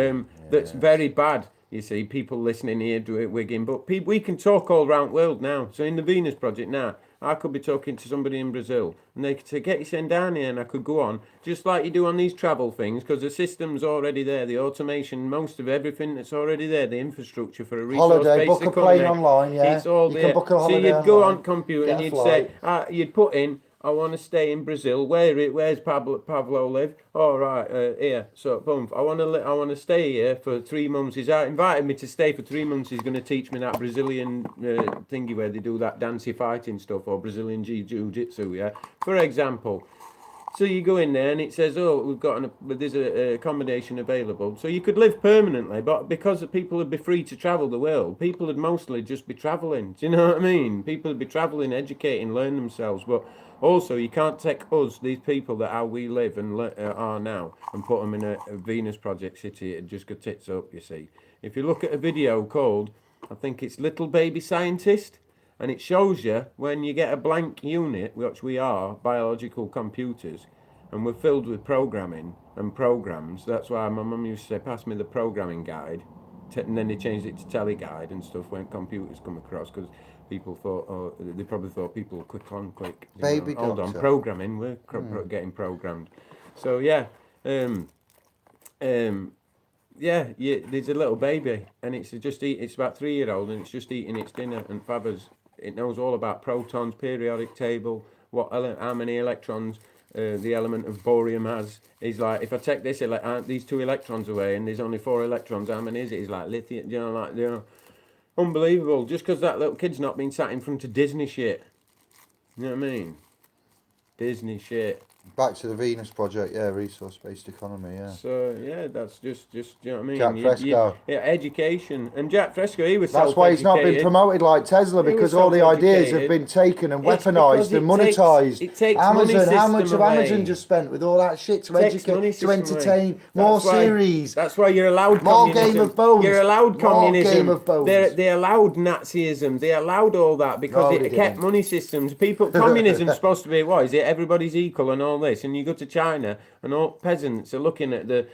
That's very bad. You see, people listening here do it wigging, but we can talk all around the world now. So in the Venus Project now, I could be talking to somebody in Brazil, and they could say, get you sent down here, and I could go on, just like you do on these travel things, because the system's already there, the automation, most of everything that's already there, the infrastructure for a resource-based book economy. A plane online, yeah. It's all you there. Can book a holiday so you'd online, go on computer and you'd flight. say, you'd put in, I want to stay in Brazil. Where's Pablo live? Oh, right, here. So, boom. I want to stay here for 3 months. He's invited me to stay for 3 months. He's going to teach me that Brazilian thingy where they do that dancey fighting stuff, or Brazilian jiu-jitsu, yeah, for example. So you go in there and it says, oh, there's a accommodation available. So you could live permanently, but because the people would be free to travel the world, people would mostly just be travelling. Do you know what I mean? People would be travelling, educating, learn themselves, but also, you can't take us, these people that how we live and are now, and put them in a Venus Project city and just go tits up, you see. If you look at a video called, I think it's Little Baby Scientist, and it shows you when you get a blank unit, which we are, biological computers, and we're filled with programming and programs. That's why my mum used to say, pass me the programming guide, and then they changed it to teleguide and stuff when computers come across, because people thought, they probably thought people would click on quick. Baby hold on, doctor. programming, we're getting programmed. So yeah, yeah, there's a little baby, and it's it's about 3-year-old, and it's just eating its dinner and fathers. It knows all about protons, periodic table, how many electrons the element of borium has. He's like, if I take these 2 electrons away, and there's only 4 electrons, how many is it? He's like, lithium, unbelievable. Just because that little kid's not been sat in front of Disney shit. You know what I mean? Disney shit. Back to the Venus Project, yeah, resource-based economy, yeah. So yeah, that's just you know what I mean. Jack Fresco. Yeah, education, and Jack Fresco, he was. That's why he's not been promoted like Tesla, because all the ideas have been taken and weaponized and monetized. It takes Amazon, how much of Amazon just spent with all that shit to educate, to entertain, more series. That's why you're allowed more communism. Game of Bones. You're allowed communism. More Game of Bones. They allowed Nazism. They allowed all that because it kept money systems. Communism's supposed to be what is it? Everybody's equal and all this, and you go to China and all peasants are looking at the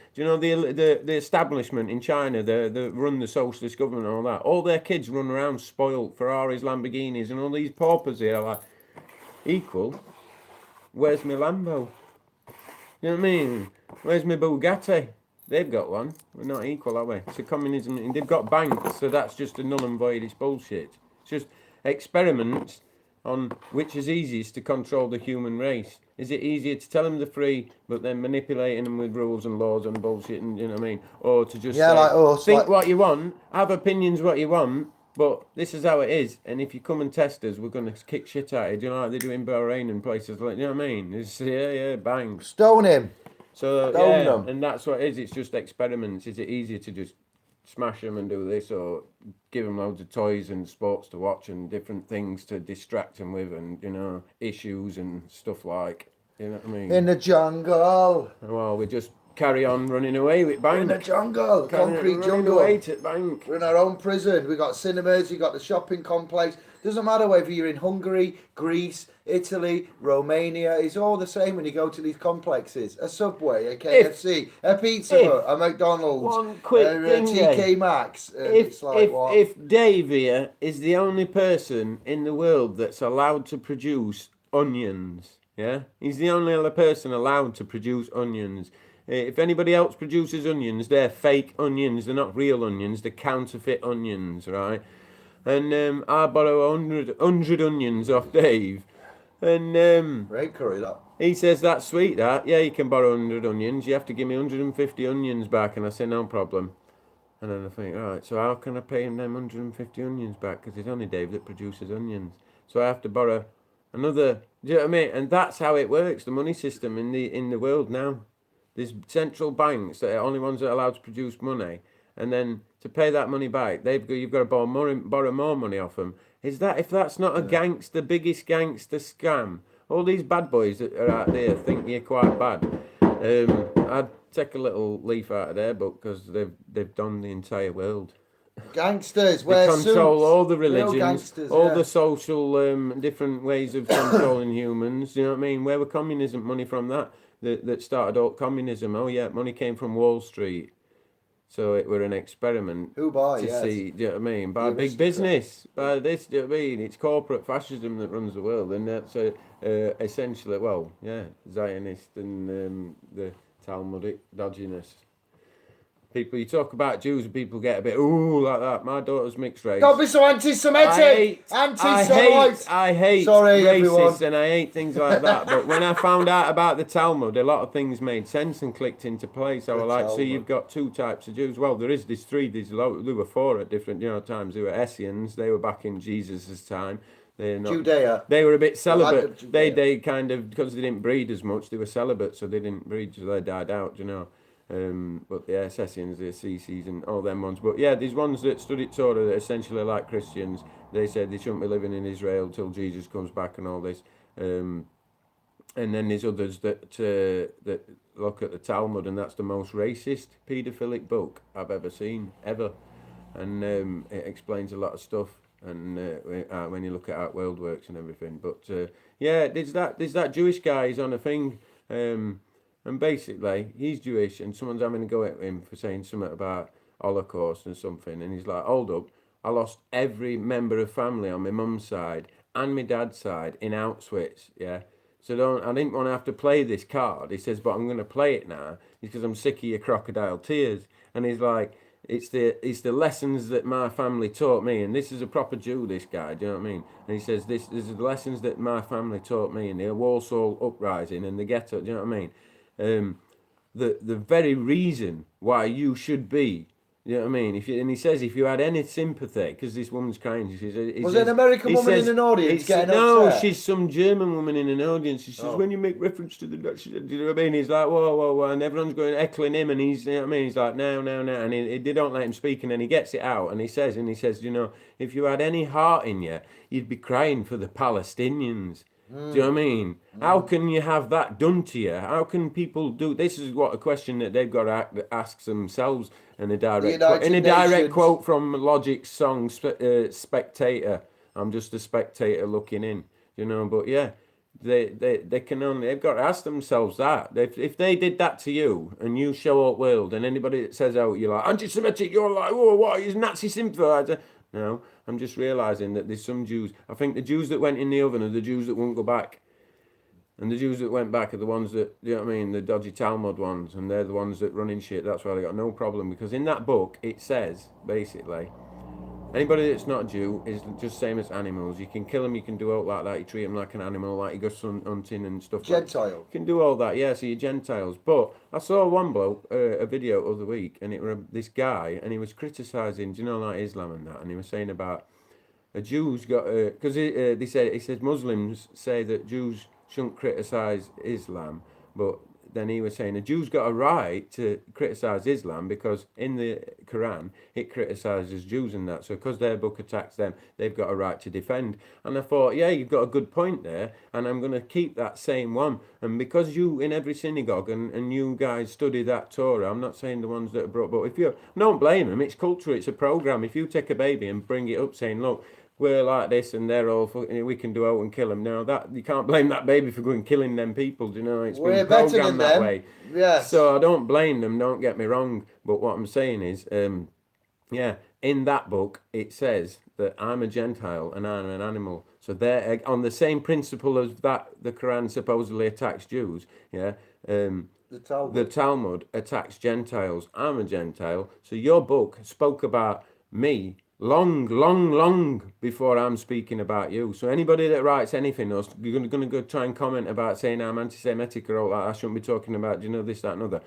establishment in China, the run the socialist government and all that. All their kids run around spoiled, Ferraris, Lamborghinis, and all these paupers here are like, equal? Where's my Lambo? You know what I mean? Where's my Bugatti? They've got one. We're not equal, are we? It's a communism, and they've got banks, so that's just a null and void. It's bullshit. It's just experiments on which is easiest to control the human race. Is it easier to tell them they're free, but then manipulating them with rules and laws and bullshit, and you know what I mean? Or to just think what you want, have opinions what you want, but this is how it is. And if you come and test us, we're going to kick shit out of you. Do you know like they do in Bahrain and places like, you know what I mean? It's, yeah, bang. Stone him. So, Stone them. And that's what it is. It's just experiments. Is it easier to just smash them and do this, or give them loads of toys and sports to watch and different things to distract them with, and, you know, issues and stuff like, you know what I mean? In the jungle. Well, we just carry on running away with bank. In the jungle, concrete jungle. Away to bank. We're in our own prison. We've got cinemas, you've got the shopping complex. Doesn't matter whether you're in Hungary, Greece, Italy, Romania. It's all the same when you go to these complexes. A Subway, a KFC, a Pizza Hut, a McDonald's, one quick thing, TK Maxx. If Dave here is the only person in the world that's allowed to produce onions, yeah? He's the only other person allowed to produce onions. If anybody else produces onions, they're fake onions. They're not real onions. They're counterfeit onions, right? And I borrow 100 onions off Dave. And Great curry, that. He says, that's sweet, that. Yeah, you can borrow 100 onions. You have to give me 150 onions back. And I say, no problem. And then I think, all right, so how can I pay him them 150 onions back? Because it's only Dave that produces onions. So I have to borrow another. Do you know what I mean? And that's how it works, the money system in the world now. There's central banks that are the only ones that are allowed to produce money. And then to pay that money back, you've got to borrow more money off them. If that's not a biggest gangster scam? All these bad boys that are out there think you're quite bad. I'd take a little leaf out of their book, because they've done the entire world. Gangsters, they control all the religions, all the social different ways of controlling humans. You know what I mean? Where were communism money from that started all communism? Oh yeah, money came from Wall Street. So it were an experiment see, do you know what I mean? By big business, by this, do you know what I mean? It's corporate fascism that runs the world, and that's essentially, Zionist and the Talmudic dodginess. People, you talk about Jews and people get a bit, like that. My daughter's mixed race. Don't be so anti-Semitic! I hate Sorry, racists, everyone. and I hate things like that. But when I found out about the Talmud, a lot of things made sense and clicked into place. So so you've got 2 types of Jews. Well, there's 3, there were 4 at different times. There were Essenes, they were back in Jesus' time. Judea. They were a bit celibate. They kind of, because they didn't breed as much, they were celibate, so they didn't breed, so they died out, But the Essenes, the CCs and all them ones. But yeah, these ones that studied Torah that essentially like Christians, they said they shouldn't be living in Israel till Jesus comes back and all this. And then there's others that look at the Talmud, and that's the most racist, paedophilic book I've ever seen, ever. And it explains a lot of stuff. And when you look at how world works and everything. But there's that Jewish guy, he's on a thing. And basically, he's Jewish, and someone's having a go at him for saying something about Holocaust and something, and he's like, hold up, I lost every member of family on my mum's side and my dad's side in Auschwitz, yeah? So I didn't want to have to play this card. He says, but I'm going to play it now because I'm sick of your crocodile tears. And he's like, it's the lessons that my family taught me, and this is a proper Jew, this guy, do you know what I mean? And he says, this is the lessons that my family taught me in the Warsaw Uprising and the ghetto, do you know what I mean? The very reason why you should be, you know what I mean? And he says, if you had any sympathy, because this woman's crying, she says, was it an American woman in an audience getting no, upset? she's some German woman in an audience. She says, when you make reference to the Dutch, do you know what I mean? He's like, whoa, and everyone's going heckling him, and he's, you know what I mean? He's like, no, and they don't let him speak, and then he gets it out, and he says, you know, if you had any heart in you, you'd be crying for the Palestinians. Do you know what I mean? How can you have that done to you? How can people do? This is what a question that they've got to ask themselves in a direct quote from Logic's song "Spectator." I'm just a spectator looking in, you know. But yeah, they've got to ask themselves that. If they did that to you and you show up world, and anybody that says, "Oh, you're like anti-Semitic," you're like, "Oh, what? He's Nazi sympathizer." No, I'm just realising that there's some Jews. I think the Jews that went in the oven are the Jews that won't go back. And the Jews that went back are the ones that, you know what I mean, the dodgy Talmud ones, and they're the ones that run in shit. That's why they got no problem. Because in that book, it says, basically, anybody that's not a Jew is just same as animals. You can kill them, you can do all like that. You treat them like an animal, like you go hunting and stuff. Gentile. You can do all that, yeah, so you're Gentiles. But I saw one bloke, a video other week, and it was this guy, and he was criticising, do you know, like Islam and that, and he was saying about a Jew's got, because he said Muslims say that Jews shouldn't criticise Islam, but then he was saying a Jew's got a right to criticise Islam because in the Quran it criticises Jews and that. So because their book attacks them, they've got a right to defend. And I thought, yeah, you've got a good point there, and I'm going to keep that same one. And because you in every synagogue and you guys study that Torah, I'm not saying the ones that are brought, but if you don't blame them, it's culture, it's a program. If you take a baby and bring it up saying, look, we're like this and they're all we can do out and kill them. Now that you can't blame that baby for going killing them people. Do you know it's been programmed that way? Yes. So I don't blame them. Don't get me wrong. But what I'm saying is, yeah, in that book it says that I'm a Gentile and I'm an animal. So they're on the same principle as that the Quran supposedly attacks Jews. Yeah. The Talmud attacks Gentiles. I'm a Gentile. So your book spoke about me long before I'm speaking about you. So anybody that writes anything else, you're going to go try and comment about saying I'm anti-Semitic or all that. I shouldn't be talking about, you know, this, that, and other.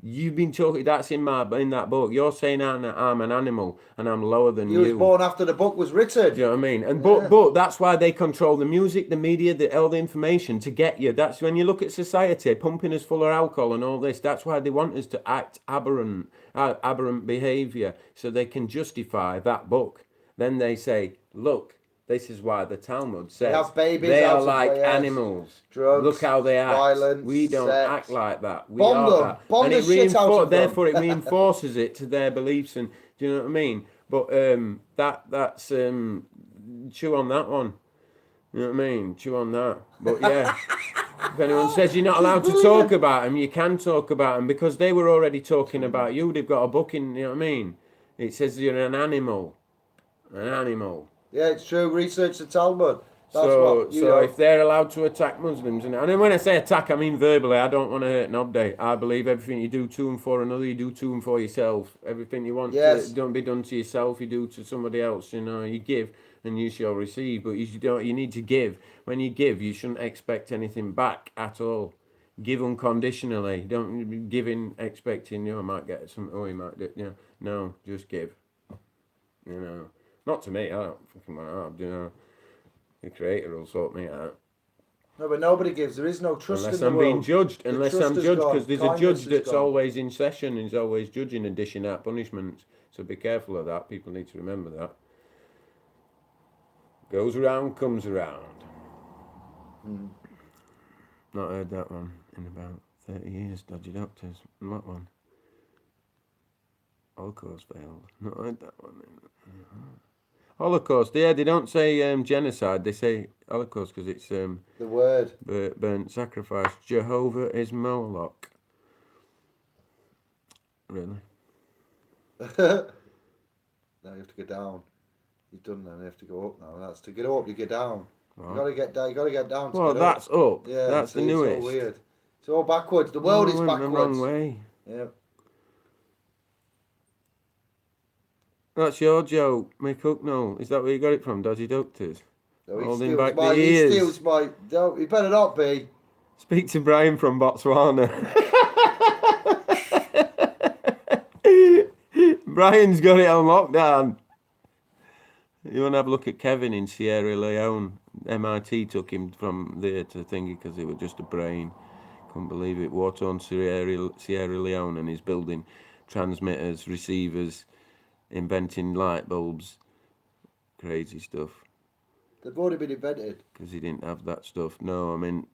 You've been talking. That's in that book. You're saying I'm an animal and I'm lower than you. You was born after the book was written. Do you know what I mean? And but that's why they control the music, the media, all the information to get you. That's when you look at society pumping us full of alcohol and all this. That's why they want us to act aberrant behaviour so they can justify that book. Then they say, look, this is why the Talmud says they are like animals. Drugs, look how they act. Violence, we don't sex. Act like that. We Bomb are them. that. Bomb and the shit out of them. Therefore, it reinforces it to their beliefs. And do you know what I mean? But that's chew on that one. You know what I mean? Chew on that. But yeah. If anyone says you're not allowed to talk about them, you can talk about them because they were already talking about you. They've got a book in, you know what I mean? It says you're an animal. An animal. Yeah, it's true. Research the Talmud. So if they're allowed to attack Muslims, and when I say attack, I mean verbally. I don't want to hurt nobody. I believe everything you do to and for another, you do to and for yourself. Everything you want to don't be done to yourself, you do to somebody else. You know, you give and you shall receive, but you need to give. When you give, you shouldn't expect anything back at all. Give unconditionally. Don't be giving expecting, I might get something, you might do, no, just give. Not to me, I don't fucking want to, the Creator will sort me out. No, but nobody gives. There is no trust unless in the I'm world. Being judged. Unless I'm judged, because there's a judge that's always in session and is always judging and dishing out punishments. So be careful of that. People need to remember that. Goes around, comes around. Not heard that one in about 30 years. Dodgy Doctors. And what one? Holocaust failed. Not heard that one. Holocaust. Yeah, they don't say genocide. They say Holocaust because it's the word burnt sacrifice. Jehovah is Moloch. Really? Now you have to go down. You've done that. You have to go up now. That's to get up. You get down. Right. You gotta get down. You gotta get down. To well, get that's up. Yeah, that's the newest. It's all weird. It's all backwards. The world is backwards. The wrong way. Yeah. That's your joke, Mick Hucknall. Is that where you got it from, Dodgy Doctors? No, Holding back the ears. He steals my... No, he better not be. Speak to Brian from Botswana. Brian's got it on lockdown. You want to have a look at Kevin in Sierra Leone? MIT took him from there to thingy because it was just a brain. Couldn't believe it. War-torn Sierra Leone, and he's building transmitters, receivers, inventing light bulbs. Crazy stuff. They've already been invented. Because he didn't have that stuff. No, I mean,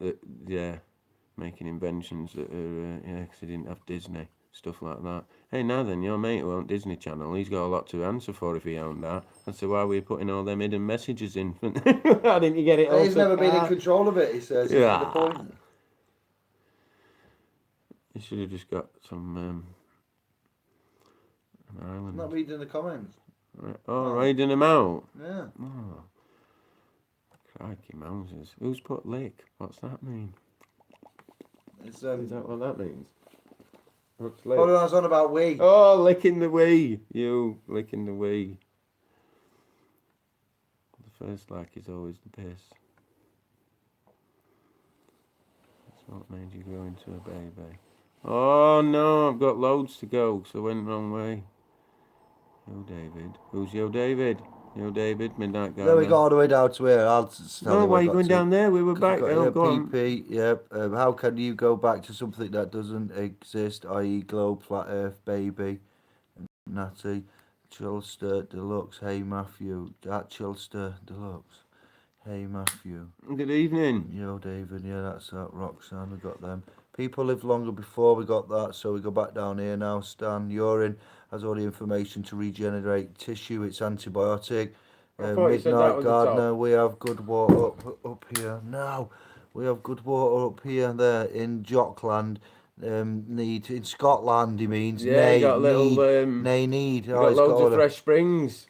making inventions that are, because he didn't have Disney. Stuff like that. Hey, now then, your mate who owned Disney Channel, he's got a lot to answer for if he owned that. And so why were you putting all them hidden messages in? Why didn't you get it all? He's never been in control of it, he says. Yeah. The point. You should have just got some an island. I'm not reading the comments. Reading them out? Yeah. Oh. Crikey Moses. Who's put lick? What's that mean? Is that what that means? What I was on about we. Oh, licking the wee. You licking the wee. The first like is always the piss. That's what made you grow into a baby. Oh no, I've got loads to go, so I went the wrong way. Yo David. Who's Yo David? Yo David, Midnight Guy. Then we got all the way down to here. No, why are you going down there? We were back. PP, yep. How can you go back to something that doesn't exist, i.e. globe, flat earth, baby, Natty, Chilster Deluxe, hey Matthew, that Chilster Deluxe, hey Matthew. Good evening. Yo David, yeah, that's that. Roxanne, we got them. People lived longer before, we got that, so we go back down here now. Stan, urine has all the information to regenerate tissue, it's antibiotic. Midnight Gardener, we have good water up here. No, we have good water up here, there in Jockland. Need in Scotland, he means. Yeah, you got a little. Need. You got loads of fresh springs.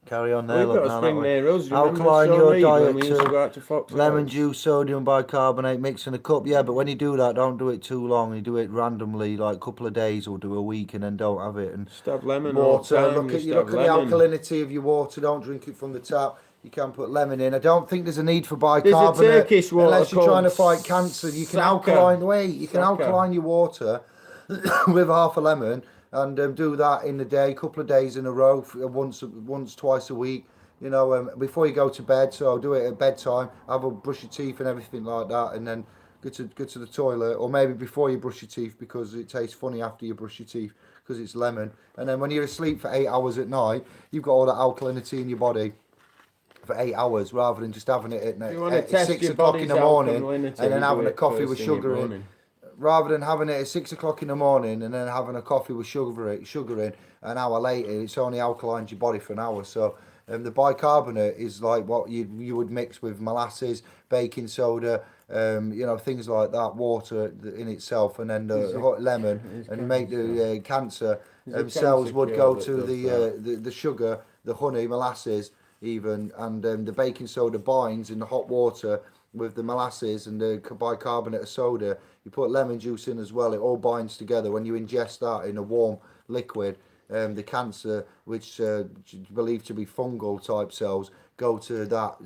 Carry on there. We've got a spring near us. Alkaline your diet to lemon juice, sodium bicarbonate, mix in a cup. Yeah, but when you do that, don't do it too long. You do it randomly, like a couple of days or do a week, and then don't have it. And just have lemon water. Look at the alkalinity of your water. Don't drink it from the tap. You can put lemon in. I don't think there's a need for bicarbonate. There's a Turkish water unless you're trying to fight cancer. You can alkaline your water with half a lemon. And do that in the day, a couple of days in a row, once, twice a week, you know, before you go to bed. So do it at bedtime, have a brush your teeth and everything like that, and then go to the toilet, or maybe before you brush your teeth because it tastes funny after you brush your teeth because it's lemon. And then when you're asleep for 8 hours at night, you've got all that alkalinity in your body for 8 hours, rather than just having it at 6 o'clock in the morning and then having a coffee with sugar in. Rather than having it at 6 o'clock in the morning and then having a coffee with sugar in an hour later, it's only alkalines your body for an hour. So the bicarbonate is like what you would mix with molasses, baking soda, you know, things like that, water in itself, and then the hot lemon, and make the cancer cells would go to the sugar, the honey, molasses even, and the baking soda binds in the hot water with the molasses and the bicarbonate of soda. You put lemon juice in as well, it all binds together. When you ingest that in a warm liquid, the cancer, which believed to be fungal type cells, go to that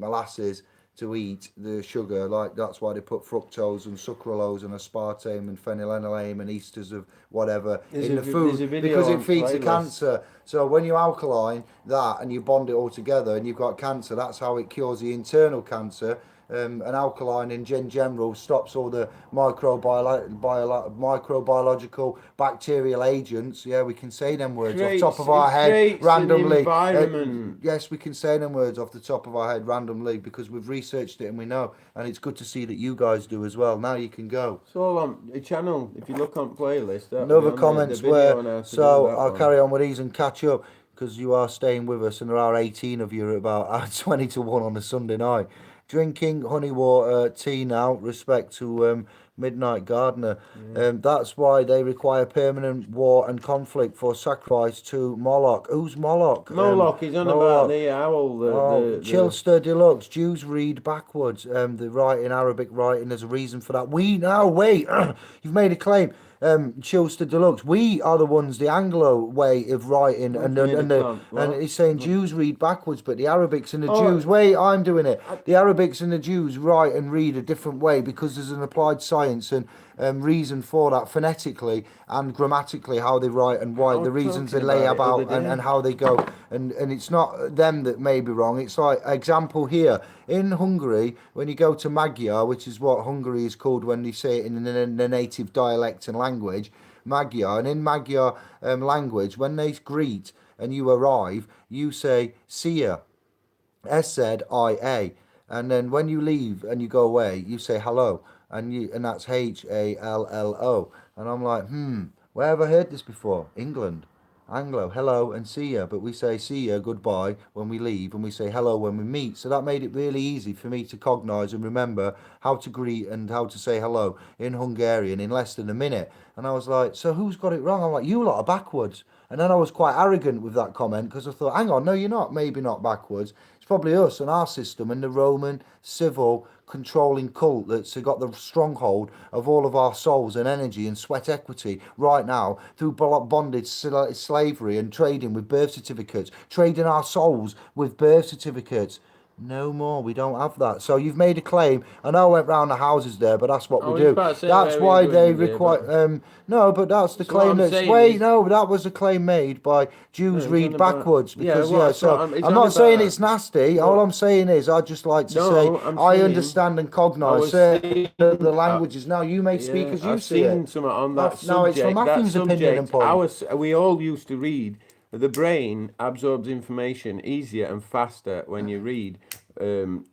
molasses to eat the sugar. Like that's why they put fructose and sucralose and aspartame and phenylalanine and esters of whatever in the food, because it feeds the cancer. So when you alkaline that and you bond it all together and you've got cancer, that's how it cures the internal cancer. An alkaline in general stops all the microbiological bacterial agents. Yeah, we can say them words off the top of our head randomly. Yes, we can say them words off the top of our head randomly because we've researched it and we know. And it's good to see that you guys do as well. Now you can go. It's all on the channel. If you look on playlist. Another comments where, so I'll carry on with these and catch up because you are staying with us and there are 18 of you at about 20 to 1 on a Sunday night. drinking honey water tea now. Respect to Midnight Gardener. That's why they require permanent war and conflict for sacrifice to Moloch. Who's Moloch? Moloch is on about the owl. Chilster Deluxe. Jews read backwards. The writing, Arabic writing, there's a reason for that. Wait, you've made a claim. Chilster Deluxe. We are the ones, the Anglo way of writing, and it's saying Jews read backwards, but the Arabics and the Jews. Wait, I'm doing it. The Arabics and the Jews write and read a different way because there's an applied science and reason for that phonetically and grammatically, how they write and why the reasons they lay about and how they go, and it's not them that may be wrong. It's like example here in Hungary, when you go to Magyar, which is what Hungary is called when they say it in the native dialect and language, Magyar, and in Magyar language, when they greet and you arrive, you say "Szia," S-Z-I-A, and then when you leave and you go away, you say hello. And that's H-A-L-L-O. And I'm like, where have I heard this before? England. Anglo, hello and see ya. But we say see ya, goodbye when we leave, and we say hello when we meet. So that made it really easy for me to cognise and remember how to greet and how to say hello in Hungarian in less than a minute. And I was like, so who's got it wrong? I'm like, you lot are backwards. And then I was quite arrogant with that comment because I thought, hang on, no, you're not. Maybe not backwards. It's probably us and our system and the Roman civil controlling cult that's got the stronghold of all of our souls and energy and sweat equity right now through bondage, slavery and trading with birth certificates, trading our souls with birth certificates. No more, we don't have that. So you've made a claim. I know I went round the houses there, but that's what we do. That's why they require. No, but that's the claim. That was a claim made by Jews read backwards. Because I'm not saying it's nasty. All I'm saying is I just like to say I understand and cognise the languages. Now you may speak as you see it. I've seen something on that subject. No, it's from Matthew's opinion and point. We all used to read. The brain absorbs information easier and faster when you read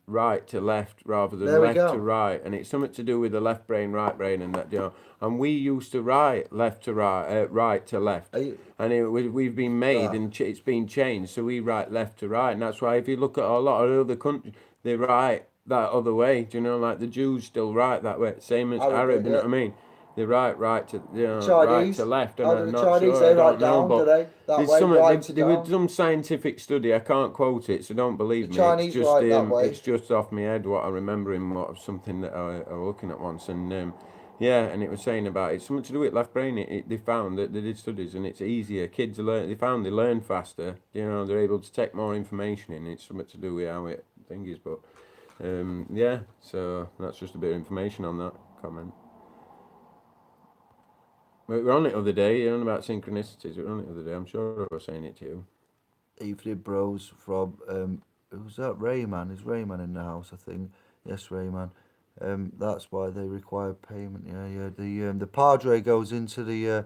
right to left rather than left to right, and it's something to do with the left brain, right brain, and that. And we used to write left to right, right to left, and we've been made and it's been changed, so we write left to right, and that's why if you look at a lot of other countries, they write that other way. Do you know, like the Jews still write that way, same as Arab. You know what I mean? They write right to right to left, and I'm not sure. They write down, do they? There was some scientific study. I can't quote it, so don't believe me. It's just off my head what I remember in something that I was looking at once, and and it was saying about it's something to do with left brain. They found that they did studies, and it's easier. Kids learn. They found they learn faster. You know, they're able to take more information in. It's something to do with how it thing is, but so that's just a bit of information on that comment. We were on it the other day, you're on about synchronicities, we were on it the other day, I'm sure I was saying it to you. Evening Bros from, who's that, Rayman? Is Rayman in the house, I think? Yes, Rayman. That's why they require payment, The Padre goes into the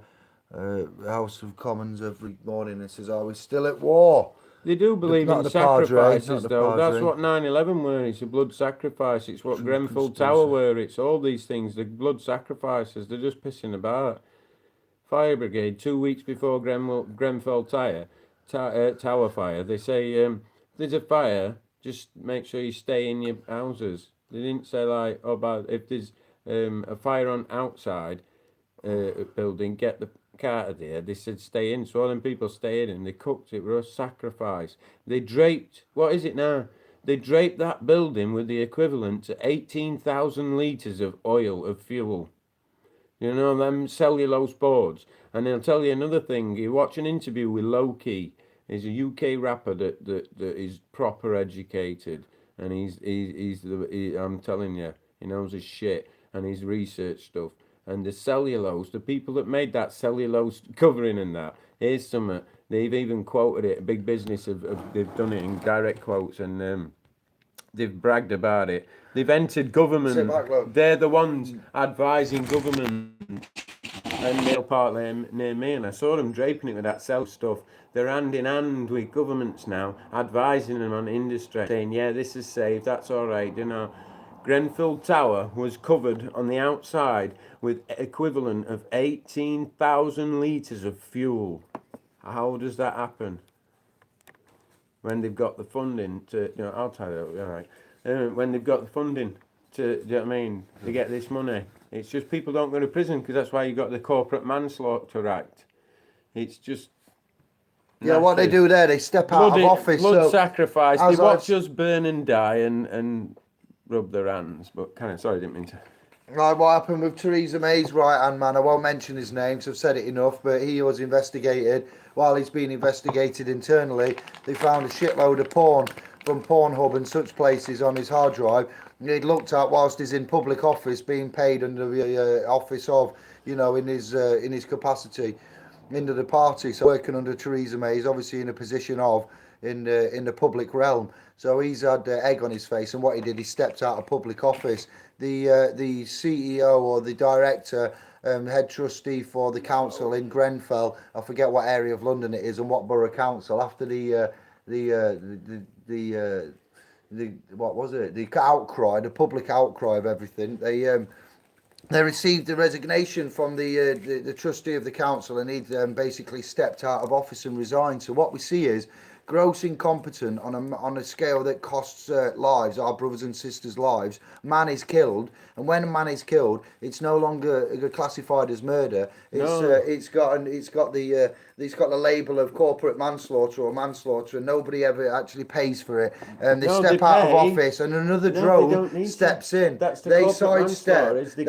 House of Commons every morning and says, are we still at war? They do believe in sacrifices, though. That's what 9/11 were. It's a blood sacrifice. It's what Grenfell Tower were. It's all these things. The blood sacrifices. They're just pissing about. Fire brigade 2 weeks before Grenfell Tower fire. They say there's a fire. Just make sure you stay in your houses. They didn't say like if there's a fire on outside building, get the car there. They said stay in. So all them people stayed in. They cooked it. It was a sacrifice. They draped. What is it now? They draped that building with the equivalent to 18,000 litres of oil, of fuel. You know, them cellulose boards. And I'll tell you another thing. You watch an interview with Loki. He's a UK rapper that is proper educated. And I'm telling you, he knows his shit. And he's researched stuff. And the cellulose, the people that made that cellulose covering and that, here's something. They've even quoted it. Big Business, they've done it in direct quotes. And they've bragged about it. They've entered government. They're the ones advising government. And they're partly near me, and I saw them draping it with that cell stuff. They're hand in hand with governments now, advising them on industry, saying, yeah, this is safe, that's all right, you know. Grenfell Tower was covered on the outside with equivalent of 18,000 litres of fuel. How does that happen? When they've got the funding to, I'll tell you, all right. when they've got the funding to, do you know what I mean, to get this money. It's just people don't go to prison because that's why you got the Corporate Manslaughter Act. It's just... Yeah, what they do there, they step out of office. Blood sacrifice. They watch us burn and die and rub their hands. But sorry, I didn't mean to... Right, what happened with Theresa May's right-hand man, I won't mention his name because I've said it enough, but he was investigated. While he's being investigated internally, they found a shitload of porn from Pornhub and such places on his hard drive. And he'd looked at whilst he's in public office, being paid under the office of, in his capacity into the party. So working under Theresa May, he's obviously in a position of in the public realm. So he's had egg on his face, and what he did, he stepped out of public office. The CEO or the director, head trustee for the council in Grenfell, I forget what area of London it is and what borough council. After the what was it? The outcry, the public outcry of everything. They received a resignation from the trustee of the council, and he'd basically stepped out of office and resigned. So what we see is gross incompetent on a scale that costs lives, our brothers and sisters' lives. Man is killed, and when a man is killed, it's no longer classified as murder. It's got the label of corporate manslaughter or manslaughter, and nobody ever actually pays for it. And they step out of office, and another drone steps in. They sidestep. The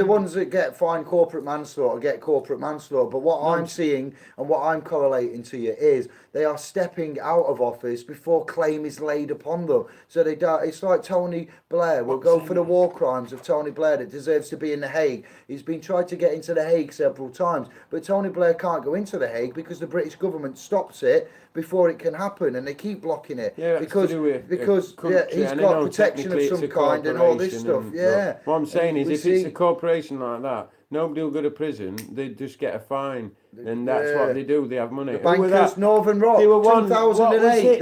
ones that get fined corporate manslaughter get corporate manslaughter. But what I'm seeing and what I'm correlating to is they are stepping out of office before claim is laid upon them. So they die. It's like Tony Blair will go for the war crimes of Tony Blair that deserves to be in The Hague. He's been tried to get into The Hague several times, but Tony Blair can't go into The Hague because the British government stops it before it can happen, and they keep blocking it because he's got protection of some kind and all this stuff. Yeah. What I'm saying is, if it's a corporation like that, nobody will go to prison. They just get a fine, and that's what they do. They have money. The bankers, Northern Rock, 2008.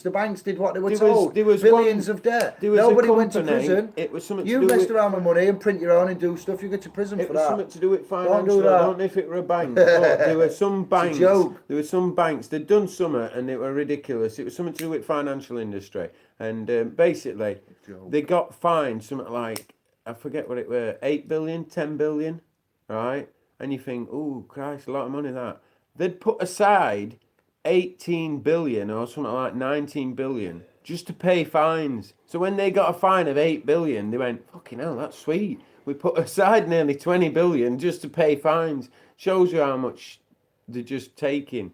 The banks did what they were told. There was billions of debt. Nobody went to prison. It was something. You messed around with money and print your own and do stuff. You get to prison for that. It was something to do with financial. I don't know if it were a bank. There were some banks. There were some banks. They'd done something and they were ridiculous. It was something to do with financial industry, and basically they got fined something like, I forget what it were, 8 billion, 10 billion. Right, and you think, oh Christ, a lot of money that. They'd put aside 18 billion or something like 19 billion just to pay fines. So when they got a fine of 8 billion, they went, fucking hell, that's sweet. We put aside nearly 20 billion just to pay fines. Shows you how much they're just taking.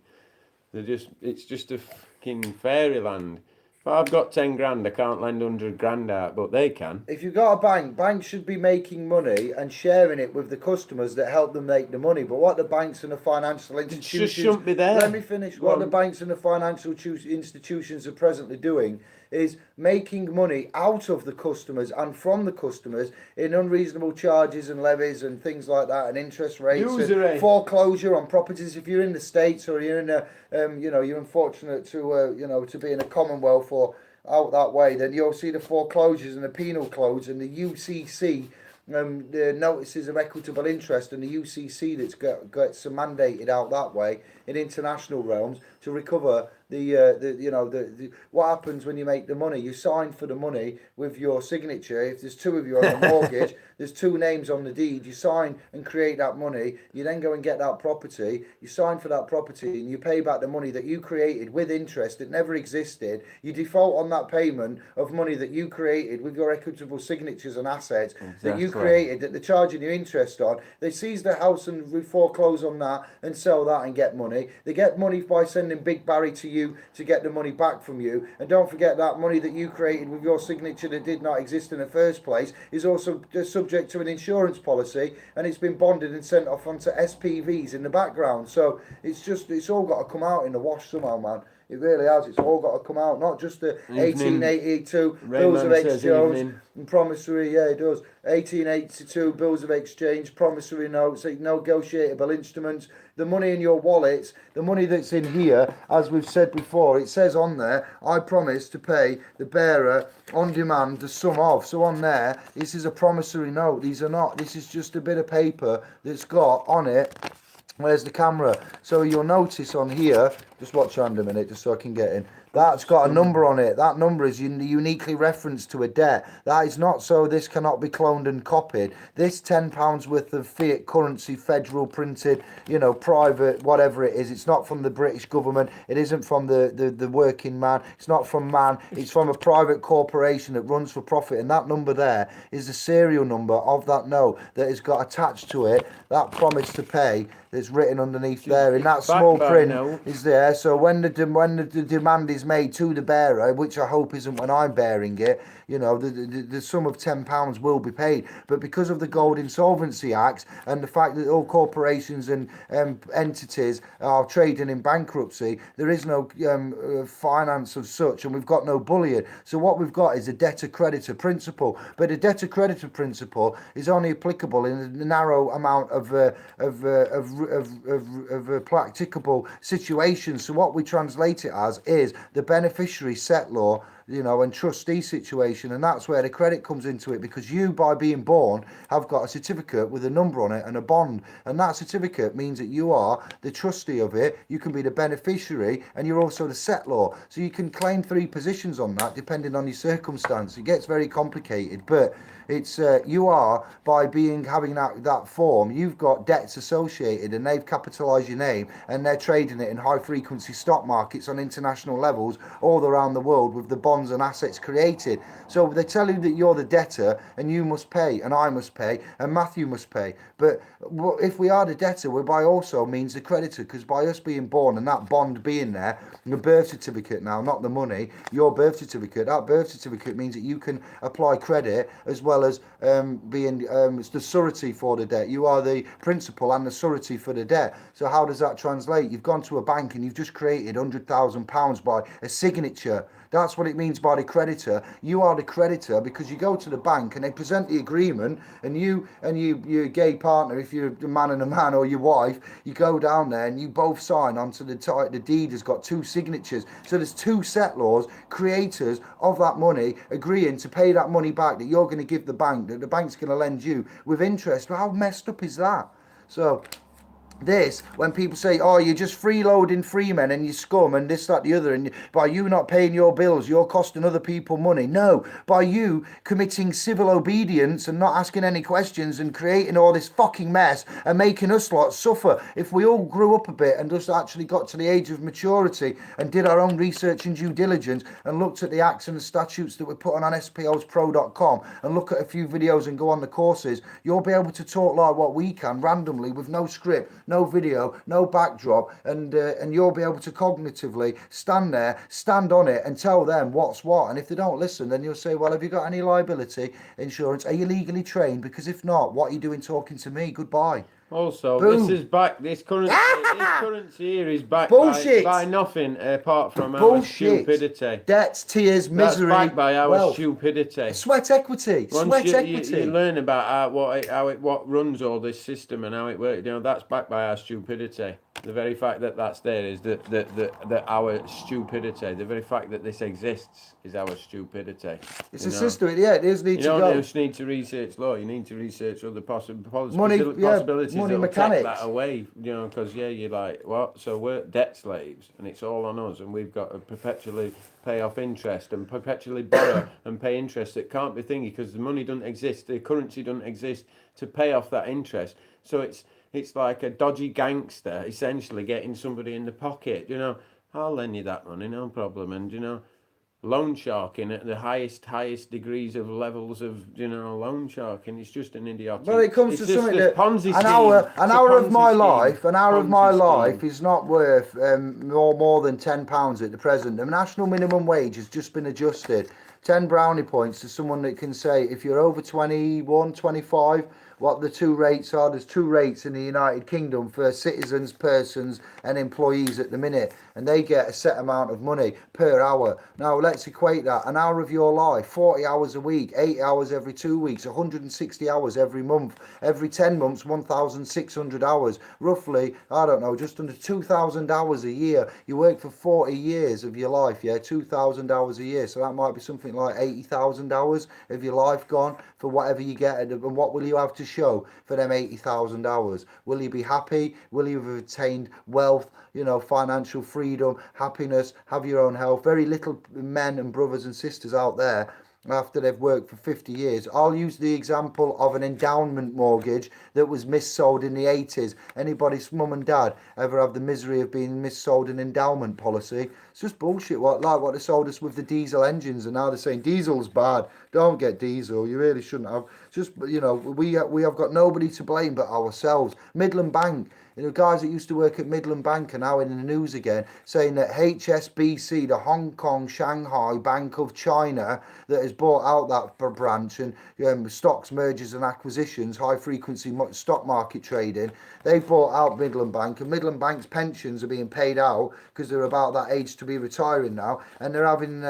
It's just a fucking fairyland. If I've got 10 grand, I can't lend 100 grand out, but they can. If you've got a bank, banks should be making money and sharing it with the customers that help them make the money. But what the banks and the financial institutions... It just shouldn't be there. Let me finish. What the banks and the financial institutions are presently doing is making money out of the customers and from the customers in unreasonable charges and levies and things like that, and interest rates and foreclosure on properties. If you're in the States or you're in a, you're unfortunate to, to be in a Commonwealth or out that way, then you'll see the foreclosures and the penal codes and the UCC, the notices of equitable interest, and the UCC that's gets mandated out that way in international realms to recover what happens when you make the money. You sign for the money with your signature. If there's two of you on a mortgage, there's two names on the deed. You sign and create that money. You then go and get that property. You sign for that property and you pay back the money that you created with interest that never existed. You default on that payment of money that you created with your equitable signatures and assets that you created, that they're charging you interest on. They seize the house and foreclose on that and sell that and get money. They get money by sending Big Barry to you to get the money back from you. And don't forget that money that you created with your signature that did not exist in the first place is also subject to an insurance policy, and it's been bonded and sent off onto SPVs in the background. So it's all got to come out in the wash somehow, man. It really has. It's all got to come out, not just the 1882 bills of exchange and promissory. Yeah, it does. 1882 bills of exchange, promissory notes, negotiable instruments. The money in your wallets, the money that's in here, as we've said before, it says on there, I promise to pay the bearer on demand the sum of. So on there, this is a promissory note. These are not. This is just a bit of paper that's got on it. Where's the camera? So you'll notice on here, Just watch your hand a minute, just so I can get in. That's got a number on it. That number is uniquely referenced to a debt. That is not so this cannot be cloned and copied. This £10 worth of fiat currency, federal printed, private, whatever it is, it's not from the British government. It isn't from the working man. It's not from man. It's from a private corporation that runs for profit. And that number there is the serial number of that note that has got attached to it that promise to pay that's written underneath there. In that small print is there. So when the demand is made to the bearer, which I hope isn't when I'm bearing it, the sum of £10 will be paid. But because of the Gold Insolvency Act and the fact that all corporations and entities are trading in bankruptcy, there is no finance of such, and we've got no bullion. So what we've got is a debtor-creditor principle. But a debtor-creditor principle is only applicable in a narrow amount of practicable situations. So what we translate it as is the beneficiary settlor, and trustee situation, and that's where the credit comes into it, because you, by being born, have got a certificate with a number on it and a bond, and that certificate means that you are the trustee of it. You can be the beneficiary, and you're also the settlor, so you can claim 3 positions on that depending on your circumstance. It gets very complicated, but it's you are, by having that form, you've got debts associated, and they've capitalised your name, and they're trading it in high frequency stock markets on international levels all around the world with the bonds and assets created. So they tell you that you're the debtor, and you must pay, and I must pay, and Matthew must pay. But if we are the debtor, we're by also means the creditor, because by us being born and that bond being there, your birth certificate now, not the money, your birth certificate, that birth certificate means that you can apply credit as well as being the surety for the debt. You are the principal and the surety for the debt. So how does that translate? You've gone to a bank and you've just created £100,000 by a signature. That's what it means by the creditor. You are the creditor because you go to the bank and they present the agreement, and your gay partner, if you're a man and a man, or your wife, you go down there and you both sign onto the deed has got 2 signatures. So there's 2 settlors, creators of that money, agreeing to pay that money back that you're going to give the bank, that the bank's going to lend you with interest. Well, how messed up is that? So this, when people say, oh, you're just freeloading free men and you scum and this, that, the other, and by you not paying your bills, you're costing other people money. No, by you committing civil obedience and not asking any questions and creating all this fucking mess and making us lot suffer. If we all grew up a bit and just actually got to the age of maturity and did our own research and due diligence and looked at the acts and the statutes that we're putting on spospro.com and look at a few videos and go on the courses, you'll be able to talk like what we can randomly with no script, no video, no backdrop, and you'll be able to cognitively stand there, stand on it, and tell them what's what. And if they don't listen, then you'll say, well, have you got any liability insurance? Are you legally trained? Because if not, what are you doing talking to me? Goodbye. Also, Boom. this currency here is backed by nothing apart from our stupidity. Debts, tears, misery. That's backed by our stupidity. Sweat equity. You learn about what runs all this system and how it works. That's backed by our stupidity. The very fact that that's there is that our stupidity. The very fact that this exists is our stupidity. It's a system. Yeah, it is. You don't just need to research law. You need to research other possibilities. Money mechanics. Take that away, because you're like, what? So we're debt slaves, and it's all on us, and we've got to perpetually pay off interest and perpetually borrow and pay interest that can't be thingy because the money doesn't exist, the currency doesn't exist to pay off that interest. So it's like a dodgy gangster essentially getting somebody in the pocket. I'll lend you that money, no problem, and loan sharking at the highest degrees of levels of loan sharking. It's just an idiot. Well, it comes to something that an hour of my life is not worth more than £10 at the present. The national minimum wage has just been adjusted. 10 brownie points to someone that can say if you're over 21, 25. What the 2 rates are. There's 2 rates in the United Kingdom for citizens, persons and employees at the minute, and they get a set amount of money per hour. Now let's equate that. An hour of your life, 40 hours a week, 8 hours every 2 weeks, 160 hours every month, every 10 months, 1,600 hours, roughly, I don't know, just under 2,000 hours a year. You work for 40 years of your life, 2,000 hours a year, so that might be something like 80,000 hours of your life gone for whatever you get, and what will you have to show for them 80,000 hours? Will you be happy? Will you have attained wealth, financial freedom, happiness, have your own health? Very little men and brothers and sisters out there, after they've worked for 50 years. I'll use the example of an endowment mortgage that was missold in the 80s. Anybody's mum and dad ever have the misery of being missold an endowment policy? It's just bullshit, what they sold us with the diesel engines, and now they're saying diesel's bad, don't get diesel, you really shouldn't have. Just, we have got nobody to blame but ourselves. Midland Bank, guys that used to work at Midland Bank are now in the news again, saying that HSBC, the Hong Kong Shanghai Bank of China, that has bought out that branch and stocks, mergers and acquisitions, high frequency stock market trading, they bought out Midland Bank, and Midland Bank's pensions are being paid out because they're about that age to be retiring now, and they're having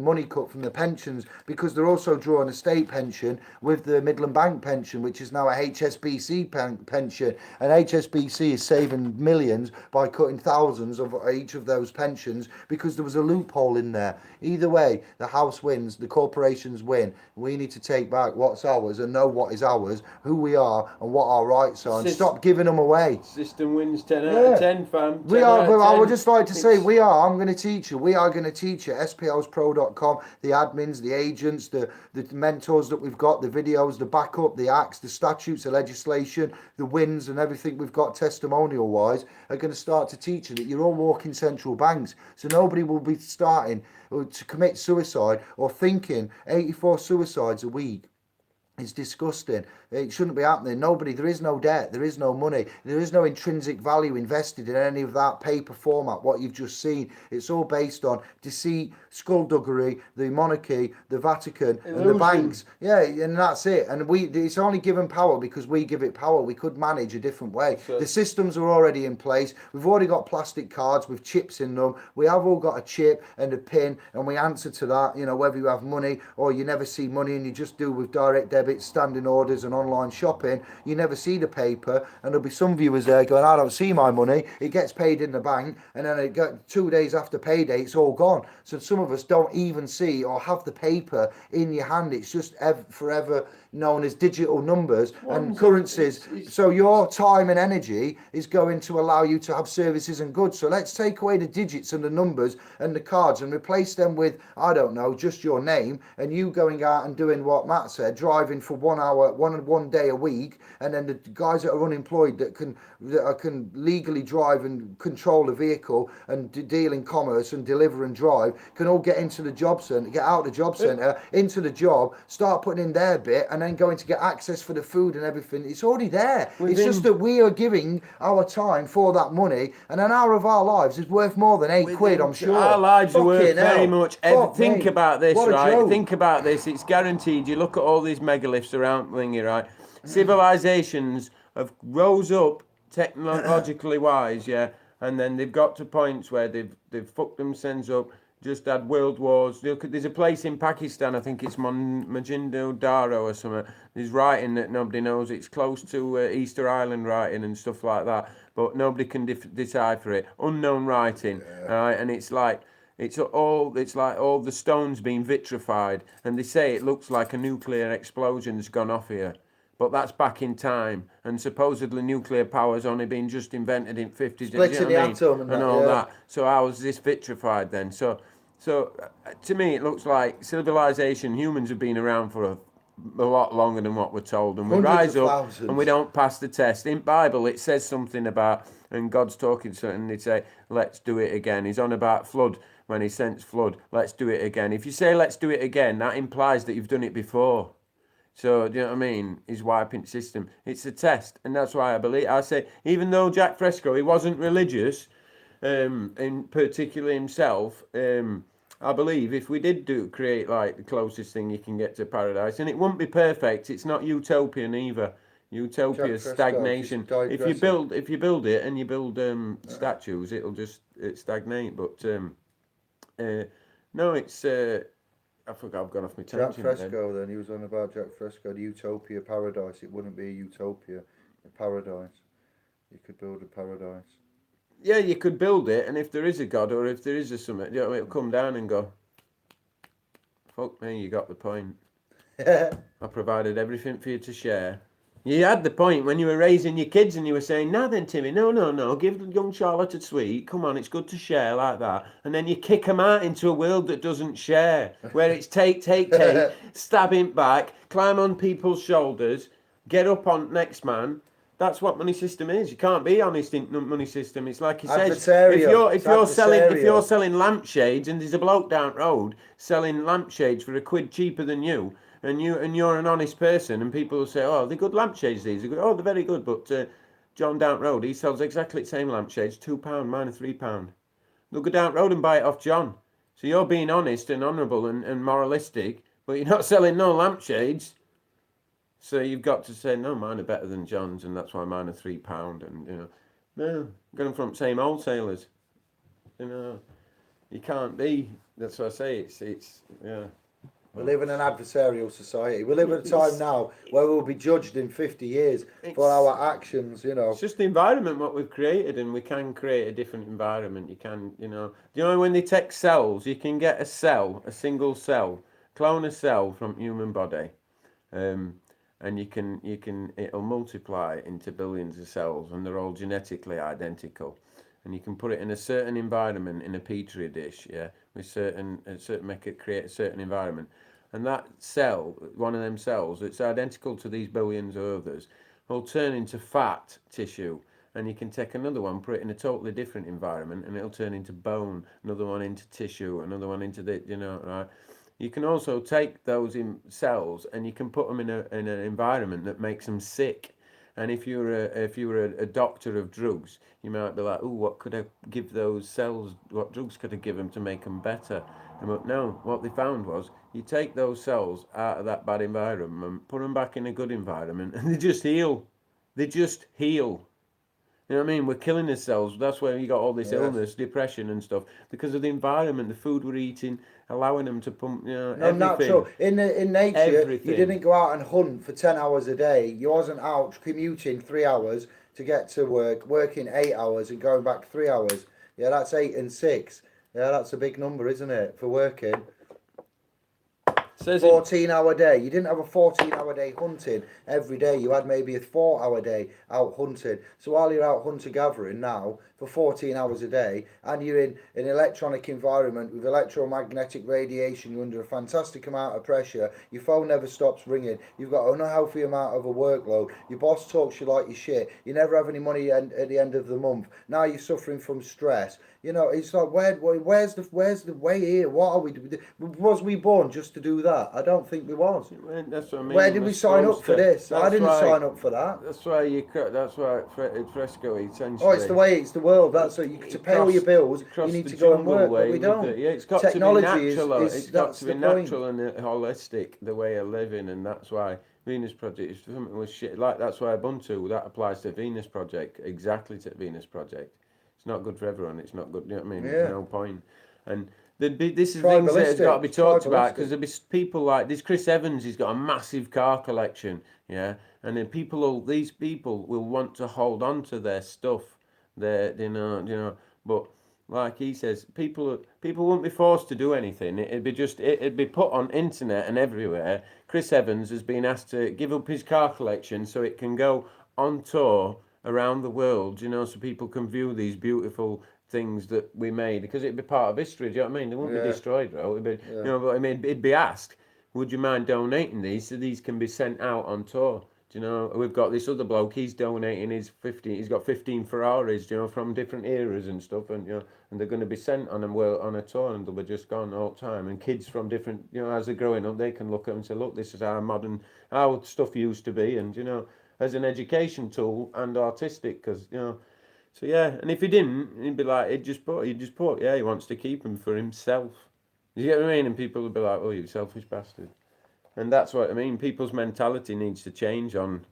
money cut from the pensions because they're also drawing a state pension with the Midland Bank pension, which is now a HSBC pension, and HSBC is saving millions by cutting thousands of each of those pensions because there was a loophole in there. Either way, the house wins, the corporations win. We need to take back what's ours and know what is ours, who we are and what our rights are, and stop giving them away. System wins 10 out of 10, fam. We are, but I would just like to say, we are going to teach you, SPLspro.com, the admins, the agents, the mentors that we've got, the videos, the backup, the acts, the statutes, the legislation, the wins and everything we've got testimonial wise are going to start to teach you that you're all walking central banks, so nobody will be starting to commit suicide or thinking 84 suicides a week. It's disgusting. It shouldn't be happening. There is no debt, there is no money, there is no intrinsic value invested in any of that paper format, what you've just seen. It's all based on deceit, skullduggery, the monarchy, the Vatican, and the banks. Yeah, and that's it. And it's only given power because we give it power. We could manage a different way. Sure. The systems are already in place. We've already got plastic cards with chips in them. We have all got a chip and a pin, and we answer to that, whether you have money or you never see money and you just do with direct debits, standing orders and online shopping, you never see the paper, and there'll be some viewers there going, I don't see my money. It gets paid in the bank, and then 2 days after payday, it's all gone. So some of us don't even see or have the paper in your hand. It's just forever known as digital numbers and currencies. So your time and energy is going to allow you to have services and goods. So let's take away the digits and the numbers and the cards and replace them with, I don't know, just your name, and you going out and doing what Matt said, driving for 1 hour, one day a week, and then the guys that are unemployed that can legally drive and control a vehicle and deal in commerce and deliver and drive can all get into the job centre, get out of the job centre, into the job, start putting in their bit, and then going to get access for the food and everything. It's already there. It's just that we are giving our time for that money, and an hour of our lives is worth more than £8, I'm sure. Our lives are worth very much. Think about this, right? Think about this. It's guaranteed. You look at all these megaliths around Lingy, right? Civilizations have rose up technologically wise, yeah, and then they've got to points where they've fucked themselves up. Just had world wars. There's a place in Pakistan, I think it's Mohenjo Daro or something. There's writing that nobody knows. It's close to Easter Island writing and stuff like that, but nobody can decipher it. Unknown writing, right? And it's like all the stones being vitrified, and they say it looks like a nuclear explosion's gone off here. But that's back in time, and supposedly nuclear power's only been just invented in 50s, Splitting the atom and all that. So how was this vitrified then? So to me, it looks like civilization. Humans have been around for a lot longer than what we're told, and we rise up and we don't pass the test. In Bible, it says something about, and God's talking to it, and they say, "Let's do it again." He's on about flood when he sends flood. Let's do it again. If you say "Let's do it again," that implies that you've done it before. So, do you know what I mean? His wiping system. It's a test. And that's why I say, even though Jack Fresco, he wasn't religious, in particularly himself, I believe if we did create like the closest thing you can get to paradise, and it wouldn't be perfect, it's not utopian either. Utopia is stagnation. If you build it and you build statues, it'll just stagnate. But no, it's... I forgot, I've gone off my tangent. Jack Fresco then, he was on about Jack Fresco, the utopia paradise. It wouldn't be a utopia, a paradise. You could build a paradise. Yeah, you could build it, and if there is a God or if there is a summit, you know, it'll come down and go, fuck me, you got the point. I provided everything for you to share. You had the point when you were raising your kids and you were saying, now then, Timmy, no, give young Charlotte a sweet. Come on, it's good to share like that. And then you kick them out into a world that doesn't share, where it's take, stab him back, climb on people's shoulders, get up on next man. That's what money system is. You can't be honest in money system. It's like he says, if you're selling lampshades and there's a bloke down the road selling lampshades for £1 cheaper than you, and you're an honest person, and people will say, oh, they're good lampshades, these are good. Oh, they're very good, but John down the road, he sells exactly the same lampshades, £2, mine are £3. They'll go down the road and buy it off John. So you're being honest and honourable and moralistic, but you're not selling no lampshades. So you've got to say, no, mine are better than John's, and that's why mine are £3. And no, get them from same wholesalers. You can't be. That's what I say. It's yeah. We live in an adversarial society. We live at a time now where we'll be judged in 50 years for our actions, It's just the environment what we've created, and we can create a different environment. You can, do you know when they take cells, you can get a single cell, clone a cell from human body, and it'll multiply into billions of cells, and they're all genetically identical. And you can put it in a certain environment in a petri dish, with create a certain environment. And that cell, one of them cells, it's identical to these billions of others, will turn into fat tissue. And you can take another one, put it in a totally different environment, and it'll turn into bone, another one into tissue, another one into right? You can also take those cells and you can put them in an environment that makes them sick. And if you were a doctor of drugs, you might be like, oh, what could I give those cells? What drugs could I give them to make them better? And no, what they found was you take those cells out of that bad environment, put them back in a good environment, and they just heal. They just heal. You know what I mean? We're killing ourselves. That's where you got all this illness, depression and stuff, because of the environment, the food we're eating, allowing them to pump, everything. Natural. In nature, everything. You didn't go out and hunt for 10 hours a day. You wasn't out commuting 3 hours to get to work, working 8 hours and going back 3 hours. Yeah, that's 8 and 6. Yeah, that's a big number, isn't it, for working? 14-hour day. You didn't have a 14-hour day hunting every day. You had maybe a 4-hour day out hunting. So while you're out hunter-gathering now for 14 hours a day, and you're in an electronic environment with electromagnetic radiation, you're under a fantastic amount of pressure, your phone never stops ringing, you've got an unhealthy amount of a workload, your boss talks you like your shit, you never have any money at the end of the month, now you're suffering from stress. It's like, where's the way here? What are we doing? Was we born just to do that? I don't think we was. That's what I mean. Where did we sign up for this? I didn't sign up for that. That's why Fresco essentially. Oh, it's the world. That's to pay all your bills. You need to go and work, but we don't. It's got technology to be natural. It's got to be natural and holistic, the way of living, and that's why Venus Project is something with shit. Like that's why Ubuntu that applies to Venus Project exactly to Venus Project. It's not good for everyone. It's not good. You know what I mean? Yeah. There's no point. And this is things that has got to be talked about, because there'll be people like this. Chris Evans, he's got a massive car collection, and then these people will want to hold on to their stuff. But like he says, people won't be forced to do anything. It'd be put on internet and everywhere. Chris Evans has been asked to give up his car collection so it can go on tour around the world, so people can view these beautiful things that we made, because it'd be part of history. Do you know what I mean? They won't be destroyed, though. It'd be, but I mean, it'd be asked, would you mind donating these so these can be sent out on tour? Do you know? We've got this other bloke. He's donating his 15. He's got 15 Ferraris, from different eras and stuff, and and they're going to be sent on a tour, and they'll be just gone all the time. And kids from different, as they're growing up, they can look at them and say, look, this is how stuff used to be, and as an education tool and artistic, because so and if he didn't, he'd be like, he wants to keep them for himself. You get what I mean? And people would be like, oh, you selfish bastard. And that's what I mean. People's mentality needs to change on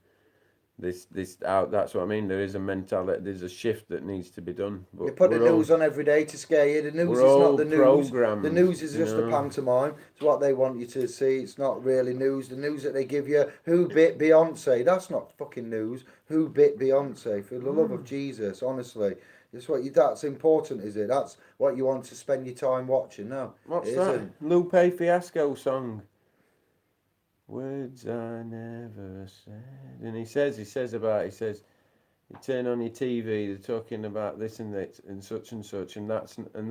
this out. That's what I mean. There is a mentality. There's a shift that needs to be done. But you put the news on every day to scare you. The news is not the news. The news is just a pantomime. It's what they want you to see. It's not really news. The news that they give you. Who bit Beyonce? That's not fucking news. Who bit Beyonce? For the love of Jesus, honestly. That's important, is it? That's what you want to spend your time watching. No, what's that? Lupe Fiasco song. Words I never said. And he says, you turn on your TV, they're talking about this and that and such, and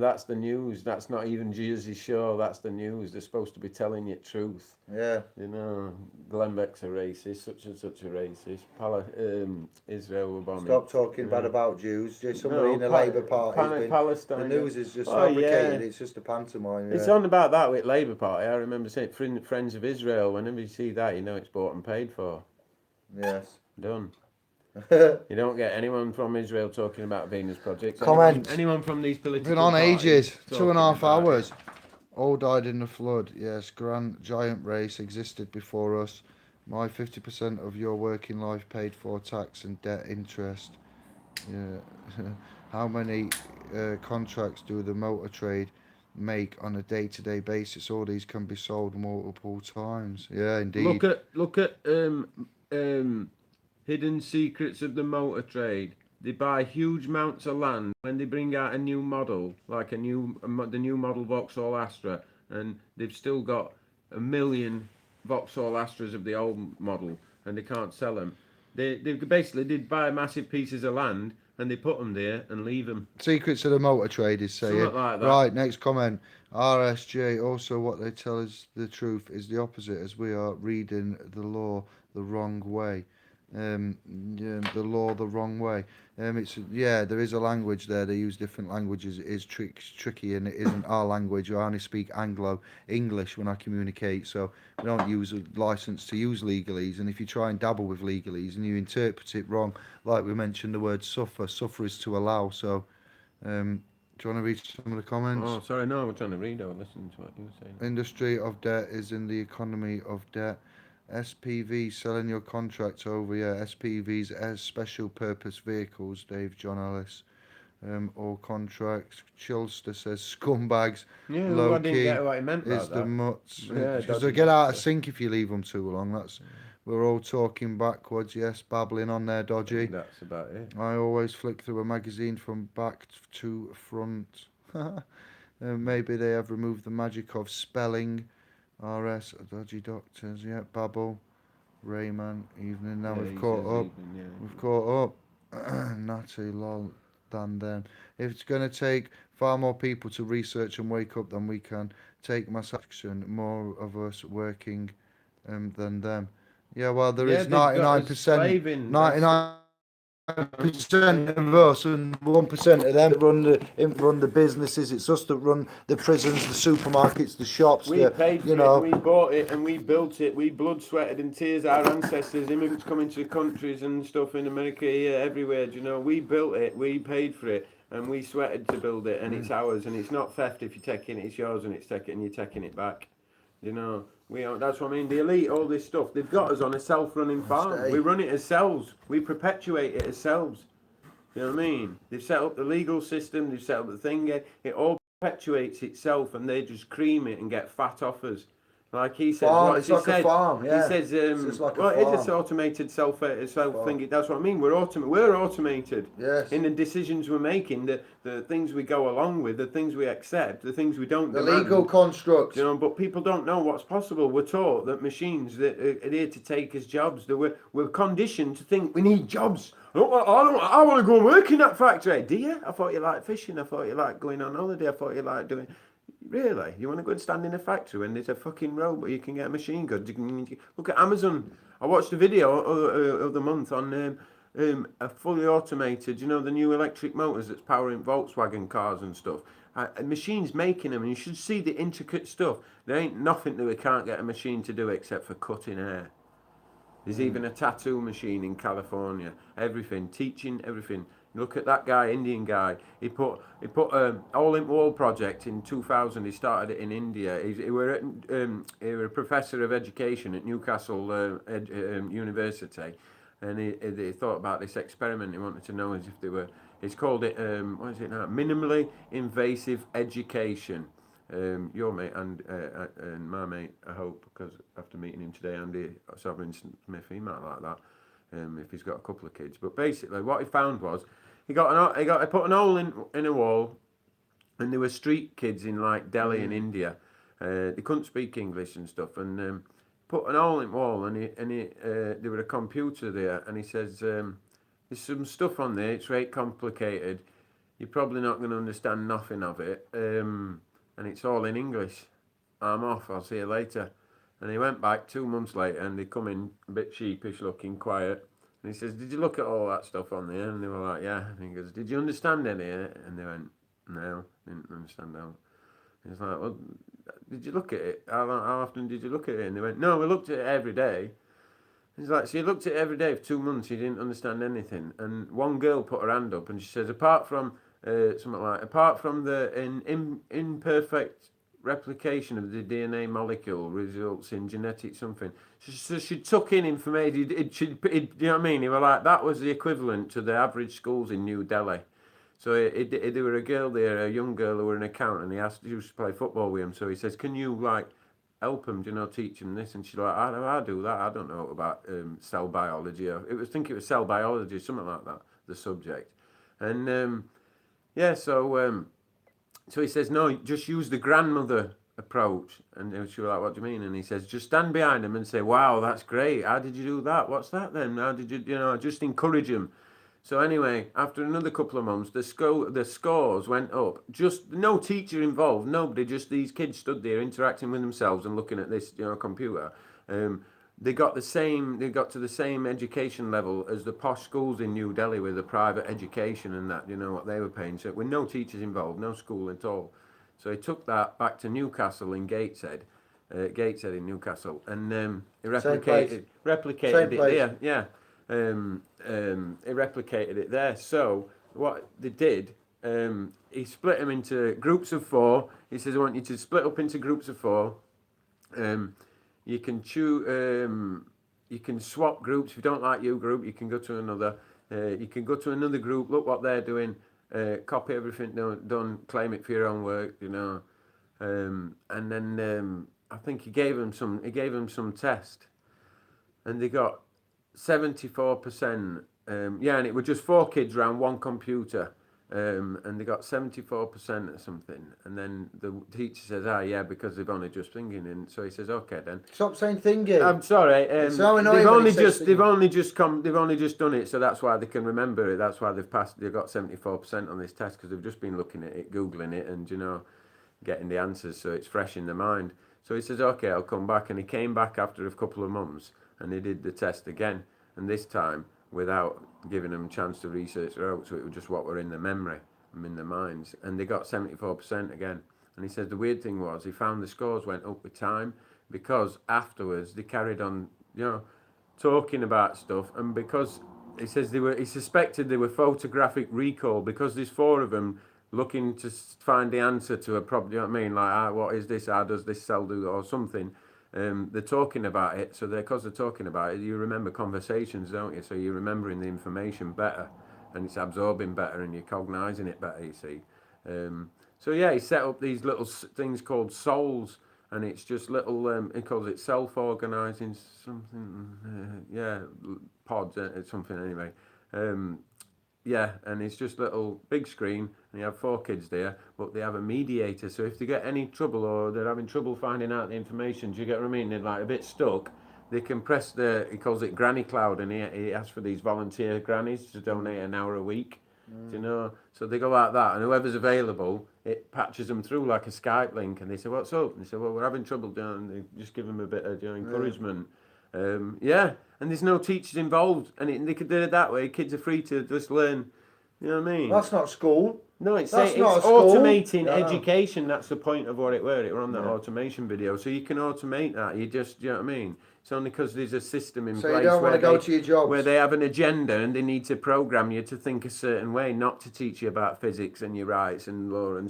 that's the news. That's not even Jersey Shore. That's the news. They're supposed to be telling you truth. Yeah. You know, Glenn Beck's a racist, such and such a racist. Israel were bombing. Stop talking bad about Jews. Somebody in the Labour Party. Palestine. The news is just fabricated. Yeah. It's just a pantomime. Yeah. It's on about that with Labour Party. I remember saying Friends of Israel. Whenever you see that, you know it's bought and paid for. Yes. Done. You don't get anyone from Israel talking about Venus projects. Comment. Anyone from these political been on ages. 2.5 hours. It. All died in the flood. Yes, grand giant race existed before us. My 50% of your working life paid for tax and debt interest. Yeah. How many contracts do the motor trade make on a day-to-day basis? All these can be sold multiple times. Yeah, indeed. Look at Hidden Secrets of the Motor Trade. They buy huge amounts of land when they bring out a new model, like the new model Vauxhall Astra, and they've still got 1 million Vauxhall Astras of the old model, and they can't sell them. They basically did buy massive pieces of land and they put them there and leave them. Secrets of the Motor Trade is saying. Something like that. Right, next comment. RSJ, also what they tell us the truth is the opposite, as we are reading the law the wrong way. The law the wrong way. There is a language there. They use different languages. It is tricky, and it isn't our language. I only speak Anglo English when I communicate, so we don't use a license to use legalese. And if you try and dabble with legalese and you interpret it wrong, like we mentioned the word suffer is to allow. So, do you want to read some of the comments? Oh, sorry, no, I was trying to read. I was listening to what you were saying. Industry of debt is in the economy of debt. SPV selling your contracts over, SPVs as special purpose vehicles, Dave John Ellis. All contracts. Chilster says scumbags. Yeah, I didn't get what he meant is by the that. mutts. Yeah, because they get out of sync if you leave them too long. We're all talking backwards, yes, babbling on there, dodgy. That's about it. I always flick through a magazine from back to front. Maybe they have removed the magic of spelling. RS, dodgy doctors, babble, Rayman, evening. Now we've caught up. We've caught up. Natty, lol, then. If it's going to take far more people to research and wake up than we can take mass action, more of us working than them. Yeah, well, there is 99%. 99% of us and 1% of them run the businesses. It's us that run the prisons, the supermarkets, the shops. We paid for it, we bought it, and we built it. We blood, sweated, and tears. Our ancestors, immigrants coming to countries and stuff in America, everywhere. We built it. We paid for it, and we sweated to build it, and it's ours. And it's not theft if you're taking it. It's yours, and you're taking it back. That's what I mean. The elite, all this stuff, they've got us on a self-running farm. We run it ourselves. We perpetuate it ourselves. You know what I mean? They've set up the legal system. They've set up the thing. It all perpetuates itself, and they just cream it and get fat off us. Like he says, a farm. Yeah. He says, it's this automated self thing. That's what I mean. We're automated. Yes. In the decisions we're making, the things we go along with, the things we accept, the things we don't. The legal construct. But people don't know what's possible. We're taught that machines that are here to take us jobs. That we're conditioned to think we need jobs. I want to go and work in that factory. Do you? I thought you liked fishing. I thought you liked going on holiday. I thought you liked doing. Really? You want to go and stand in a factory when there's a fucking robot you can get a machine gun? Look at Amazon. I watched a video of the month on a fully automated, the new electric motors that's powering Volkswagen cars and stuff. Machines making them, and you should see the intricate stuff. There ain't nothing that we can't get a machine to do except for cutting hair. There's even a tattoo machine in California. Everything, teaching everything. Look at that guy, Indian guy. He put All in Wall project in 2000. He started it in India. He were a professor of education at Newcastle University, and he thought about this experiment. He wanted to know if they were. He's called it what is it now? Minimally invasive education. Your mate and my mate, I hope, because after meeting him today, Andy Sobrin-Smith, he might like that. If he's got a couple of kids, but basically what he found was he put an hole in a wall, and there were street kids in like Delhi in India. They couldn't speak English and stuff, and put an hole in the wall, and there was a computer there, and he says, there's some stuff on there, it's very complicated, you're probably not going to understand nothing of it, and it's all in English. I'm off, I'll see you later. And he went back 2 months later, and they come in a bit sheepish looking, quiet, and he says, did you look at all that stuff on there? And they were like, yeah. And he goes, did you understand any of it? And they went, no, didn't understand that. He's like, well, did you look at it? How often did you look at it? And they went, no, we looked at it every day. He's like, so you looked at it every day for 2 months, you didn't understand anything. And one girl put her hand up and she says, apart from the imperfect replication of the DNA molecule results in genetic something. So she took in information, you know what I mean? He was like, that was the equivalent to the average schools in New Delhi. So there were a girl there, a young girl who were an accountant, and he used to play football with him. So he says, can you like help him, teach him this? And she's like, I do that. I don't know about cell biology. I think it was cell biology, something like that, the subject. And so he says, no, just use the grandmother approach. And she was like, what do you mean? And he says, just stand behind him and say, wow, that's great. How did you do that? What's that then? How did you, just encourage him. So anyway, after another couple of months, the scores went up. Just no teacher involved, nobody, just these kids stood there interacting with themselves and looking at this, computer. They got to the same education level as the posh schools in New Delhi with the private education and that, what they were paying. So with no teachers involved, no school at all. So he took that back to Newcastle in Gateshead in Newcastle, and he replicated it there. Yeah. He replicated it there. So what they did, he split them into groups of 4. He says, I want you to split up into groups of 4. You can choose. You can swap groups. If you don't like your group, you can go to another. You can go to another group. Look what they're doing. Copy everything done. Claim it for your own work. And then I think he gave them some test, and they got 74%. And it was just 4 kids around one computer. And they got 74% or something, and then the teacher says, because they've only just thinking, and so he says, okay then. Stop saying thinking. I'm sorry. So they've only just done it, so that's why they can remember it. That's why they've got 74% on this test, because they've just been looking at it, googling it, and getting the answers, so it's fresh in their mind. So he says, okay, I'll come back, and he came back after a couple of months, and he did the test again, and this time without giving them a chance to research it out, so it was just what were in their memory and in their minds, and they got 74% again. And he said the weird thing was he found the scores went up with time, because afterwards they carried on talking about stuff, and because he says he suspected they were photographic recall, because there's 4 of them looking to find the answer to a problem, like what is this, how does this cell do, or something. They're talking about it, so because they're talking about it, you remember conversations, don't you? So you're remembering the information better, and it's absorbing better, and you're cognising it better, you see. He set up these little things called souls, and it's just little, he calls it self-organising something, pods, something anyway. And it's just little big screen, and you have 4 kids there, but they have a mediator. So if they get any trouble, or they're having trouble finding out the information, do you get what I mean? They're like a bit stuck. They can press he calls it Granny Cloud, and he asks for these volunteer grannies to donate an hour a week. So they go like that, and whoever's available, it patches them through like a Skype link, and they say, what's up? And they say, well, we're having trouble, and they just give them a bit of encouragement. And there's no teachers involved, and they could do it that way. Kids are free to just learn, you know what I mean? That's not school. No, it's automating education. That's the point of what it were. It were on that automation video. So you can automate that. You know what I mean? It's only because there's a system in place you don't want to go to your jobs, where they have an agenda, and they need to program you to think a certain way, not to teach you about physics and your rights and law and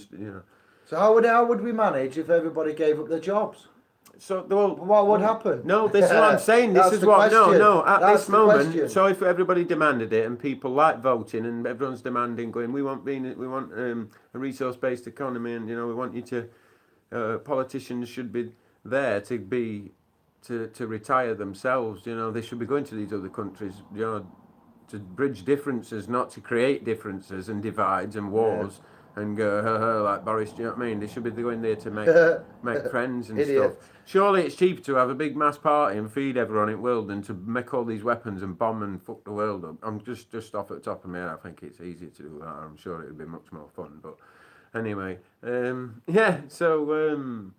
So how would we manage if everybody gave up their jobs? So what would happen? No, this is what I'm saying. This is what question. At That's this moment. Question. So if everybody demanded it, and people like voting, and everyone's demanding, going, we want a resource-based economy, and we want you to politicians should be there to retire themselves. They should be going to these other countries, to bridge differences, not to create differences and divides and wars. and go like Boris. Do you know what I mean? They should be going there to make friends and stuff. Surely it's cheaper to have a big mass party and feed everyone in the world than to make all these weapons and bomb and fuck the world up. I'm just off at the top of my head. I think it's easier to do that. I'm sure it would be much more fun. But anyway, yeah. So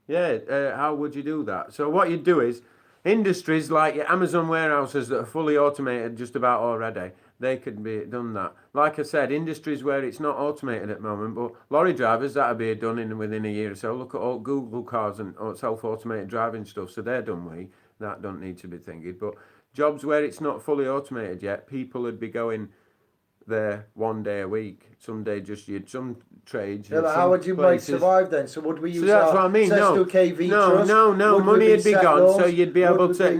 how would you do that? So what you'd do is industries like your Amazon warehouses that are fully automated just about already. They could be done that. Like I said, industries where it's not automated at the moment, but lorry drivers, that'll be done within a year or so. Look at all Google cars and self-automated driving stuff. So they're done that don't need to be thinking. But jobs where it's not fully automated yet, people would be going there 1 day a week. Some trades. Yeah, but how would you survive then? So would we use that's what I mean. No, money would be gone. So you'd be able to.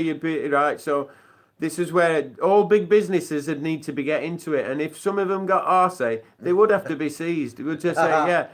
You'd be right. So this is where all big businesses would need to be get into it. And if some of them got arsey, they would have to be seized. They would just say,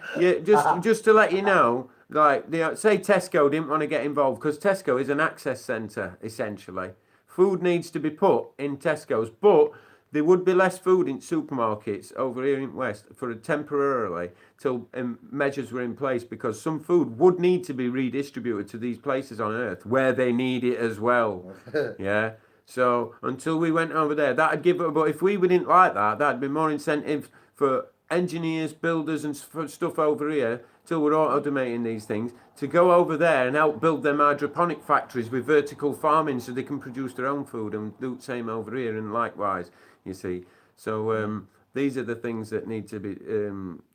just to let you know, like say Tesco didn't want to get involved because Tesco is an access centre essentially. Food needs to be put in Tesco's, but there would be less food in supermarkets over here in West for temporarily till measures were in place, because some food would need to be redistributed to these places on Earth where they need it as well. Yeah. So until we went over there, that'd give it. But if we didn't like that, that'd be more incentive for engineers, builders, and for stuff over here till we're automating these things to go over there and help build them hydroponic factories with vertical farming so they can produce their own food, and do the same over here and likewise. You see, so these are the things that need to be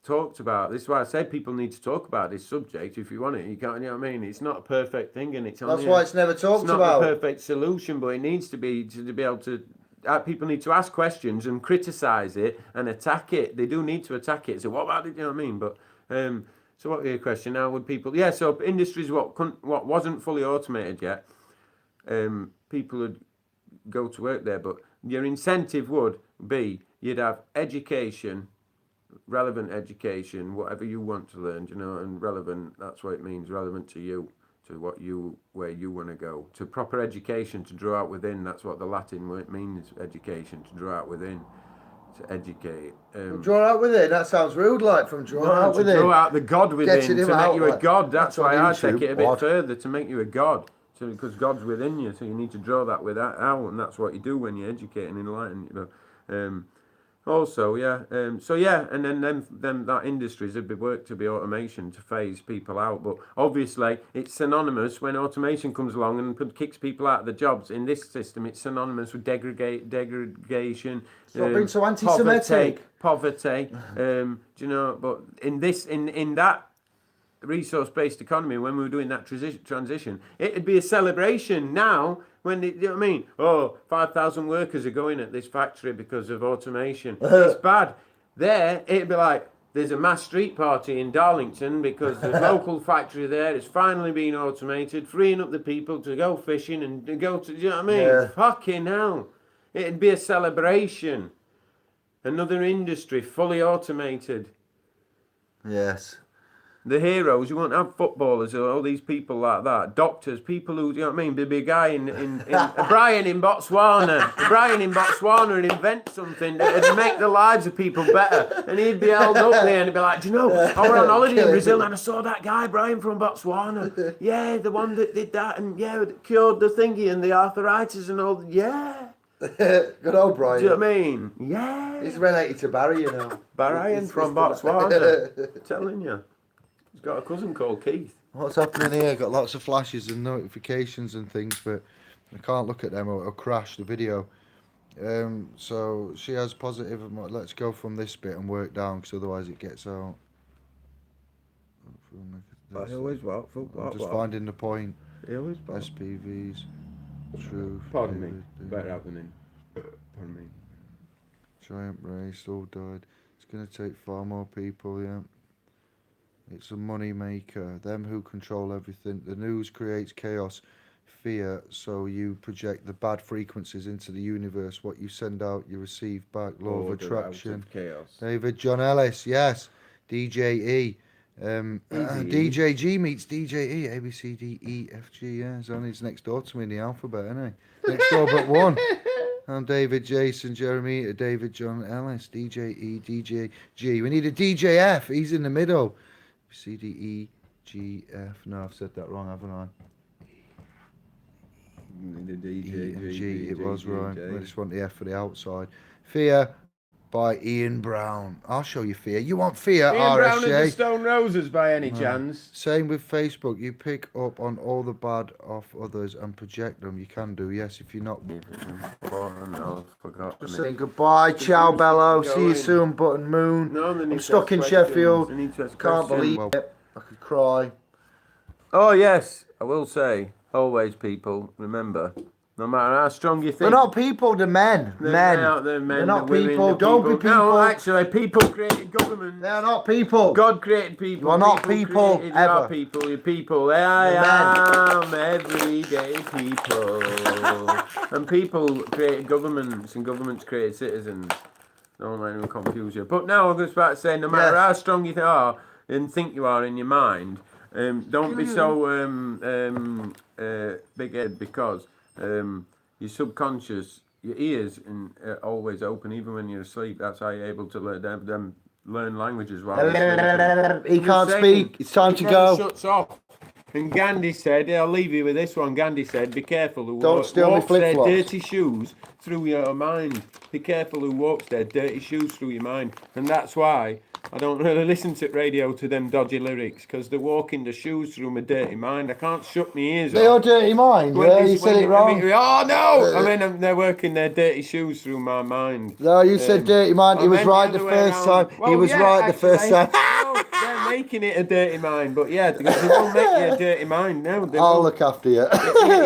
talked about. This is why I say people need to talk about this subject. If you want it, you can't. You know what I mean? It's not a perfect thing, and that's why it's never talked about. It's not a perfect solution, but it needs to be able to. People need to ask questions and criticise it and attack it. They do need to attack it. So what about it? You know what I mean? But so what was your question? Now would people? Yeah. So industries what wasn't fully automated yet. People would go to work there, but your incentive would be you'd have education, relevant education, whatever you want to learn, and relevant, that's what it means, relevant to you, to where you want to go. To proper education, to draw out within, that's what the Latin word means, education, to draw out within, to educate. Draw out within, that sounds rude, like from draw out within. To draw out the God within, to make you a God, that's why I take it a bit further, to make you a God. So, because God's within you, so you need to draw that out, and that's what you do when you educate and enlighten. Also, and then that industries would be worked to be automation to phase people out. But obviously, it's synonymous when automation comes along and kicks people out of the jobs. In this system, it's synonymous with degradation. Stop being so anti-Semitic. Poverty. But in that resource-based economy, when we were doing that transition, it'd be a celebration now when you know what I mean? 5,000 workers are going at this factory because of automation. It's bad. There, it'd be like, there's a mass street party in Darlington because the local factory there is finally being automated, freeing up the people to go fishing and to go to, you know what I mean? Yeah. Fucking hell. It'd be a celebration. Another industry fully automated. Yes. The heroes, you won't have footballers or all these people like that. Doctors, people who, you know what I mean? There'd be a guy in Brian in Botswana. Brian in Botswana would invent something that would make the lives of people better. And he'd be held up there and he'd be like, do you know, I was on holiday in Brazil and I saw that guy, Brian from Botswana. Yeah, the one that did that and cured the thingy and the arthritis and all. Yeah. Good old Brian. Do you know what I mean? Yeah. He's related to Barry, you know. Brian from Botswana. Telling you. He's got a cousin called Keith. What's happening here? Got lots of flashes and notifications and things, but I can't look at them or it'll crash the video. So she has positive. Let's go from this bit and work down, because otherwise it gets out. I always what? I'm just finding the point. Always SPVs. Truth. Pardon me. Better out than in. Pardon me. Giant race, all died. It's going to take far more people, yeah. It's a money maker. Them who control everything. The news creates chaos, fear, so you project the bad frequencies into the universe. What you send out, you receive back. Law of attraction. Chaos. David John Ellis, yes. DJE. DJG meets DJE. A, B, C, D, E, F, G. Yeah, it's next door to me in the alphabet, isn't he? Next door but one. I'm David Jason, Jeremy, David John Ellis, DJ E, DJ G. We need a DJ F. He's in the middle. C, D, E, G, F. No, I've said that wrong, haven't I? The DJ, E and G, it was right. I just want the F for the outside. Fear by Ian Brown. I'll show you Fear. You want Fear, Ian Brown and the Stone Roses by any chance? Same with Facebook. You pick up on all the bad of others and project them. You can do, yes, if you're not. Saying goodbye. Ciao, Bello. See you soon, Button Moon. I'm stuck in Sheffield. Can't believe it. I could cry. Oh, yes. I will say, always, people, remember, no matter how strong you think. They're not people, they're men. They're not women, people. Don't be people. No, actually, people created government. They're not people. God created people. You're not people, ever. You're people. You're people. I am everyday people. And people created governments, and governments created citizens. Don't let anyone confuse you. But now I'm just about to say, no matter how strong you are and think you are in your mind, don't be so big-headed, because your subconscious, your ears are always open, even when you're asleep. That's how you're able to learn languages while you're asleep. He can't speak. It's time to go. Shuts off. And Gandhi said, I'll leave you with this one. Gandhi said, be careful who walks their dirty shoes through your mind. Be careful who walks their dirty shoes through your mind. And that's why I don't really listen to radio to them dodgy lyrics, because they're walking the shoes through my dirty mind. I can't shut my ears off. Your dirty mind? Yeah, you said it wrong. Oh, no! I mean, they're working their dirty shoes through my mind. No, you said dirty mind. He was right the first time. He was right the first time. No, they're making it a dirty mind, but yeah, because they won't make you a dirty mind now. I'll look after you.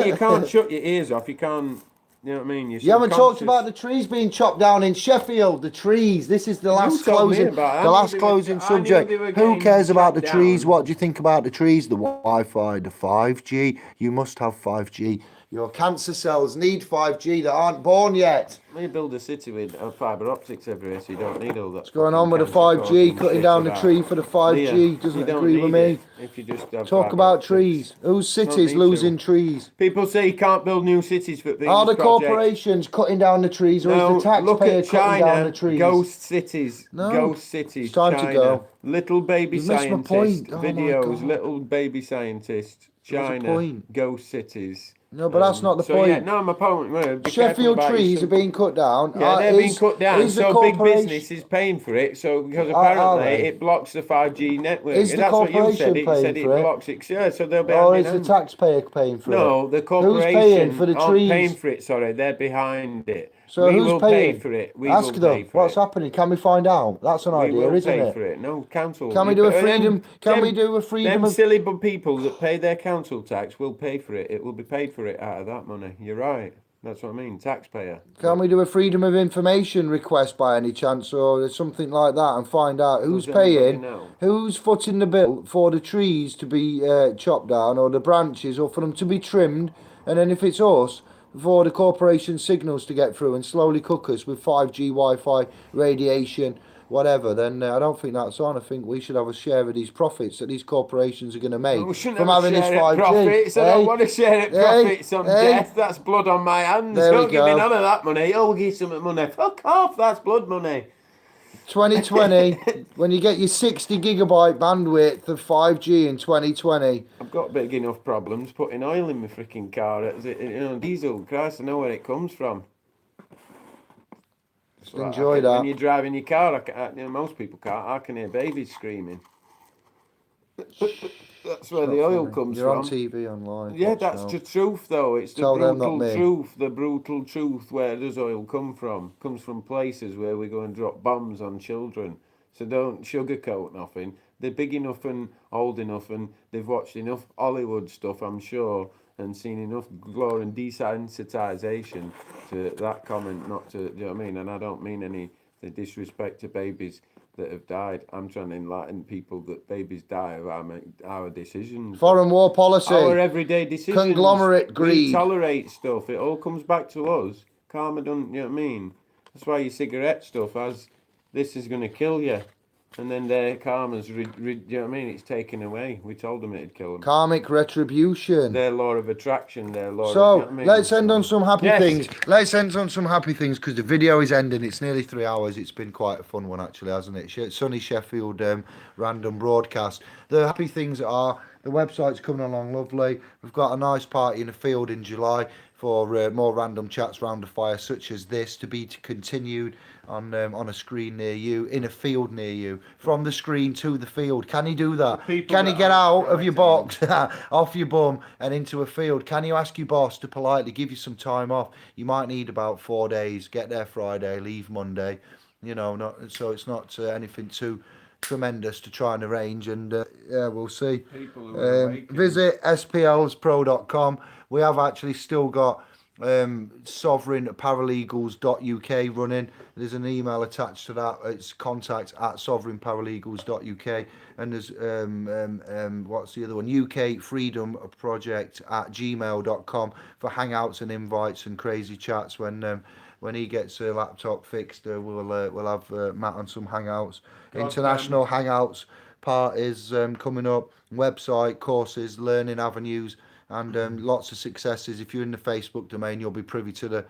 You can't shut your ears off. You can't. You know what I mean? You haven't talked about the trees being chopped down in Sheffield. The trees. This is the last closing. The last closing subject. Who cares about the trees? What do you think about the trees? The Wi-Fi, the 5G. You must have 5G. Your cancer cells need 5G that aren't born yet. We build a city with fibre optics everywhere, so you don't need all that. What's going on with the 5G? Cutting down the tree for the 5G doesn't agree with me. If you just have talk about trees. Whose cities losing trees? People say you can't build new cities for these Are the corporations cutting down the trees, or is the taxpayer cutting down the trees? Ghost cities. No. Ghost cities. It's time to go. Little baby scientists. Videos. Little baby scientists. China. Ghost cities. No, but that's not the point. Yeah, no, my point. Sheffield trees are being cut down. Yeah, they're being cut down. So big business is paying for it. So because apparently it blocks the 5G network. Is the corporation paying for it? Blocks it. Yeah, so they'll be. Or is the taxpayer paying for it? No, the corporation. Who's paying for the trees? Paying for it. Sorry, they're behind it. So we who's will paying? Pay for it. Ask them what's happening. Can we find out? That's an idea, isn't it? Pay for it. No, council. Can we do a freedom? Can we do a freedom? Them silly people that pay their council tax will pay for it. It will be paid for it out of that money. You're right. That's what I mean. Taxpayer. Can we do a freedom of information request by any chance, or something like that, and find out who's paying, who's footing the bill for the trees to be chopped down, or the branches, or for them to be trimmed, and then if it's us, for the corporation signals to get through and slowly cook us with 5G, Wi-Fi, radiation, whatever, then I don't think that's on. I think we should have a share of these profits that these corporations are going to make from having this 5G. Profits. I don't want to share it profits on death. That's blood on my hands. Don't give me none of that money. Oh, we'll give some money. Fuck off. That's blood money. 2020, when you get your 60 gigabyte bandwidth of 5G in 2020. I've got big enough problems putting oil in my freaking car. Diesel. Christ, I know where it comes from. Just enjoy that. When you're driving your car, most people can't. I can hear babies screaming. That's where the oil comes from. You're on TV, online. Yeah, that's the truth, though. It's the brutal truth. The brutal truth. Where does oil come from? Comes from places where we go and drop bombs on children. So don't sugarcoat nothing. They're big enough and old enough, and they've watched enough Hollywood stuff, I'm sure, and seen enough glory and desensitization to that comment. Not to, do you know what I mean? And I don't mean any disrespect to babies that have died. I'm trying to enlighten people that babies die of our decisions. Foreign war policy. Our everyday decisions. Conglomerate greed. We tolerate stuff. It all comes back to us. Karma don't, you know what I mean? That's why your cigarette stuff this is going to kill you. And then their karma's, you know what I mean? It's taken away. We told them it'd kill them. Karmic retribution. Their law of attraction, their law so, of... You know what I mean? let's end on some happy things. Let's end on some happy things, because the video is ending. It's nearly 3 hours. It's been quite a fun one, actually, hasn't it? Sunny Sheffield random broadcast. The happy things are, the website's coming along lovely. We've got a nice party in the field in July for more random chats round the fire, such as this, to be continued on a screen near you, in a field near you, from the screen to the field. Can you do that? Can you get out of your box, off your bum, and into a field? Can you ask your boss to politely give you some time off? You might need about 4 days. Get there Friday, leave Monday. You know, so it's not anything too tremendous to try and arrange, and yeah, we'll see. Visit splspro.com. We have actually still got sovereignparalegals.uk running. There's an email attached to that. It's contact@sovereignparalegals.uk, and there's what's the other one, UK Freedom Project @gmail.com for hangouts and invites and crazy chats. When he gets a laptop fixed, we'll have Matt on some hangouts, international hangouts, parties coming up, website, courses, learning avenues, and lots of successes. If you're in the Facebook domain, you'll be privy to the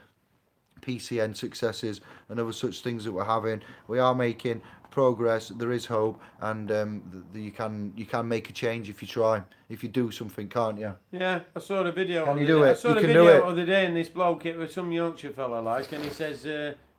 PCN successes and other such things that we're having. We are making progress. There is hope, and you can make a change if you try. If you do something, can't you? Yeah, I saw the video. Can you do it? I saw the video the other day, and this bloke, it was some Yorkshire fella like, and he says.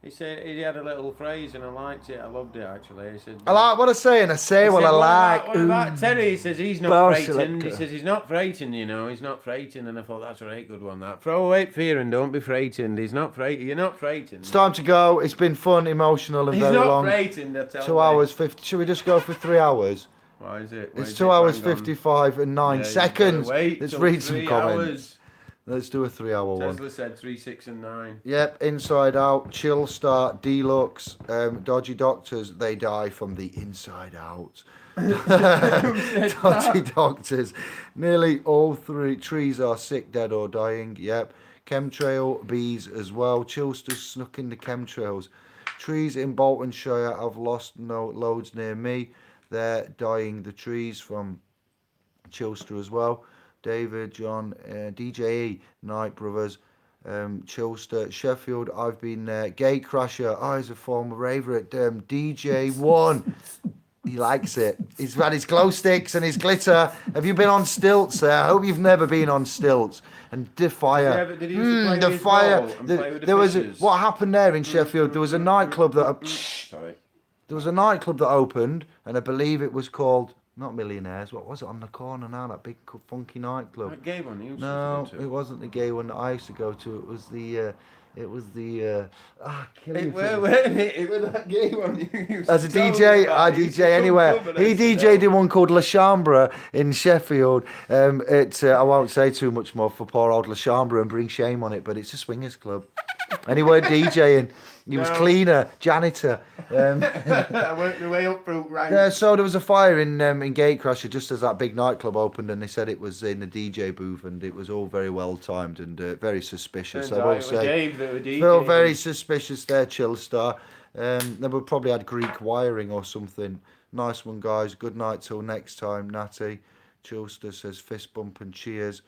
He said he had a little phrase and I liked it. I loved it actually. He said, I like what I say, and I say what I like. What about Terry? He says he's not frightened. He says he's not frightened. You know, he's not frightened. And I thought that's a right good one. That throw away fear and don't be frightened. He's not frightened. You're not frightened. It's time to go. It's been fun, emotional, and very long. He's not frightened. I tell 2 hours 50. Should we just go for 3 hours? Why is it? It's 2 hours 55 and 9 seconds. Let's read some comments. Let's do a 3 hour one. Tesla said 3, 6 and 9. Yep, Inside Out, Chill Start, Deluxe, Dodgy Doctors, they die from the inside out. Dodgy Doctors, nearly all 3 trees are sick, dead or dying. Yep, Chemtrail, bees as well. Chillster snuck in the chemtrails. Trees in Boltonshire have lost loads near me. They're dying, the trees, from Chillster as well. David, John, DJE, Night Brothers, Chilster, Sheffield, I've been there. Gatecrasher, he's a former raver at DJ1. He likes it. He's had his glow sticks and his glitter. Have you been on stilts there? I hope you've never been on stilts. And Defire. Yeah, but did he used to play the fire. There was what happened there in Sheffield. There was a nightclub that there was a nightclub that opened, and I believe it was called, not Millionaires, what was it on the corner now? That big funky nightclub. That gay one you used no, to go to. it wasn't the gay one that I used to go to. It was the it was that gay one you used as a DJ. I DJ anywhere. He DJ'd in one called La Chambre in Sheffield. I won't say too much more for poor old La Chambre and bring shame on it, but it's a swingers club. And he weren't DJing. He was cleaner, janitor. I worked my way up through ranks. So there was a fire in Gatecrasher just as that big nightclub opened, and they said it was in the DJ booth, and it was all very well timed and very suspicious. I will say, feel very suspicious there, Chillstar. They would probably had Greek wiring or something. Nice one, guys. Good night till next time, Natty. Chillstar says fist bump and cheers.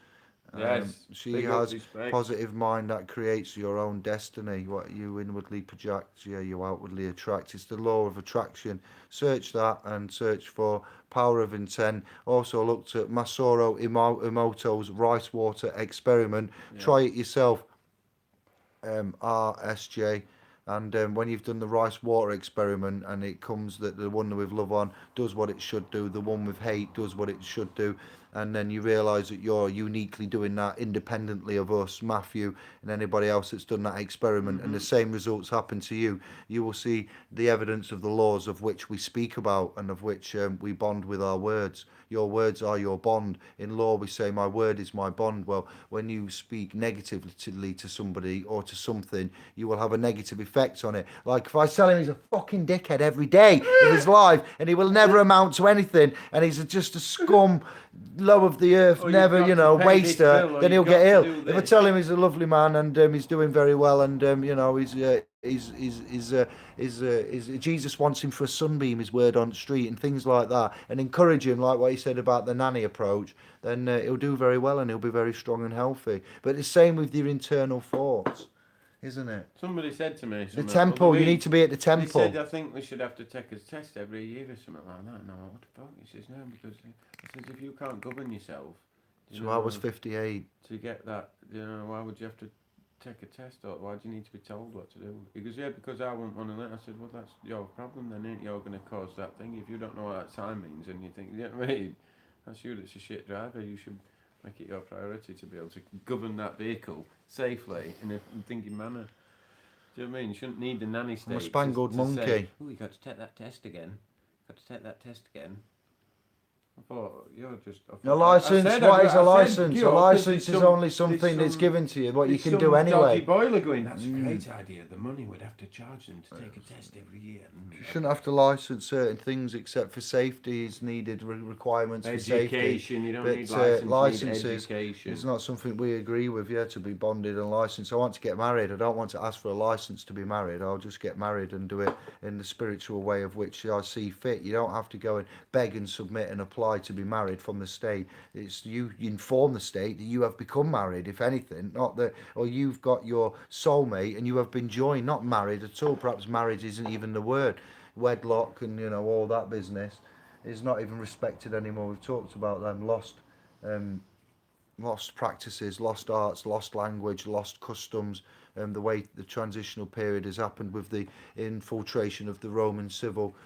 She has positive mind that creates your own destiny. What you inwardly project, you outwardly attract. It's the law of attraction. Search that and search for power of intent. Also looked at Masaru Emoto's rice water experiment. Try it yourself, RSJ. And when you've done the rice water experiment and it comes that the one with love on does what it should do, the one with hate does what it should do, and then you realise that you're uniquely doing that independently of us, Matthew, and anybody else that's done that experiment, and the same results happen to you, you will see the evidence of the laws of which we speak about and of which we bond with our words. Your words are your bond. In law, we say, my word is my bond. Well, when you speak negatively to somebody or to something, you will have a negative effect effect on it. Like if I tell him he's a fucking dickhead every day of his life and he will never amount to anything and he's just a scum, low of the earth, never, waster, then he'll get ill. If I tell him he's a lovely man and he's doing very well and Jesus wants him for a sunbeam, his word on the street and things like that, and encourage him like what he said about the nanny approach, then he'll do very well and he'll be very strong and healthy. But the same with your internal thoughts, isn't it? Somebody said to me, the temple, you need to be at the temple. He said, I think we should have to take a test every year or something like that. No, what the fuck? He says, no, because he says, if you can't govern yourself. So I was 58. To get that, why would you have to take a test, or why do you need to be told what to do? He goes, yeah, because I wouldn't want to let. I said, well, that's your problem then, ain't you're going to cause that thing. If you don't know what that sign means and you think, you know what I mean? That's you that's a shit driver. You should make it your priority to be able to govern that vehicle safely in a thinking manner. Do you know what I mean? You shouldn't need the nanny state. I'm a spangled monkey. Oh, you got to take that test again. I thought, you're just... A licence? What is a licence? A licence is only something that's given to you, what you can do anyway. Boiler going, that's a great idea. The money would have to charge them to take a test every year. You shouldn't have to licence certain things except for safety is needed, requirements for safety. Education, you don't need licenses. It's not something we agree with, to be bonded and licensed. I want to get married. I don't want to ask for a licence to be married. I'll just get married and do it in the spiritual way of which I see fit. You don't have to go and beg and submit and apply to be married from the state. It's you inform the state that you have become married, if anything, not that, or you've got your soulmate and you have been joined, not married at all. Perhaps marriage isn't even the word. Wedlock and all that business is not even respected anymore. We've talked about them lost practices, lost arts, lost language, lost customs, the way the transitional period has happened with the infiltration of the Roman civil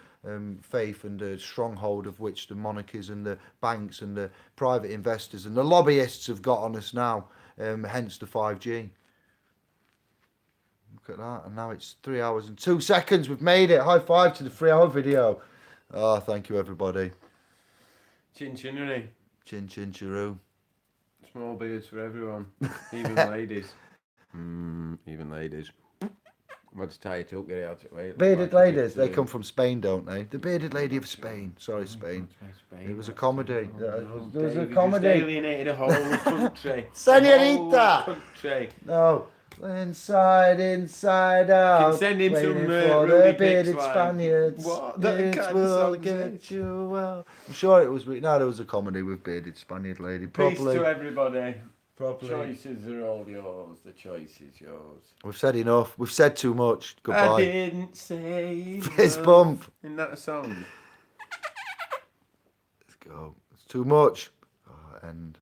faith and the stronghold of which the monarchies and the banks and the private investors and the lobbyists have got on us now, hence the 5G. Look at that, and now it's 3 hours and 2 seconds. We've made it. High five to the 3-hour video. Oh, thank you, everybody. Chin chinnery. Chin chin chiroo. Small beards for everyone, even ladies. Even ladies. Let's tie it up, get it out of the way. Bearded ladies, they come from Spain, don't they? The bearded lady of Spain. Sorry, Spain. It was a comedy. There was a comedy. Alienated a whole country. Senorita! No. Inside out. You can send him some for the bearded Spaniards. What? It will get you well. I'm sure it was. No, there was a comedy with bearded Spaniard lady. Properly. Peace to everybody. Properly. Choices are all yours. The choice is yours. We've said enough. We've said too much. Goodbye. I didn't say Fist bump. Isn't that a song? Let's go. It's too much. Oh, end.